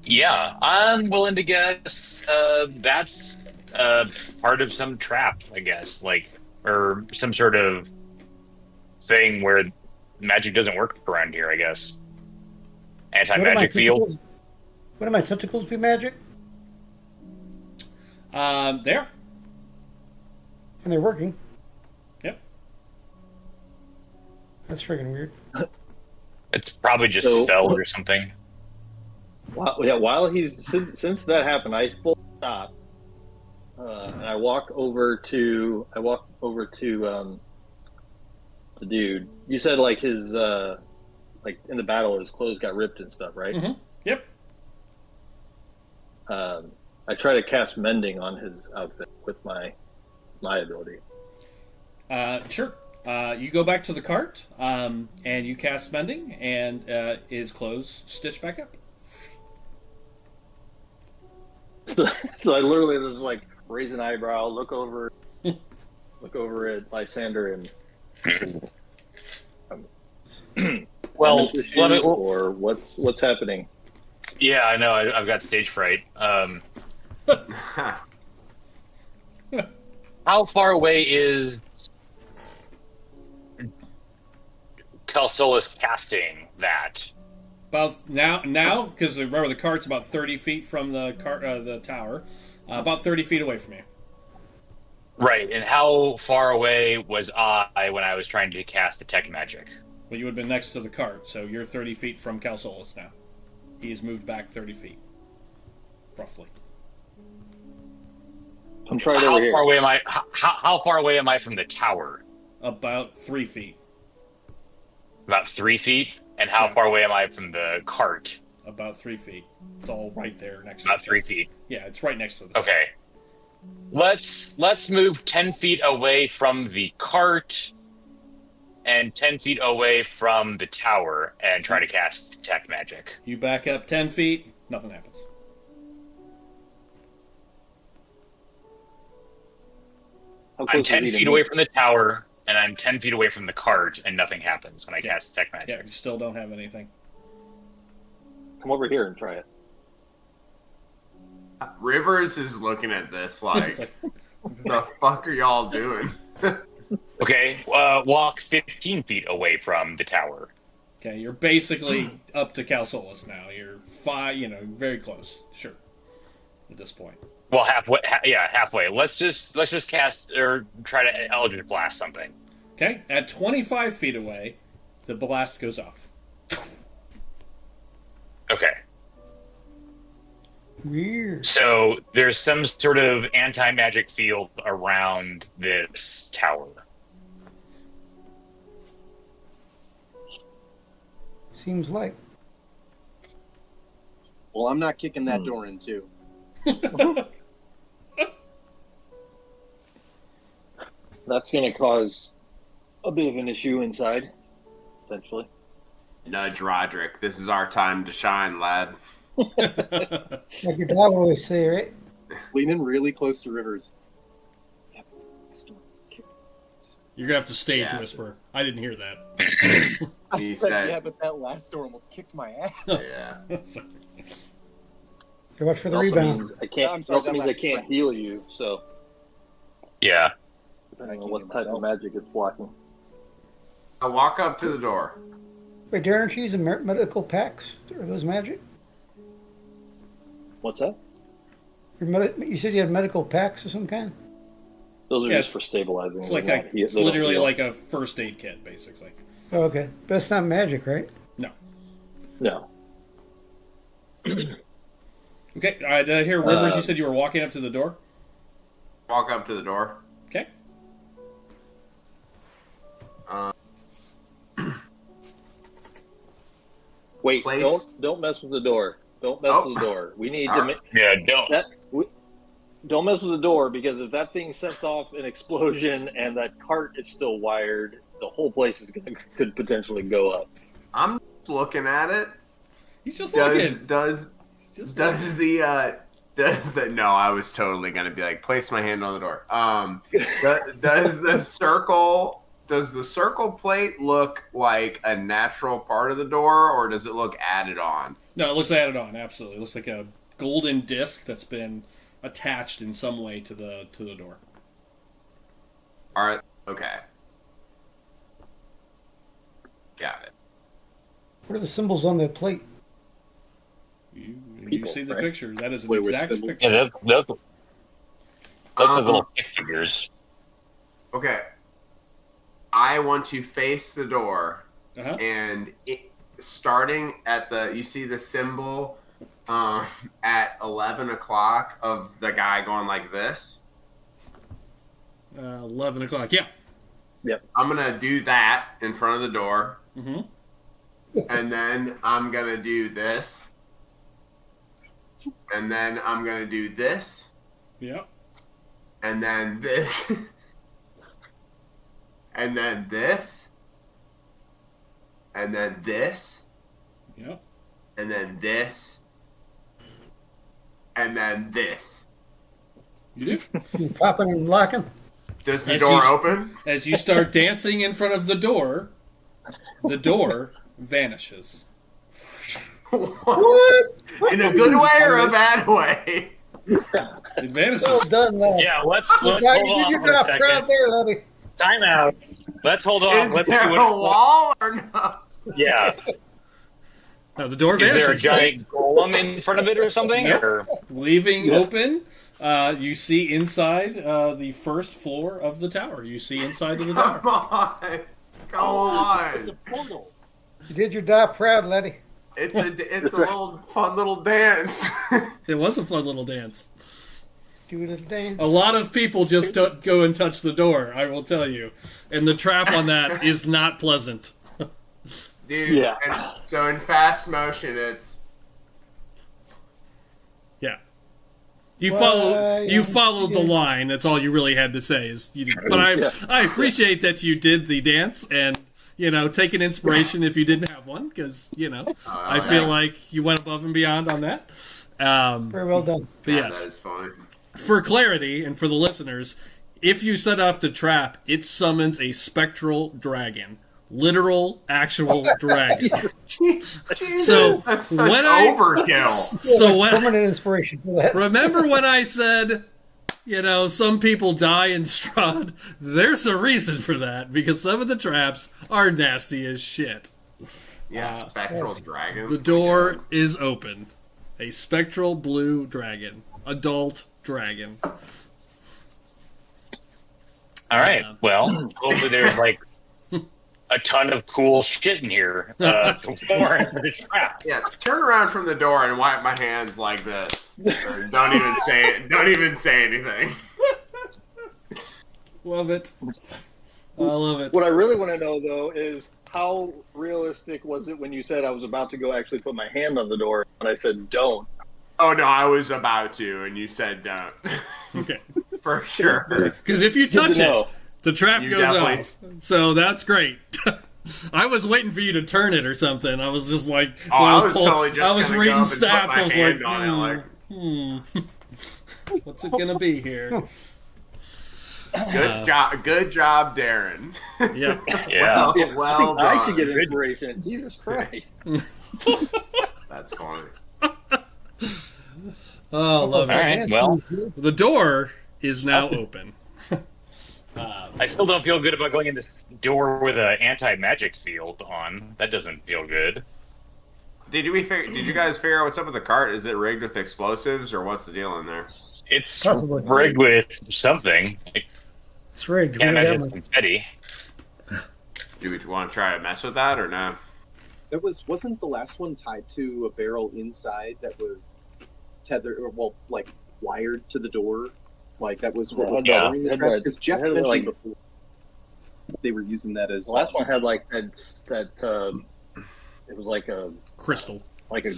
Yeah, I'm willing to guess that's part of some trap, I guess, or some sort of thing where magic doesn't work around here, I guess. anti-magic field. Would my tentacles be magic? There. And they're working. Yep. That's freaking weird. It's probably just spelled or something. While he's since that happened, I full stop, and I walk over to the dude. You said like his like in the battle, his clothes got ripped and stuff, right? Mm-hmm. Yep. I try to cast mending on his outfit with my ability. Sure. You go back to the cart, and you cast mending, and his clothes stitch back up. So I literally just like raise an eyebrow, look over at Lysander, and Well, or what's happening? Yeah, I know. I've got stage fright. How far away is Calsolus casting that? About now, because remember the cart's about 30 feet from the tower, about 30 feet away from you. Right, and how far away was I when I was trying to cast detect magic? Well, you would have been next to the cart, so you're 30 feet from Calsolus now. He's moved back 30 feet, roughly. I'm trying over here. How far away am I from the tower? About 3 feet. About 3 feet? And how far away am I from the cart? About 3 feet. It's all right there next to About 3 feet. Yeah, it's right next to the Okay. Let's move 10 feet away from the cart and 10 feet away from the tower and try to cast detect magic. You back up 10 feet, nothing happens. I'm 10 feet away from the tower, and I'm 10 feet away from the cart, and nothing happens when I cast detect magic. Yeah, you still don't have anything. Come over here and try it. Rivers is looking at this like, the fuck are y'all doing? Okay, walk 15 feet away from the tower. Okay, you're basically up to Calsolus now. You're very close. Sure. At this point. Well, halfway. Halfway. Let's just cast or try to Eldritch Blast something. Okay, at 25 feet away, the blast goes off. Okay. Weird. So there's some sort of anti-magic field around this tower. Seems like. Well, I'm not kicking that door in, too. That's going to cause a bit of an issue inside, potentially. Nudge Roderick. This is our time to shine, lad. Like your dad would always say, right? Lean in really close to Rivers. You're going to have to stage Yeah. whisper. I didn't hear that. He said, yeah, but that last door almost kicked my ass. yeah. Okay, watch for the It also rebound. means I can't. I'm sorry, it also means I can't heal you. So Yeah. depending on what type of magic it's blocking. I walk up to the door. Wait, Darren, aren't you using medical packs? Are those magic? What's that? You said you had medical packs of some kind? Those are Yeah, just for stabilizing. It's They're like not- it's they don't literally heal. like a first aid kit, basically. Oh, okay. But that's not magic, right? No. No. Okay, did I hear Rivers? You said you were walking up to the door? Walk up to the door. Okay. Wait, Place- don't mess with the door. Don't mess Oh. with the door. We need to Alright. Yeah. Don't. don't mess with the door, because if that thing sets off an explosion and that cart is still wired, the whole place could potentially go up. I'm looking at it. He's just looking. Does the no, I was totally gonna be like, place my hand on the door. Does the circle plate look like a natural part of the door, or does it look added on? No, it looks added on, absolutely. It looks like a golden disc that's been attached in some way to the door. Alright, okay. Got it. What are the symbols on the plate? symbol. You see the right? picture. That is an Wayward exact symbols. picture. Yeah, that's the little stick figures. Okay. I want to face the door, Uh-huh. and starting at you see the symbol at 11 o'clock of the guy going like this. 11 o'clock. Yeah. I'm going to do that in front of the door. Mm-hmm. And then I'm going to do this. And then I'm going to do this. Yep. And then this. And then this. And then this. Yep. And then this. And then this. You do. You popping and locking. Does the As door you- open? As you start dancing in front of the door vanishes. What? In a good way or a bad way? It vanishes. Well done, lad. Yeah, let's Glad hold you did on your for a job proud second. there, laddie. Time out. Let's hold on. Is Let's there do a it. wall or no? Yeah. No, the door Is vanishes. there a giant golem in front of it or something? Nope. Or Leaving open, you see inside the first floor of the tower. You see inside of the Come tower. on. Come on. portal. You did your job proud, laddie. It's a little fun little dance. It was a fun little dance. Do a little dance. A lot of people just go and touch the door, I will tell you. And the trap on that is not pleasant. Dude, Yeah. and so in fast motion, it's Yeah. You Well, followed the yeah. line. That's all you really had to say. But I appreciate that you did the dance and take an inspiration if you didn't have one, because I feel like you went above and beyond on that. Very well done. But yeah, yes, that is funny. for clarity and for the listeners, if you set off the trap, it summons a spectral dragon. Literal, actual dragon. Jesus, So, that's such when I- overkill. So when, Permanent inspiration for that. remember when I said, some people die in Strahd? There's a reason for that, because some of the traps are nasty as shit. Yeah, spectral dragon. The door is open. A spectral blue dragon. Adult dragon. all right. Well, hopefully there's a ton of cool shit in here to warrant the trap. Yeah, turn around from the door and wipe my hands like this. Don't even say anything. Love it. I love it. What I really want to know, though, is how realistic was it when you said I was about to go actually put my hand on the door and I said don't? Oh no, I was about to, and you said don't. Okay. For sure. Because if you Good touch to know. it, the trap You goes definitely- off. So that's great. I was waiting for you to turn it or something. I was just like, Oh, I was totally just I was gonna reading go up and put stats. my I was hand like, on it, what's it gonna be here? Good job, Darren. Yeah. Yeah. Well I done. should get inspiration. Jesus Christ. That's funny. Oh, love All it. right. Well, The door is now open. I still don't feel good about going in this door with an anti-magic field on. That doesn't feel good. Did you guys figure out what's up with the cart? Is it rigged with explosives, or what's the deal in there? It's Possibly. rigged with something. I It's rigged. can't We know that imagine it's much. confetti. Do you want to try to mess with that or no? There wasn't the last one tied to a barrel inside that was tethered or like wired to the door, like that was what was Yeah. bothering the Had trap. that- Because Jeff had, mentioned like- before they were using that as The last one had like that it was like a Crystal.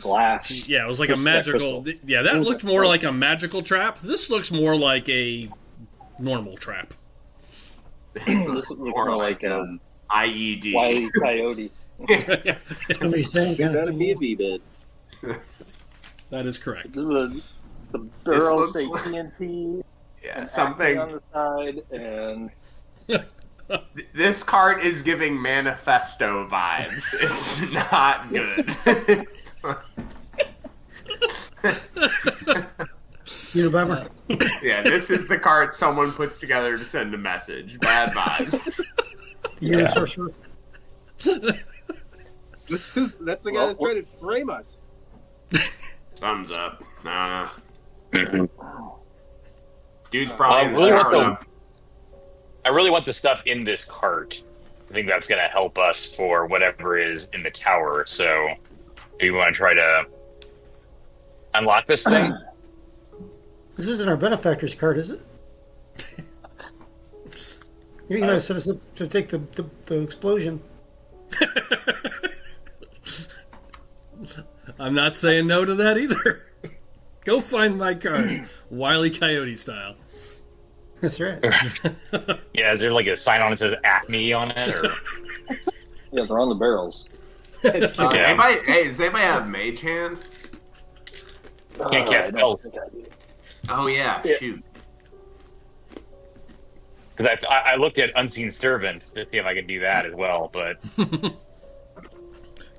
glass. Yeah, it was like a Crystal- magical. crystal. Yeah, that looked more like a magical trap. This looks more like a normal trap. This looks more like IED. Wile E. Coyote. Somebody saying kind of That'd be a thing. V-bid. That is correct. This is the barrel looks say like- TNT Yeah, and something. on the side and This cart is giving manifesto vibes. It's not good. Unabomber. Yeah, this is the cart someone puts together to send a message. Bad vibes. The unit sorcerer. That's the guy that's trying to frame us. Thumbs up. Nah. Mhm. Dude's probably in the tower, though. I really want the stuff in this cart. I think that's going to help us for whatever is in the tower. So, do you want to try to unlock this thing? This isn't our benefactor's card, is it? You might have set us up to take the explosion. I'm not saying no to that either. Go find my card, Wile E. Coyote style. That's right. Yeah, is there like a sign on it that says Acme on it? Or Yeah, they're on the barrels. Yeah. Does anybody have Mage Hand? Can't cast I don't spells. think I do. Oh, yeah. Yeah. Shoot. Because I looked at Unseen Servant to see if I could do that as well, but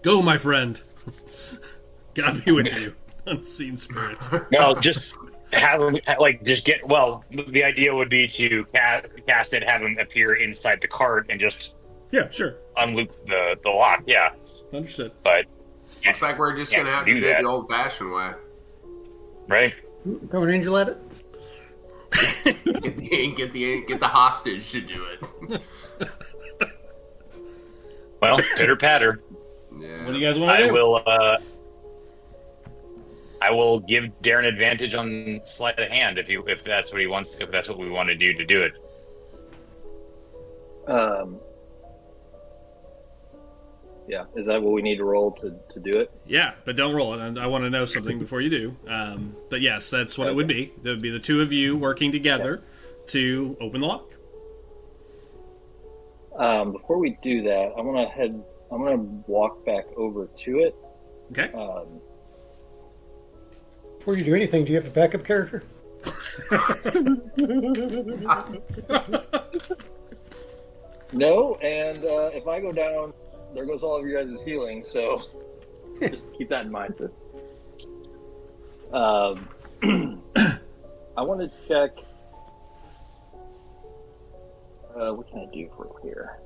Go, my friend. God be with you, unseen spirit. no, just have him just get. Well, the idea would be to cast it, have him appear inside the cart, and just Yeah, sure. unloop the lock. Yeah, Understood. but Looks like we're just going to have to do do it that. the old-fashioned way. right. Throw an angel at it. Get the hostage to do it. Well, pitter patter. Yeah. What do you guys want to I do? will. I will give Darren advantage on sleight of hand if that's what he wants. If that's what we want to do it. Yeah, is that what we need to roll to do it? Yeah, but don't roll it. And I want to know something before you do. But yes, that's what it would be. There would be the two of you working together to open the lock. Before we do that, I'm gonna walk back over to it. Okay. Before you do anything, do you have a backup character? No, and if I go down, there goes all of your guys' healing, so just keep that in mind. I want to check. What can I do for here?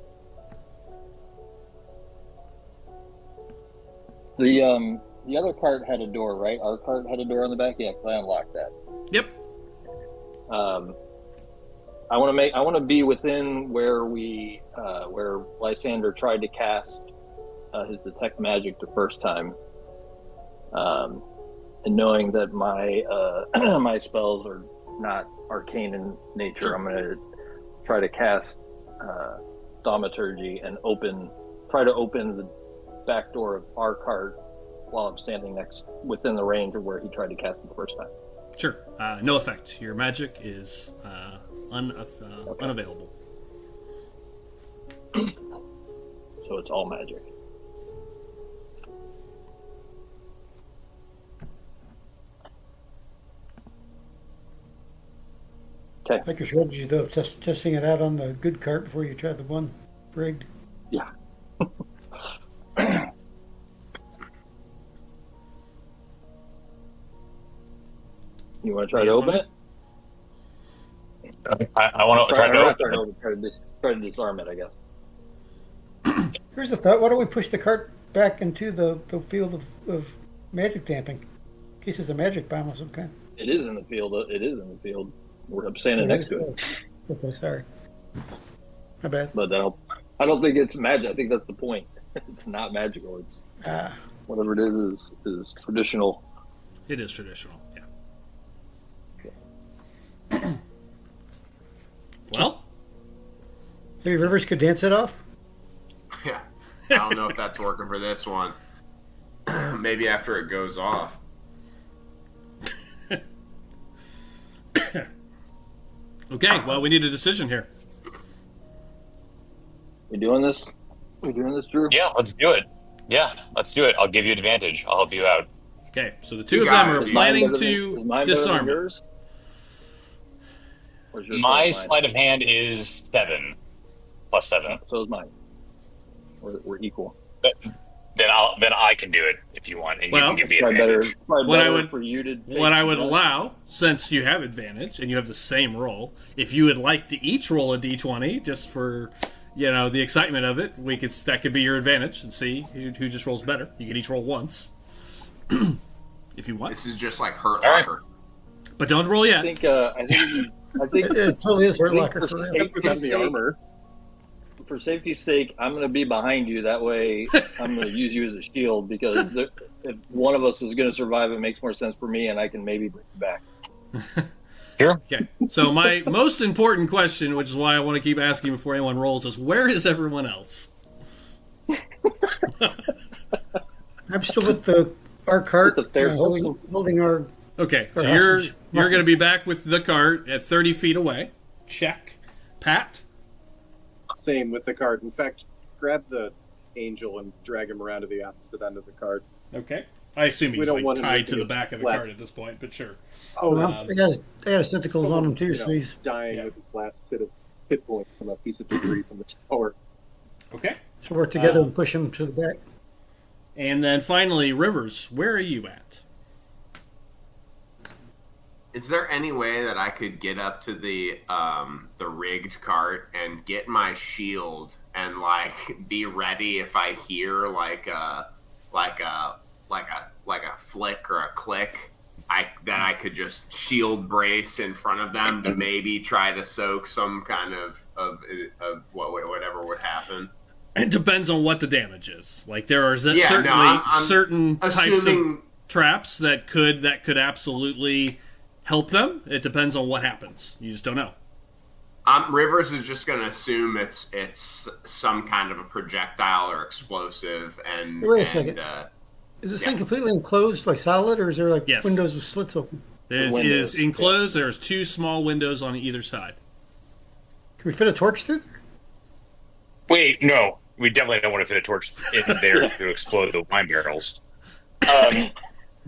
The other cart had a door, right? Our cart had a door on the back. Yeah, because I unlocked that. Yep. I want to be within where where Lysander tried to cast his detect magic the first time, and knowing that my my spells are not arcane in nature, Sure. I'm going to try to cast thaumaturgy and try to open the back door of our cart while I'm standing within the range of where he tried to cast it the first time. Sure. No effect. Your magic is unavailable. So it's all magic. Okay. Like your strategy, though, of testing it out on the good cart before you try the one rigged. Yeah. You want to try to open it? I want to try to open it. Try to disarm it, I guess. Here's a thought. Why don't we push the cart back into the field of magic damping? In case it's a magic bomb of some kind. It is in the field. I'm standing next to it. Okay, sorry. My bad. But I don't think it's magic. I think that's the point. It's not magical. It's whatever it is traditional. It is traditional, yeah. Well, Maybe Rivers could dance it off? Yeah. I don't know if that's working for this one. Maybe after it goes off. okay, well, we need a decision here. We doing this? Drew? Yeah, let's do it. Yeah, let's do it. I'll give you advantage. I'll help you out. Okay, so the two You of got them it. are Is planning Is to mine better than disarm it. yours? Or is yours My better than mine? sleight of hand is 7 plus 7. So is mine. We're equal. Then I can do it if you want, and Well, you can give me Probably better, advantage. probably What I better would- for you to. What I would take allow, since you have advantage and you have the same roll, if you would like to each roll a d20 just for, the excitement of it, that could be your advantage and see who just rolls better. You can each roll once. if you want. This is just like Hurt All right. Locker. But don't roll I yet. think It totally is Hurt Locker for for real. safety's the sake, armor. for safety's sake, I'm going to be behind you. That way, I'm going to use you as a shield because if one of us is going to survive, it makes more sense for me, and I can maybe bring you back. Sure. Okay. So my most important question, which is why I want to keep asking before anyone rolls, is where is everyone else? I'm still with our cart, It's a fair holding our. Okay, Or so hostage. you're going to be back with the cart at 30 feet away. Check. Pat? Same with the cart. In fact, grab the angel and drag him around to the opposite end of the cart. Okay. I assume We he's don't like want him tied missing to the his back of the last- cart at this point, but sure. Oh, Well, they got his tentacles on him too, so he's dying Yeah. with his last hit point from a piece of debris from the tower. Okay. so work together and push him to the back. And then finally, Rivers, where are you at? Is there any way that I could get up to the rigged cart and get my shield and like be ready if I hear like a flick or a click? That I could just shield brace in front of them to maybe try to soak some kind of whatever would happen. It depends on what the damage is. Like there are Yeah, certainly no, I'm certain types of assuming- traps that could absolutely help them. It depends on what happens. You just don't know. Rivers is just going to assume it's some kind of a projectile or explosive, and Wait a second. Is this thing completely enclosed, like solid, or is there like Yes. windows with slits open? It windows, is enclosed. There's two small windows on either side. Can we fit a torch through there? Wait, no. We definitely don't want to fit a torch in there to explode the wine barrels.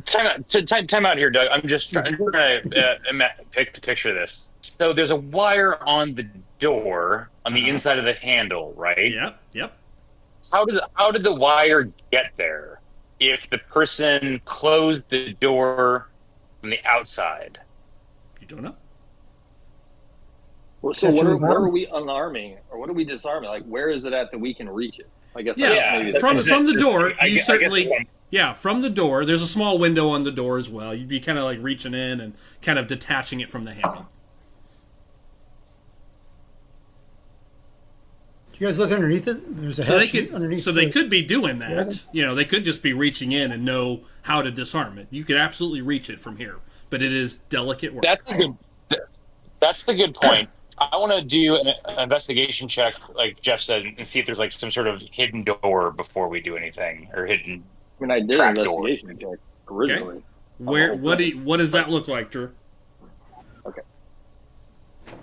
Time out here, Doug. I'm just trying to picture this. So there's a wire on the door on the inside of the handle, right? Yep. How did the wire get there if the person closed the door from the outside? You don't know. So what are we unarming, or what are we disarming? Like, where is it at that we can reach it? I guess. Yeah, maybe from the door, I you guess certainly. one- Yeah, from the door. There's a small window on the door as well. You'd be kind of like reaching in and kind of detaching it from the handle. Do you guys look underneath it? There's a So they hatch could, underneath. they the- could be doing that. wagon? You know, they could just be reaching in and know how to disarm it. You could absolutely reach it from here, but it is delicate work. That's a good point. I want to do an investigation check, like Jeff said, and see if there's like some sort of hidden door before we do anything, or hidden. I mean, I did Trap an door. investigation check originally. Where? What does that look like, Drew? Okay.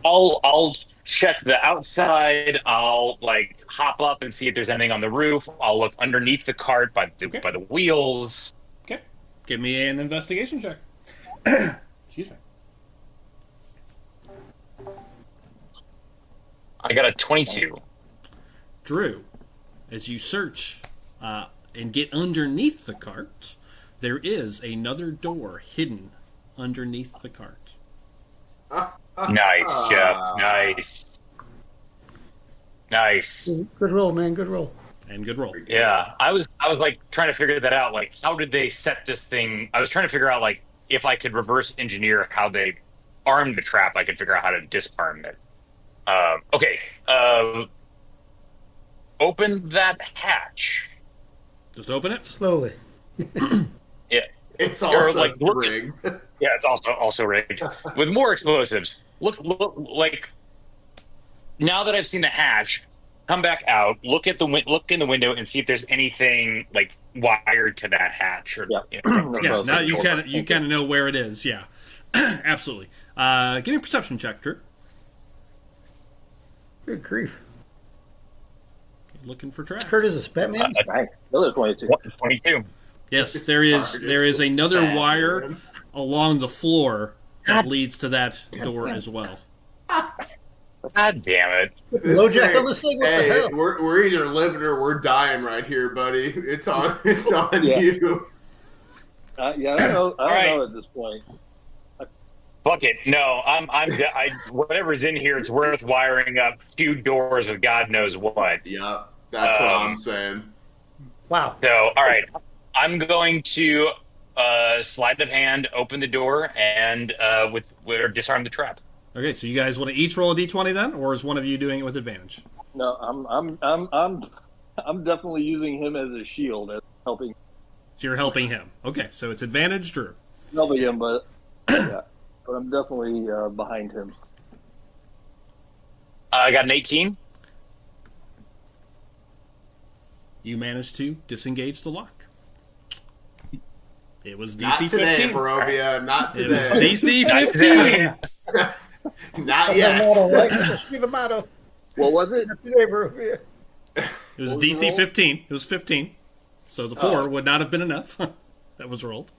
I'll check the outside. I'll like hop up and see if there's anything on the roof. I'll look underneath the cart by the wheels. Okay, give me an investigation check. Excuse me. I got a 22. Drew, as you search and get underneath the cart, there is another door hidden underneath the cart. Nice, Jeff. Nice. Good roll, man. Good roll. And good roll. Yeah, I was like trying to figure that out. Like, how did they set this thing? I was trying to figure out like if I could reverse engineer how they armed the trap. I could figure out how to disarm it. Okay. Open that hatch. Just open it. Slowly. Yeah. It's Or, also like, look- rigged. Yeah, it's also rigged with more explosives. Look, like now that I've seen the hatch, come back out, look in the window, and see if there's anything like wired to that hatch. Or Yeah. Yeah. Now you kind of know where it is. Yeah. Absolutely. Give me a perception check, Drew. Good grief. Looking for traps. Kurt is a spat man. Nice. Another 22. 22. Yes, there is another bad, wire man. along the floor that leads to that door as well. God damn it! Lojack on this thing. What the hell? We're either living or we're dying right here, buddy. It's on Yeah. you. Yeah, I don't know. I don't Right. know at this point. Fuck it. No, whatever's in here, it's worth wiring up 2 doors with God knows what. Yeah, that's what I'm saying. Wow. So, all right, I'm going to sleight of hand, open the door, and disarm the trap. Okay, so you guys want to each roll a d20 then, or is one of you doing it with advantage? No, I'm definitely using him as a shield, as helping So you're helping him. Okay, so it's advantage, Drew. him, but yeah, but I'm definitely behind him. I got an 18. You managed to disengage the lock. It was DC Not today, 15. Barovia. Not It was today. DC 15. Not That's our motto, yet. right? That should be the motto. What was it? Not today, bro. Yeah. It was What was the DC roll? 15. It was 15. So the 4 would not have been enough. That was rolled.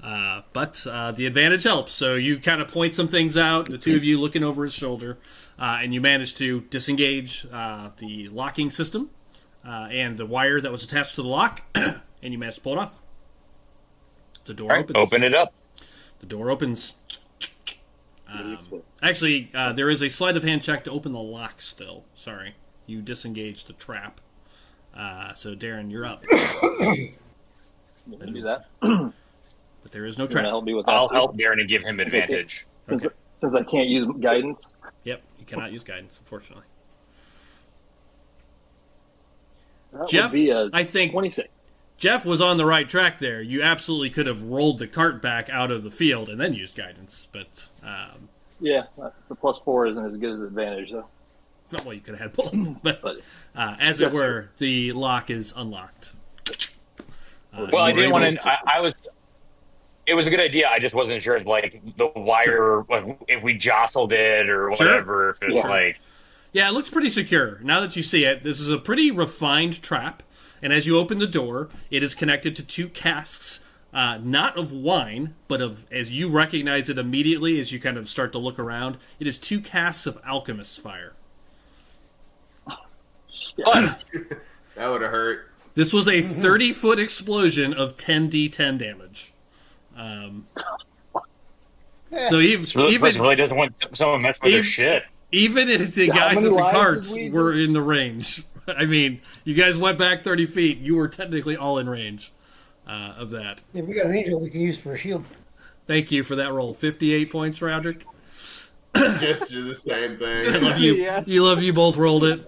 But the advantage helps. So you kind of point some things out, the two of you looking over his shoulder, and you manage to disengage the locking system and the wire that was attached to the lock, and you manage to pull it off. The door All right, opens. open it up. The door opens. Actually, there is a sleight of hand check to open the lock still. Sorry. You disengaged the trap. So, Darren, you're up. You can do that. But there is no You wanna trap. help me with that? I'll too? help Darren and give him advantage. Okay. Since I can't use guidance. Yep, you cannot use guidance, unfortunately. That Jeff, would be a I think 26. Jeff was on the right track there. You absolutely could have rolled the cart back out of the field and then used guidance. But, Yeah, the +4 isn't as good as advantage though. well, you could have had both. But, as Yes, it were, the lock is unlocked. Well, I you were didn't want able to. I was. It was a good idea. I just wasn't sure, like the wire, like, if we jostled it or Sure. whatever. If it's Yeah. like, Yeah, it looks pretty secure. Now that you see it, this is a pretty refined trap. And as you open the door, it is connected to 2 casks, not of wine, but of, as you recognize it immediately as you kind of start to look around, it is 2 casks of alchemist's fire. fun. That would have hurt. This was a 30-foot explosion of 10d10 damage. So Really doesn't want someone mess with their Even- shit. even if the How guys many at the lives carts did we were in the range, I mean, you guys went back 30 feet. You were technically all in range of that. If we got an angel we can use for a shield. Thank you for that roll. 58 points, Roderick. Just do the same I thing. love you. Yeah. You love you both rolled it.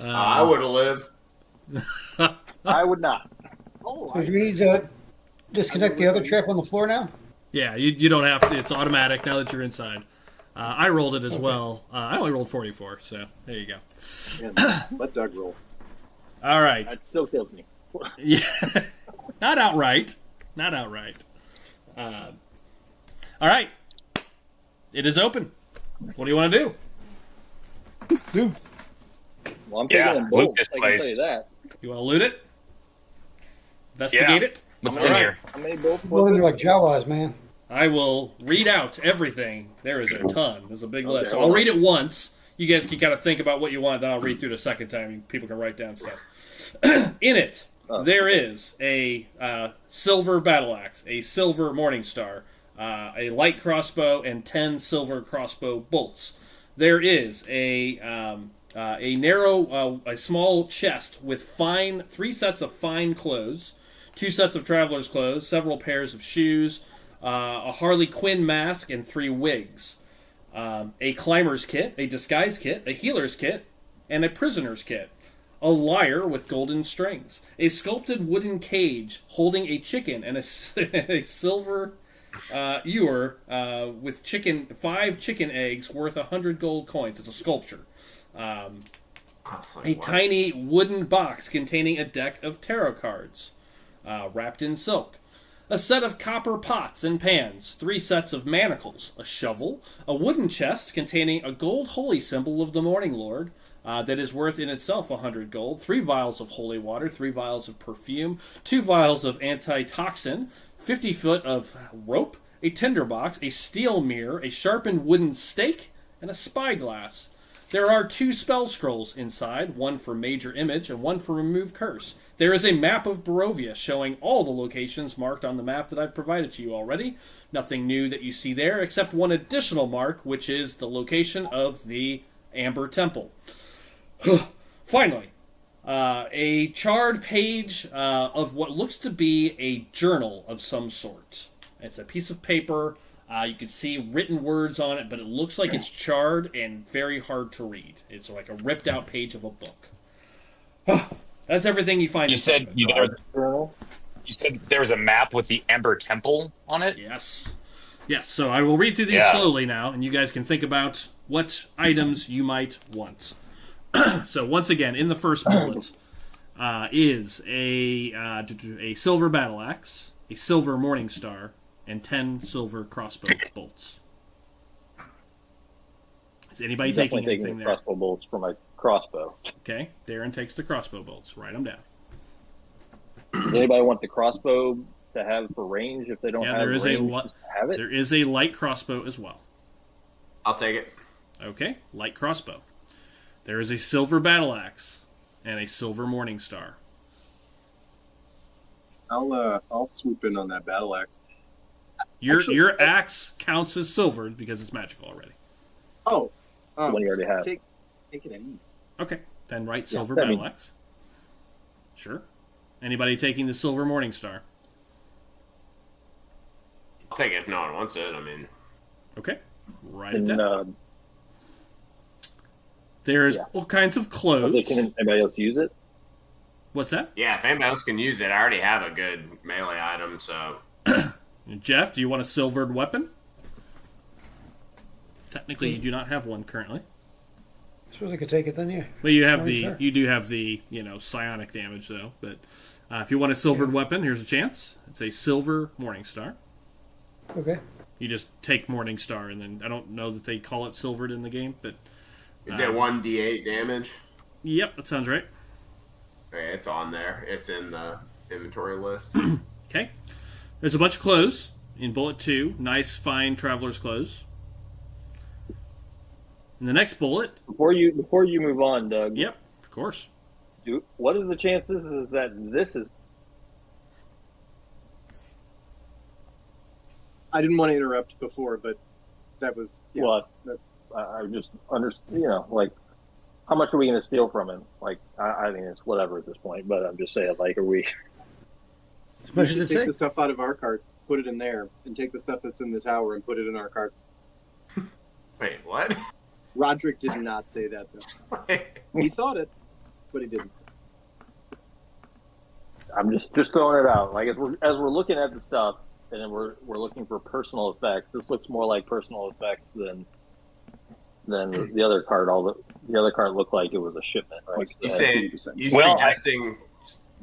I would have lived. I would not. So do we need to disconnect the other trap on the floor now? Yeah, you don't have to. It's automatic now that you're inside. I rolled it as well. I only rolled 44, so there you go. Yeah, let Doug roll. All right. That still kills me. Yeah. Not outright. Not outright. All right. It is open. What do you want to do? Dude, Well, I'm Yeah, taking in loot both. this I can tell place. you that. You want to loot it? Investigate Yeah. it? What's All in right. here? How many both? we're looking like Jawas, man. I will read out everything. There is a ton. There's a big list. So hold I'll on. read it once. You guys can kind of think about what you want, then I'll read through it a second time. People can write down stuff. In it, there is a silver battle axe, a silver morning star, a light crossbow, and 10 silver crossbow bolts. There is a small chest with 3 sets of fine clothes, 2 sets of traveler's clothes, several pairs of shoes, a Harley Quinn mask, and 3 wigs. A climber's kit, a disguise kit, a healer's kit, and a prisoner's kit. A lyre with golden strings. A sculpted wooden cage holding a chicken and a silver ewer with 5 chicken eggs worth 100 gold coins. It's a sculpture. I was like, A what? tiny wooden box containing a deck of tarot cards, wrapped in silk. A set of copper pots and pans, 3 sets of manacles, a shovel, a wooden chest containing a gold holy symbol of the Morning Lord, that is worth in itself 100 gold, 3 vials of holy water, 3 vials of perfume, 2 vials of antitoxin, 50 foot of rope, a tinderbox, a steel mirror, a sharpened wooden stake, and a spyglass. There are 2 spell scrolls inside, one for Major Image and one for Remove Curse. There is a map of Barovia showing all the locations marked on the map that I've provided to you already. Nothing new that you see there, except one additional mark, which is the location of the Amber Temple. Finally, A charred page of what looks to be a journal of some sort. It's a piece of paper. You can see written words on it, but it looks like it's charred and very hard to read. It's like a ripped out page of a book. That's everything you find. You said there was a map with the Ember Temple on it? Yes. Yes, so I will read through these slowly now, and you guys can think about what items you might want. So once again, in the first bullet is a silver battle axe, a silver morning star, and 10 silver crossbow bolts. Is anybody taking anything there? Crossbow bolts for my crossbow. Okay, Darren takes the crossbow bolts. Write them down. Does anybody want the crossbow to have for range if they don't have range? Have it? There is a light crossbow as well. I'll take it. Okay, light crossbow. There is a silver battle axe and a silver morning star. I'll swoop in on that battle axe. Your axe counts as silver because it's magical already. Oh, The one you already have. Take it and eat. Okay, then write silver battle axe. Sure. Anybody taking the silver morning star? I'll take it if no one wants it. I mean, okay, write it down. There's all kinds of clothes. Can anybody else use it? What's that? Yeah, if anybody else can use it, I already have a good melee item, so. Jeff, do you want a silvered weapon? Technically, you do not have one currently. I suppose I could take it then, yeah. Well, you have you do have the psionic damage though. But if you want a silvered weapon, here's a chance. It's a silver morning star. Okay. You just take morning star, and then I don't know that they call it silvered in the game, but is it 1d8 damage? Yep, that sounds right. Okay, it's on there. It's in the inventory list. Okay. There's a bunch of clothes in bullet 2. Nice, fine traveler's clothes. In the next bullet... Before you move on, Doug. Yep, of course. What are the chances is that this is... I didn't want to interrupt before, but that was... Yeah, well, I just understand, like, how much are we going to steal from him? Like, I mean, it's whatever at this point, but I'm just saying, like, are we... As much as it take takes. the stuff out of our cart, put it in there, and take the stuff that's in the tower and put it in our cart. Wait, what? Roderick did not say that, though. He thought it, but he didn't say it. I'm just throwing it out. Like, as we're looking at the stuff, and then we're looking for personal effects, this looks more like personal effects than the other card. The other card looked like it was a shipment, right? Suggesting...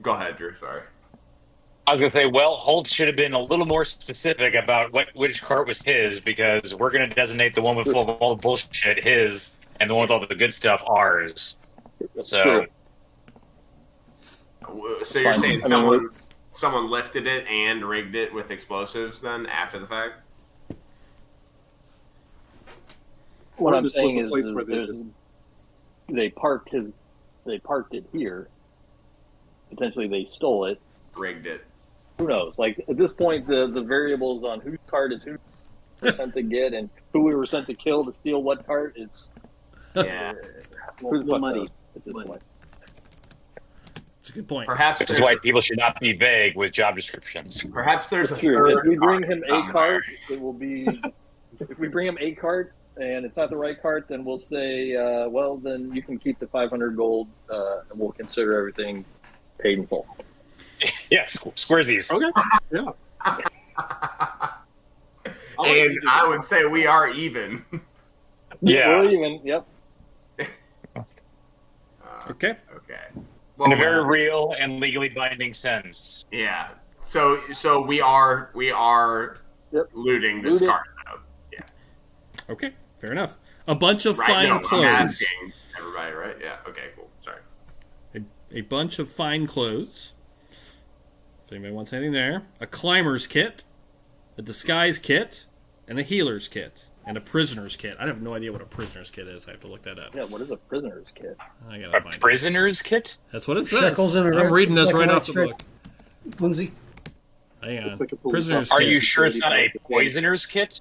Go ahead, Drew, sorry. I was going to say, Holt should have been a little more specific about which cart was his, because we're going to designate the one with all the bullshit his, and the one with all the good stuff ours. So you're saying someone lifted it and rigged it with explosives then after the fact? What I'm saying is they parked it here. Potentially they stole it. Rigged it. Who knows? Like, at this point, the variables on whose cart is who we were sent to get and who we were sent to kill to steal what cart, it's... Yeah. Who's the money at this point? It's a good point. Perhaps this is why people should not be vague with job descriptions. Perhaps there's If we bring him a cart, it will be... If we bring him a cart and it's not the right cart, then we'll say, well, then you can keep the 500 gold and we'll consider everything paid in full. Yes, Squaresbees. Okay. Yeah. And I would say we are even. Yeah. We're even. Yep. Okay. Okay. Well, in a very real and legally binding sense. Yeah. So we are looting this cart though. Yeah. Okay. Fair enough. A bunch of fine clothes. I'm asking everybody, right? Yeah. Okay. Cool. Sorry. A bunch of fine clothes. If anybody wants anything there. A climber's kit, a disguise kit, and a healer's kit, and a prisoner's kit. I have no idea what a prisoner's kit is. I have to look that up. Yeah, what is a prisoner's kit? I gotta find prisoner's kit? That's what it says. Shekels in a I'm reading this right off the straight. book. Lindsay? Hang on. It's like a Prisoner's Are kit. you sure it's not a poisoner's kit?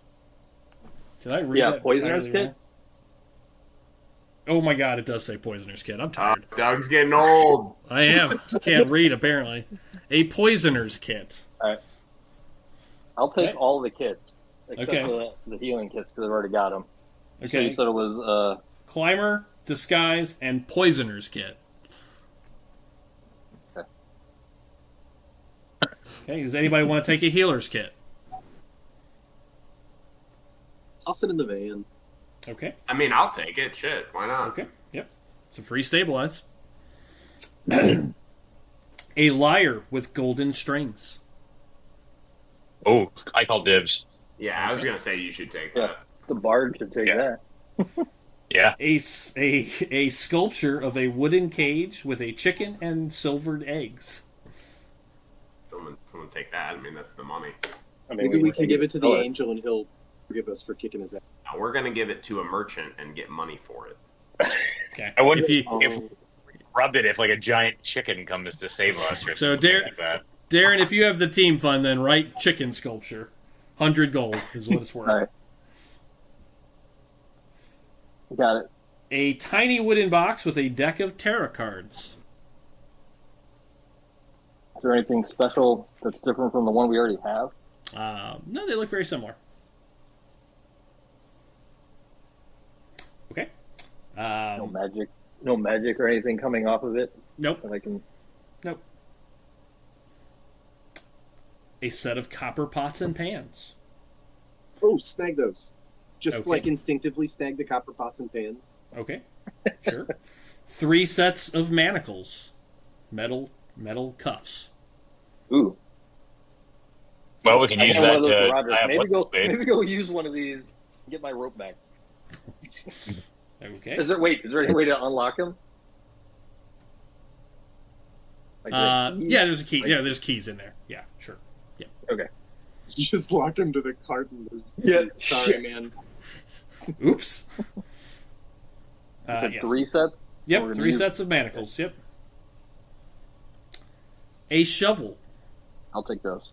Did I read that poisoner's entirely kit? Oh my god, it does say poisoner's kit. I'm tired. Doug's getting old. I am. Can't read, apparently. A poisoner's kit. All right. I'll take Okay. all the kits except Okay. for the healing kits because I've already got them. So Okay. you said it was Climber, disguise, and poisoner's kit. Okay, does anybody want to take a healer's kit? Toss it in the van. Okay. I mean, I'll take it. Shit, why not? Okay. Yep. It's a free stabilize. A lyre with golden strings. Oh, I call dibs. Yeah, I was gonna say you should take yeah. that. The bard should take Yeah. that. Yeah. A sculpture of a wooden cage with a chicken and silvered eggs. Someone take that. I mean, that's the money. I mean, Maybe we can give it to the Oh, angel and he'll forgive us for kicking his ass. Now, we're gonna give it to a merchant and get money for it. Okay. I wonder If you, if rub it if like a giant chicken comes to save us or So something Dar- like that. Darren, if you have the team fund, then write chicken sculpture. 100 gold is what it's worth. all right. Got it. A tiny wooden box with a deck of tarot cards. Is there anything special that's different from the one we already have? No, they look very similar. Okay. No magic or anything coming off of it Nope. that I can. Nope. A set of copper pots and pans. Oh, snag those. Just Okay. like instinctively snag the copper pots and pans. Okay. Sure. 3 sets of manacles. Metal cuffs. Ooh. Well, we can I use got one that of those to for Roger. tie up Maybe what's go. his face. Maybe go use one of these. And get my rope back. Okay. Is there any way to unlock them? Like Yeah, there's a key. Yeah, there's keys in there. Yeah, sure. Okay. Just lock him to the cart and lose. Yeah, Sorry, shit. man. Oops. You said Yes. 3 sets. Yep, We're gonna 3 use- sets of manacles. Yep. A shovel. I'll take those.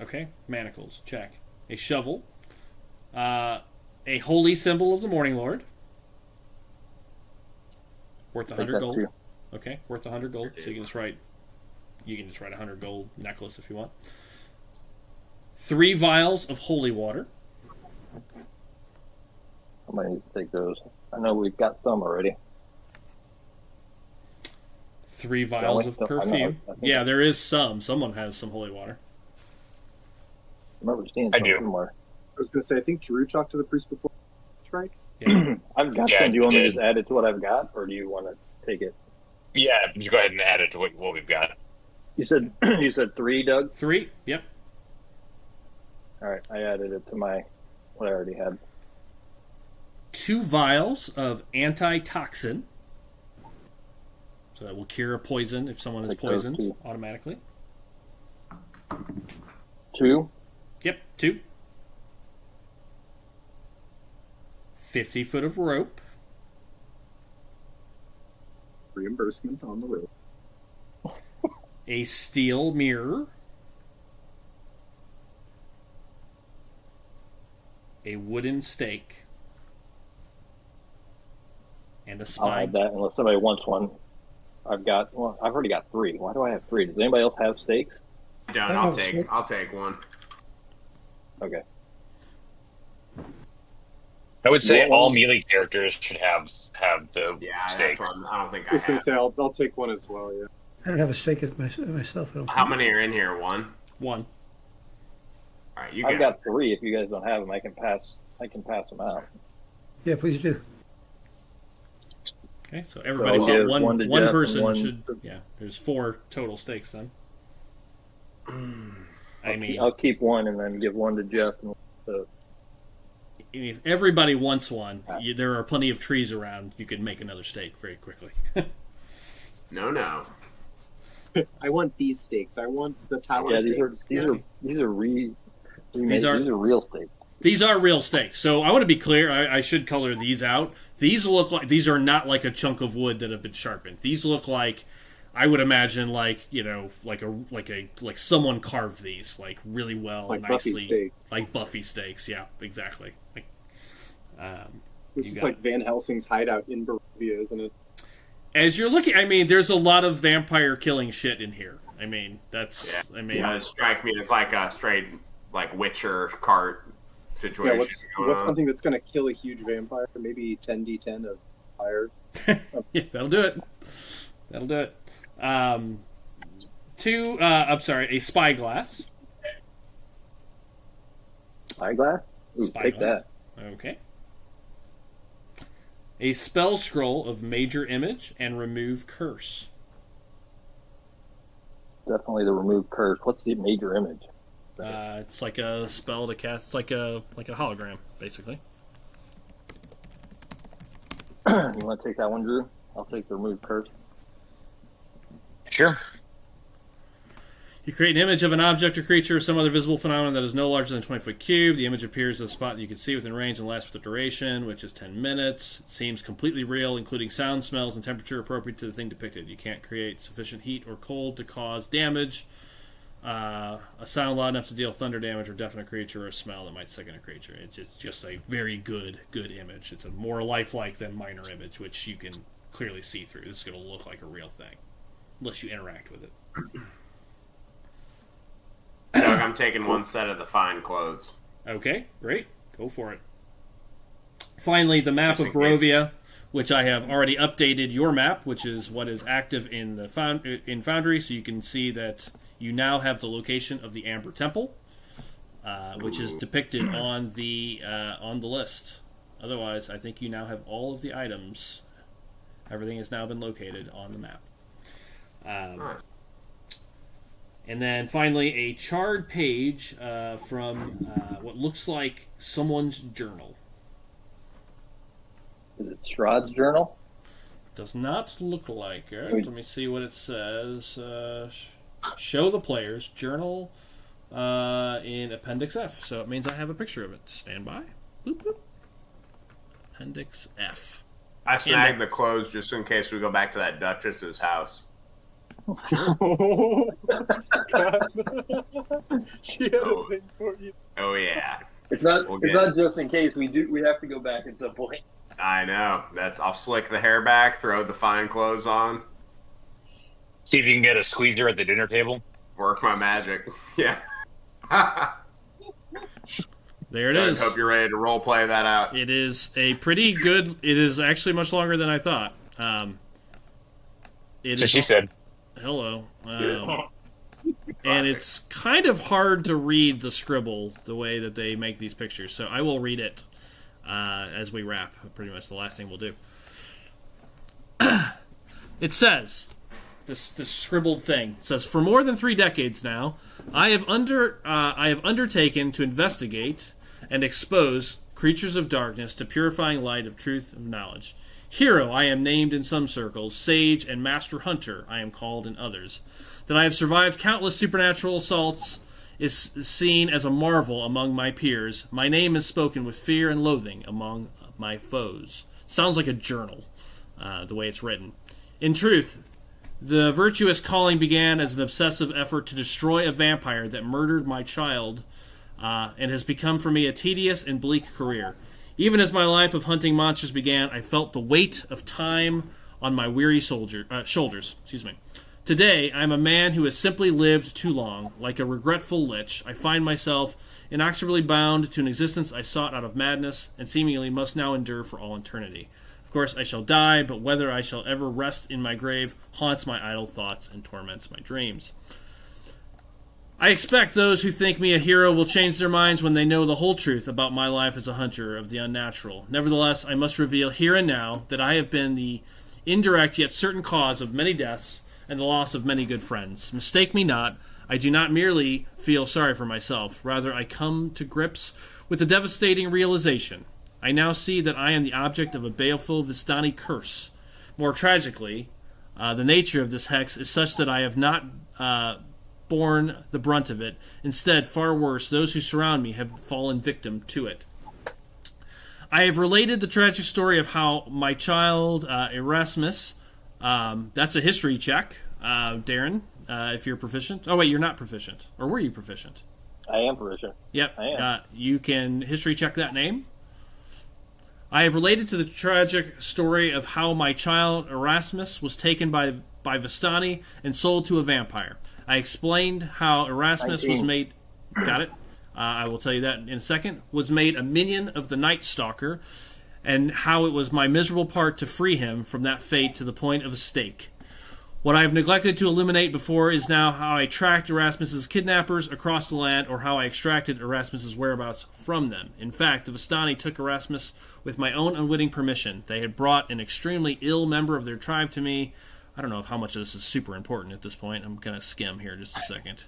Okay, manacles. Check. A shovel. A holy symbol of the Morning Lord. Worth Take 100 that gold. too. Okay, worth 100 gold. So you can just write 100 gold necklace if you want. 3 vials of holy water. I might need to take those. I know we've got some already. 3 vials of I know. perfume. I think Yeah, there is some. Someone has some holy water. I remember seeing I some do. somewhere. I was going to say, I think Drew talked to the priest before. Right? I've got Yeah, some. Do you want me to did. just add it to what I've got, or do you want to take it? Yeah, just go ahead and add it to what we've got. You said 3, Doug. 3. Yep. All right, I added it to my what I already had. 2 vials of antitoxin. So that will cure a poison if someone is Take those poisoned two. automatically. 2. Yep, 2. 50 foot of rope. Reimbursement on the road. A steel mirror. A wooden stake. And a I'll spine. add that unless somebody wants one. I've already got 3. Why do I have 3? Does anybody else have stakes? Done. I I'll have take. six. I'll take one. Okay. I would say Yeah, all well- melee characters should have the Yeah, stake. that's what I don't think I was I going have. to say, I'll take one as well, yeah. I don't have a stake myself. I don't How think. many are in here? 1. 1. All right, you I've got. got 3. If you guys don't have them, I can pass them out. Yeah, please do. Okay, so everybody I'll but give one, one to one Jeff person and one should. to- Yeah, there's 4 total stakes then. I mean, I'll keep one and then give one to Jeff. And if everybody wants one, there are plenty of trees around. You could make another stake very quickly. No. I want these stakes. I want the tower yeah, stakes. these are real stakes. These are real stakes. So I want to be clear. I should color these out. These are not like a chunk of wood that have been sharpened. These look like, I would imagine, like someone carved these like really well, Like nicely, Buffy stakes. like Buffy stakes. Yeah, exactly. This is like Van Helsing's hideout in Barovia, isn't it? As you're looking, I mean, there's a lot of vampire killing shit in here. I mean, that's. Yeah. I mean, it strike me as like a straight like Witcher cart situation. What's something that's going to kill a huge vampire? Maybe 10d10 of fire. Yeah, that'll do it. That'll do it. I'm sorry, a spyglass. Spyglass? Ooh, take that. Okay. A spell scroll of major image and remove curse. Definitely the remove curse. What's the major image? It's like a spell to cast. It's like a hologram, basically. You want to take that one, Drew? I'll take the remove curse. Sure. You create an image of an object or creature or some other visible phenomenon that is no larger than a 20-foot cube. The image appears at a spot that you can see within range and lasts for the duration, which is 10 minutes. It seems completely real, including sound, smells, and temperature appropriate to the thing depicted. You can't create sufficient heat or cold to cause damage. A sound loud enough to deal thunder damage or deafen a creature or a smell that might sicken a creature. It's just a very good image. It's a more lifelike than minor image, which you can clearly see through. This is going to look like a real thing, unless you interact with it. Doug, I'm taking one set of the fine clothes. Okay, great. Go for it. Finally, the map Just of in case. Barovia, which I have already updated your map, which is what is active in the in Foundry, so you can see that you now have the location of the Amber Temple, which is depicted on the list. Otherwise, I think you now have all of the items. Everything has now been located on the map. Nice. And then finally, a charred page from what looks like someone's journal. Is it Strahd's journal? Does not look like it. Let me see what it says. Show the player's journal in Appendix F. So it means I have a picture of it. Stand by. Boop, boop. Appendix F. I snagged the clothes just in case we go back to that Duchess's house. Oh, God. She had a thing for you. Oh yeah. It's not. We'll it's get not just in case we have to go back at some point. I know. I'll slick the hair back, throw the fine clothes on, See if you can get a squeezer at the dinner table. work my magic. Yeah. There it is. Hope you're ready to role play that out. It is a pretty good. It is actually much longer than I thought. So she said. Hello. And it's kind of hard to read the scribble the way that they make these pictures, so I will read it as we wrap. Pretty much the last thing we'll do. It says, this scribbled thing says, for more than 3 decades now, I have undertaken to investigate and expose creatures of darkness to purifying light of truth and knowledge. Hero I am named in some circles, sage and master hunter I am called in others. That I have survived countless supernatural assaults is seen as a marvel among my peers. My name is spoken with fear and loathing among my foes. Sounds like a journal, the way it's written. In truth, the virtuous calling began as an obsessive effort to destroy a vampire that murdered my child, and has become for me a tedious and bleak career. Even as my life of hunting monsters began, I felt the weight of time on my weary shoulders. Today, I am a man who has simply lived too long. Like a regretful lich, I find myself inexorably bound to an existence I sought out of madness, and seemingly must now endure for all eternity. Of course, I shall die, but whether I shall ever rest in my grave haunts my idle thoughts and torments my dreams. I expect those who think me a hero will change their minds when they know the whole truth about my life as a hunter of the unnatural. Nevertheless, I must reveal here and now that I have been the indirect yet certain cause of many deaths and the loss of many good friends. Mistake me not, I do not merely feel sorry for myself. Rather, I come to grips with the devastating realization. I now see that I am the object of a baleful Vistani curse. More tragically, the nature of this hex is such that I have not borne the brunt of it. Instead, far worse, those who surround me have fallen victim to it. I have related the tragic story of how my child, Erasmus, that's a history check, Darren, if you're proficient. Oh, wait, you're not proficient. Or were you proficient? I am proficient. Yep. I am. You can history check that name. I have related to the tragic story of how my child Erasmus was taken by Vistani and sold to a vampire. I explained how Erasmus was made... Got it? I will tell you that in a second. Was made a minion of the Night Stalker, and how it was my miserable part to free him from that fate to the point of a stake. What I have neglected to illuminate before is now how I tracked Erasmus's kidnappers across the land, or how I extracted Erasmus's whereabouts from them. In fact, the Vistani took Erasmus with my own unwitting permission. They had brought an extremely ill member of their tribe to me. I don't know how much of this is super important at this point. I'm going to skim here just a second.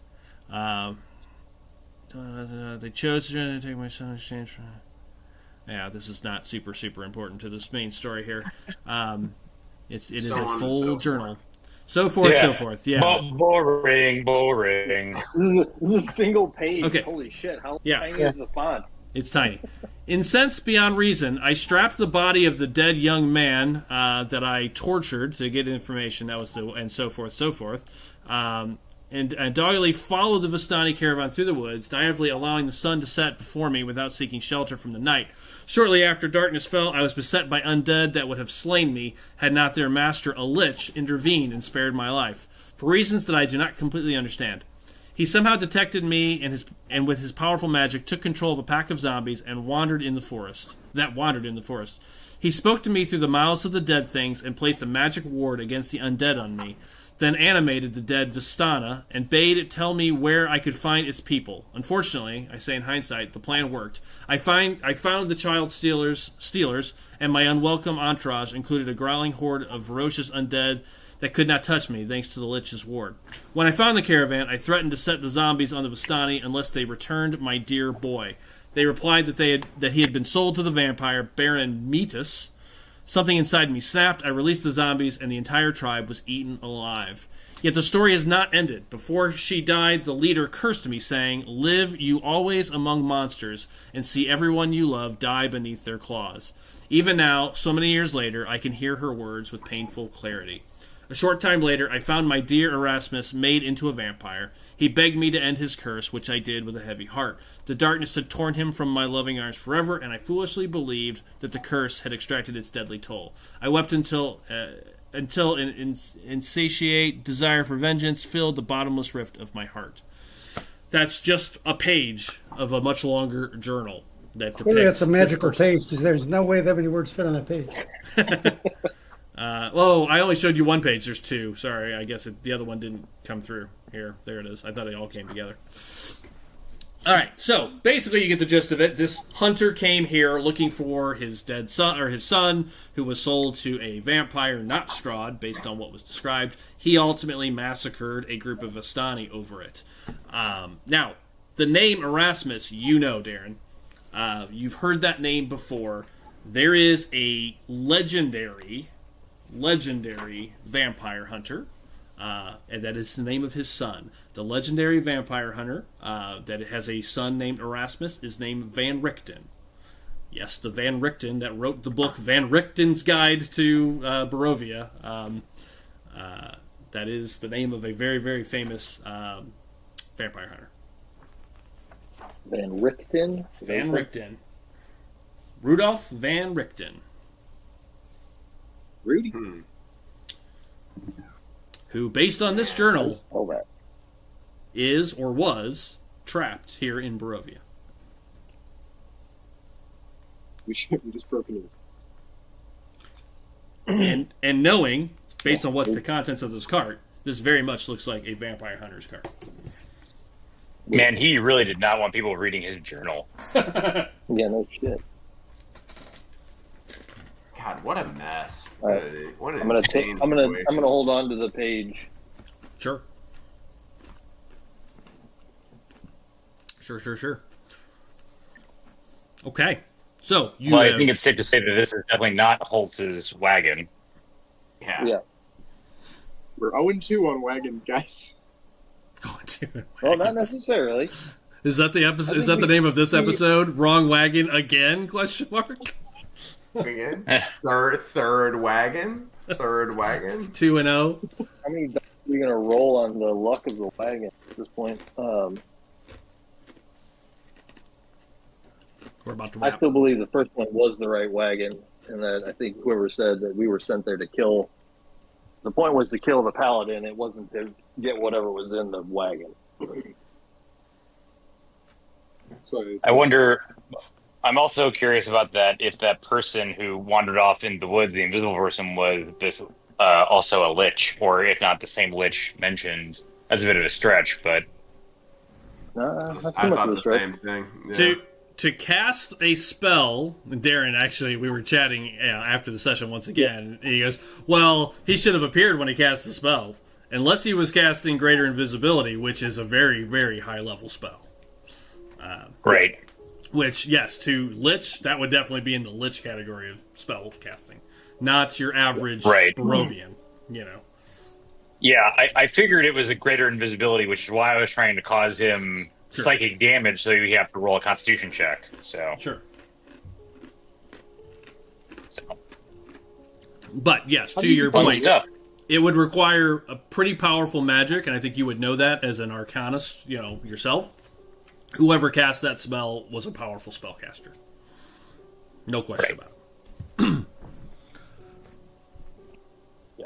They chose to take my son in exchange for... Yeah, this is not super important to this main story here. It is a full journal. So forth, yeah. Boring. This is a single page. Okay. Holy shit, how tiny is the font? It's tiny. Incensed beyond reason, I strapped the body of the dead young man that I tortured to get information, and so forth, and doggedly followed the Vistani caravan through the woods, naively allowing the sun to set before me without seeking shelter from the night. Shortly after darkness fell, I was beset by undead that would have slain me had not their master, a lich, intervened and spared my life, for reasons that I do not completely understand. He somehow detected me and with his powerful magic took control of a pack of zombies and wandered in the forest. He spoke to me through the mouths of the dead things and placed a magic ward against the undead on me, then animated the dead Vistana and bade it tell me where I could find its people. Unfortunately, I say in hindsight, the plan worked. I found the child stealers, and my unwelcome entourage included a growling horde of ferocious undead that could not touch me, thanks to the Lich's ward. When I found the caravan, I threatened to set the zombies on the Vistani unless they returned my dear boy. They replied that he had been sold to the vampire Baron Metis. Something inside me snapped, I released the zombies, and the entire tribe was eaten alive. Yet the story has not ended. Before she died, the leader cursed me, saying, "Live you always among monsters, and see everyone you love die beneath their claws." Even now, so many years later, I can hear her words with painful clarity. A short time later, I found my dear Erasmus made into a vampire. He begged me to end his curse, which I did with a heavy heart. The darkness had torn him from my loving arms forever, and I foolishly believed that the curse had extracted its deadly toll. I wept until an insatiate desire for vengeance filled the bottomless rift of my heart. That's just a page of a much longer journal. Clearly that's a magical page, because there's no way that many words fit on that page. I only showed you one page. There's two. Sorry, I guess the other one didn't come through. Here, there it is. I thought they all came together. All right, so basically you get the gist of it. This hunter came here looking for his dead son, or his son, who was sold to a vampire, not Strahd, based on what was described. He ultimately massacred a group of Vistani over it. Now, the name Erasmus, you know, Darren. You've heard that name before. There is a legendary vampire hunter, and that is the name of his son. The legendary vampire hunter that has a son named Erasmus is named Van Richten. Yes, the Van Richten that wrote the book Van Richten's Guide to Barovia. That is the name of a very, very famous vampire hunter. Van Richten? Van Richten. Rudolph Van Richten. Rudy. Who, based on this journal, that. is or was trapped here in Barovia. We just broke news. And knowing, based on what the contents of this cart, this very much looks like a vampire hunter's cart. Man, he really did not want people reading his journal. Yeah, no shit. God, what a mess! Right. What an I'm gonna insane I'm gonna situation. hold on to the page. Sure. Okay, so I think it's safe to say that this is definitely not Holtz's wagon. Yeah. We're 0-2 on wagons, guys. Well, not necessarily. Is that the episode? Is that the name of this episode? Wrong wagon again? Question mark. Again? Third wagon? 2-0. How many dice are we gonna roll on the luck of the wagon at this point? We're about to I wrap. still believe the first one was the right wagon, and that I think whoever said that we were sent there to kill. The point was to kill the paladin. It wasn't to get whatever was in the wagon. That's why I wonder. I'm also curious about that. If that person who wandered off in the woods, the invisible person, was this also a lich, or if not the same lich mentioned. That's a bit of a stretch, but Not too I much thought of a the stretch. same thing. Yeah. To cast a spell, Darren, actually, we were chatting after the session once again, and he goes, well, he should have appeared when he cast the spell, unless he was casting Greater Invisibility, which is a very, very high-level spell. right. Which, yes, to Lich, that would definitely be in the Lich category of spell casting, not your average Right. Barovian, you know. Yeah, I figured it was a greater invisibility, which is why I was trying to cause him Sure. psychic damage, so you have to roll a Constitution check. So, Sure. so. But, yes, to do you your Fun point, stuff. it would require a pretty powerful magic, and I think you would know that as an arcanist, you know, yourself. Whoever cast that spell was a powerful spellcaster. No question Right. about it. Yeah.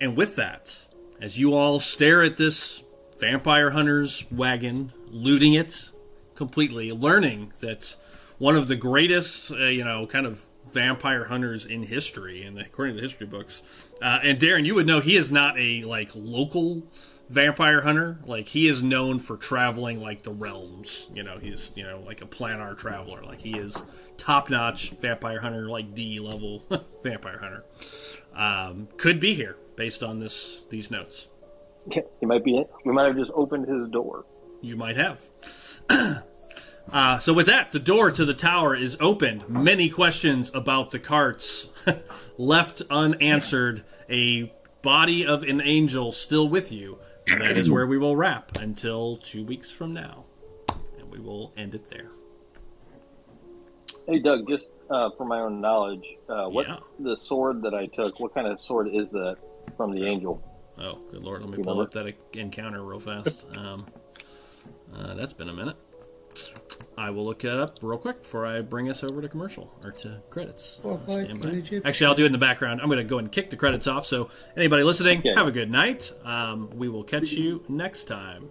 And with that, as you all stare at this vampire hunter's wagon, looting it completely, learning that one of the greatest, kind of vampire hunters in history, and according to the history books, and Darren, you would know he is not a local vampire hunter. Like, he is known for traveling the realms. He's like a planar traveler. Like, he is top-notch vampire hunter, D level vampire hunter. Could be here based on these notes. He might be. We might have just opened his door. You might have. So with that, the door to the tower is opened. Many questions about the carts left unanswered. A body of an angel still with you. And that is where we will wrap until 2 weeks from now. And we will end it there. Hey, Doug, just for my own knowledge, what Yeah. the sword that I took, what kind of sword is that from the angel? Oh, good Lord. Let me pull up that encounter real fast. That's been a minute. I will look it up real quick before I bring us over to commercial or to credits. Stand by. Actually, I'll do it in the background. I'm going to go ahead and kick the credits off. So anybody listening, Okay. have a good night. We will catch you next time.